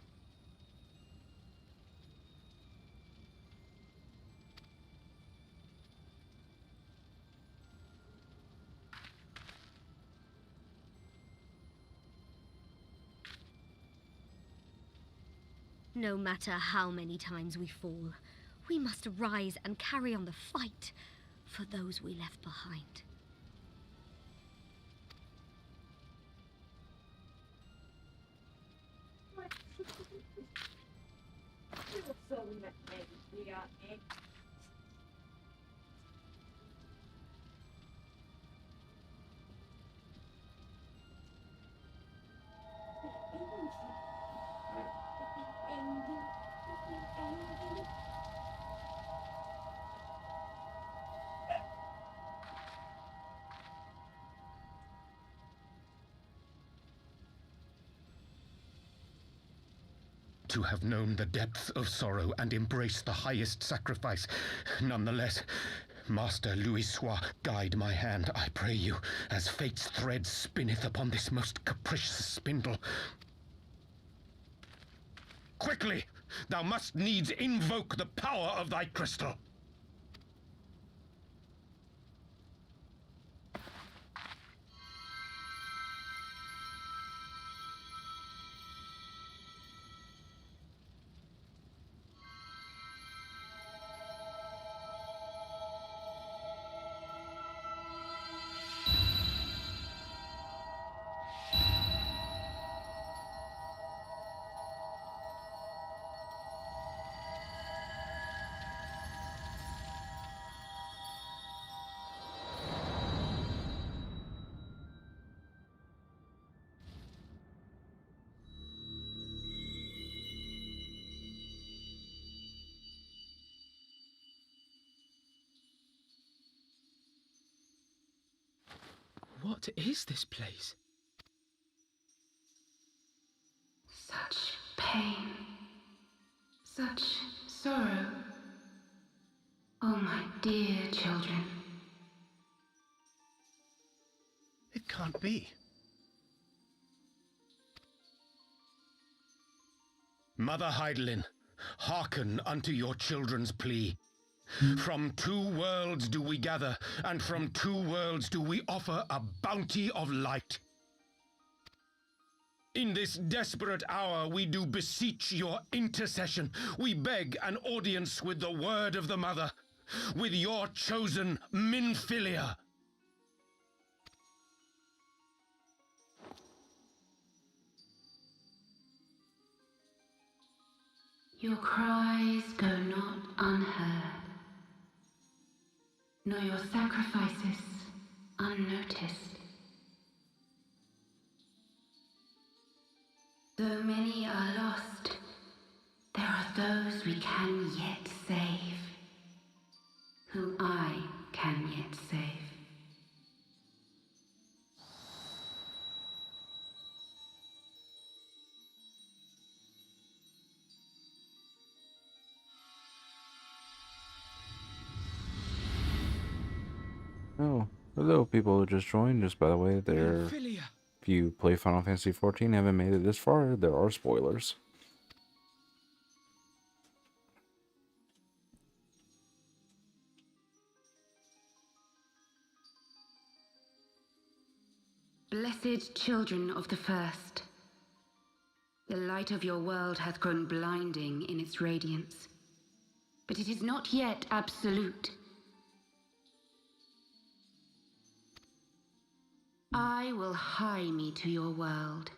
No matter how many times we fall, we must rise and carry on the fight for those we left behind. To have known the depths of sorrow and embraced the highest sacrifice. Nonetheless, Master Louis Sois, guide my hand, I pray you, as fate's thread spinneth upon this most capricious spindle. Quickly! Thou must needs invoke the power of thy crystal. What is this place? Such pain. Such sorrow. Oh, my dear children. It can't be. Mother Heidelin, hearken unto your children's plea. From two worlds do we gather, and from two worlds do we offer a bounty of light. In this desperate hour we do beseech your intercession. We beg an audience with the word of the Mother, with your chosen Minfilia. Your cries go not unheard, nor your sacrifices unnoticed. Though many are lost, there are those we can yet save, whom I can yet save. Oh, hello people who just joined. Just by the way, if you play Final Fantasy XIV and haven't made it this far, there are spoilers. Blessed children of the first, the light of your world hath grown blinding in its radiance, but it is not yet absolute. I will hie me to your world,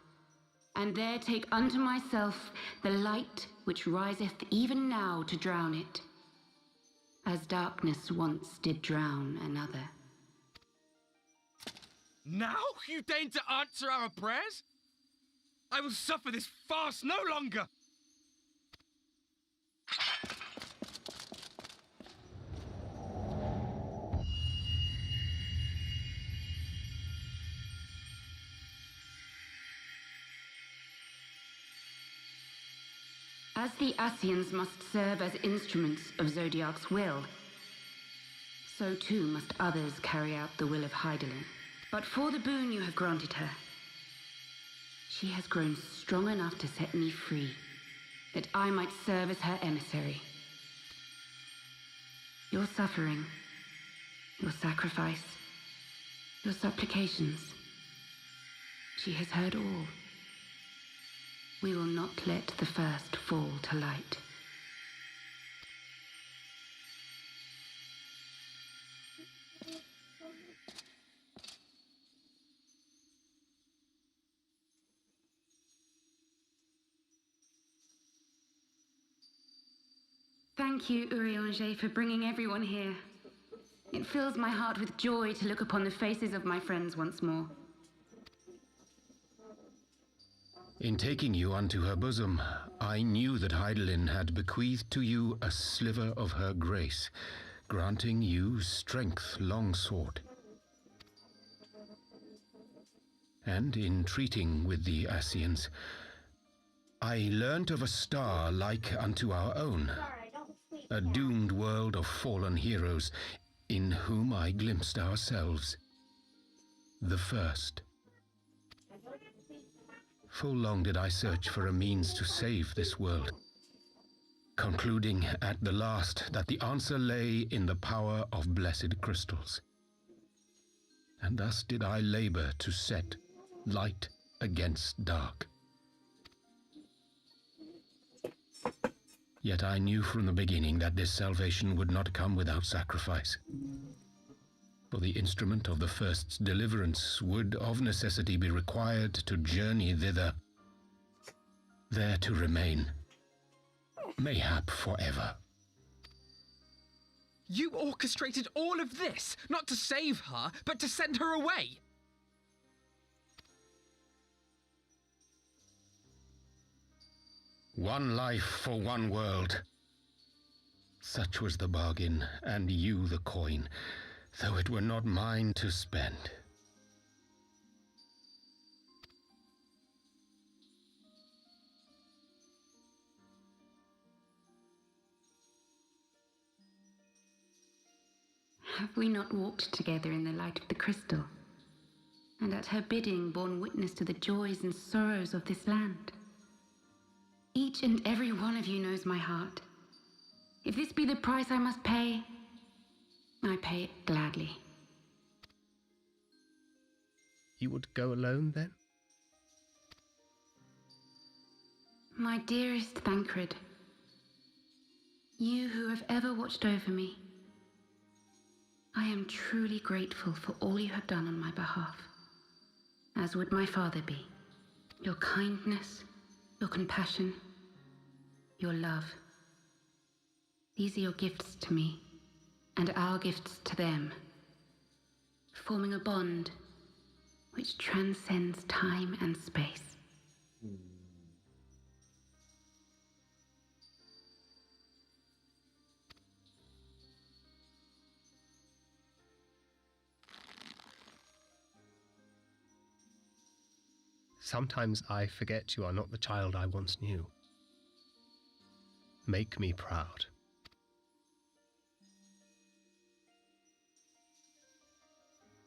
and there take unto myself the light which riseth even now to drown it, as darkness once did drown another. Now you deign to answer our prayers? I will suffer this farce no longer! As the Ascians must serve as instruments of Zodiac's will, so too must others carry out the will of Heidelin. But for the boon you have granted her, She has grown strong enough to set me free, that I might serve as her emissary. Your suffering, your sacrifice, your supplications, she has heard all. We will not let the first fall to light. Thank you, Urianger, for bringing everyone here. It fills my heart with joy to look upon the faces of my friends once more. In taking you unto her bosom, I knew that Heidelin had bequeathed to you a sliver of her grace, granting you strength long sought. And in treating with the Ascians, I learnt of a star like unto our own, a doomed world of fallen heroes, in whom I glimpsed ourselves, the first. Full long did I search for a means to save this world, concluding at the last that the answer lay in the power of blessed crystals. And thus did I labor to set light against dark. Yet I knew from the beginning that this salvation would not come without sacrifice. For the instrument of the first's deliverance would of necessity be required to journey thither, there to remain, mayhap forever. You orchestrated all of this, not to save her, but to send her away. One life for one world. Such was the bargain, and you the coin, though it were not mine to spend. Have we not walked together in the light of the crystal, and at her bidding borne witness to the joys and sorrows of this land? Each and every one of you knows my heart. If this be the price I must pay, I pay it gladly. You would go alone, then? My dearest Thancred, you who have ever watched over me, I am truly grateful for all you have done on my behalf, as would my father be. Your kindness, your compassion, your love. These are your gifts to me, and our gifts to them, forming a bond which transcends time and space. Sometimes I forget you are not the child I once knew. Make me proud.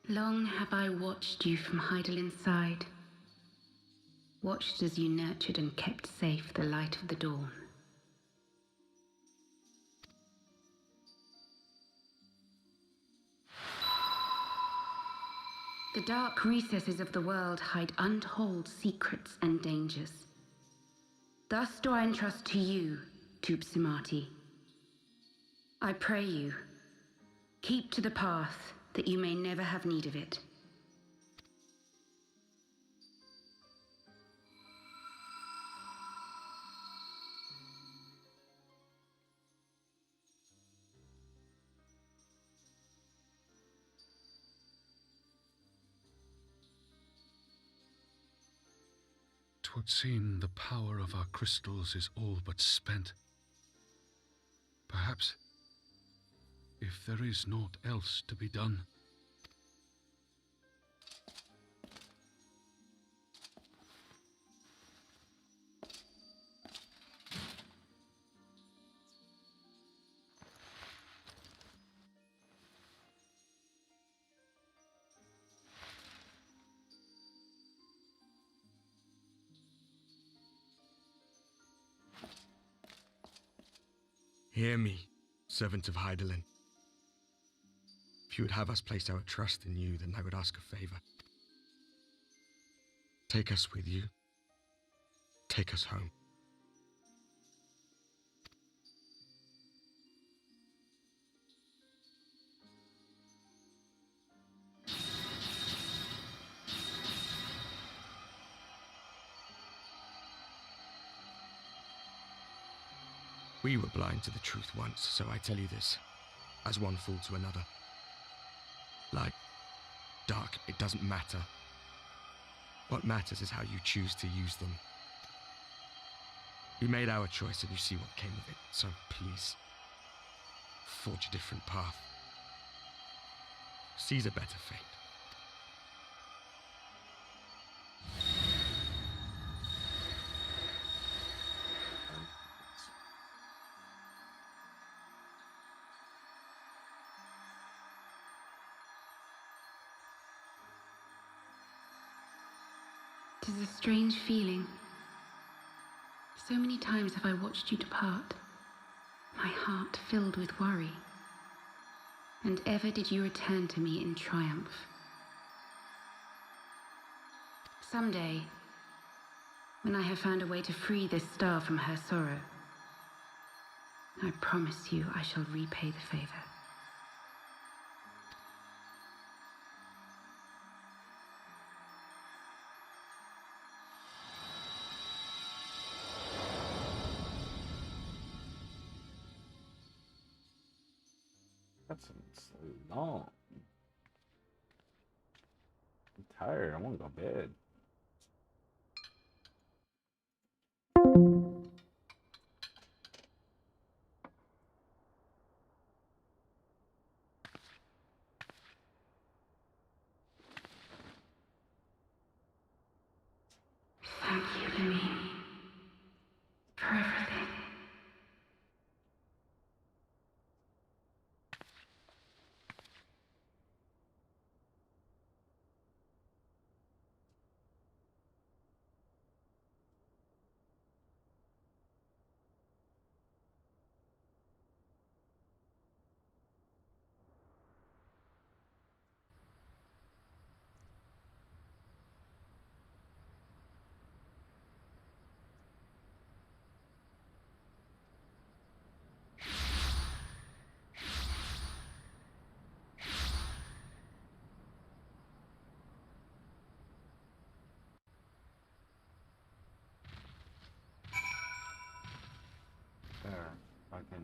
Long have I watched you from Heidelin's side, watched as you nurtured and kept safe the light of the dawn. The dark recesses of the world hide untold secrets and dangers. Thus do I entrust to you, Tupsimati. I pray you, keep to the path that you may never have need of it. Twould seem the power of our crystals is all but spent. Perhaps, if there is naught else to be done, Hear me, servant of Hydaelyn. If you would have us place our trust in you, then I would ask a favor. Take us with you. Take us home. We were blind to the truth once, so I tell you this, as one fool to another. Light, dark, it doesn't matter. What matters is how you choose to use them. We made our choice and you see what came of it, so please, forge a different path. Seize a better fate. It is a strange feeling. So many times have I watched you depart, my heart filled with worry. And ever did you return to me in triumph. Someday, when I have found a way to free this star from her sorrow, I promise you I shall repay the favor. That's so long. I'm tired. I want to go to bed. Thank you, Lemmy, for everything. There, I can.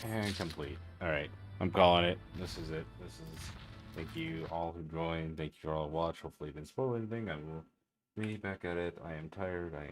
And complete. Alright. I'm calling it. This is it. This is. Thank you all who joined. Thank you for all who watched. Hopefully, it didn't spoil anything. I will be back at it. I am tired. I am.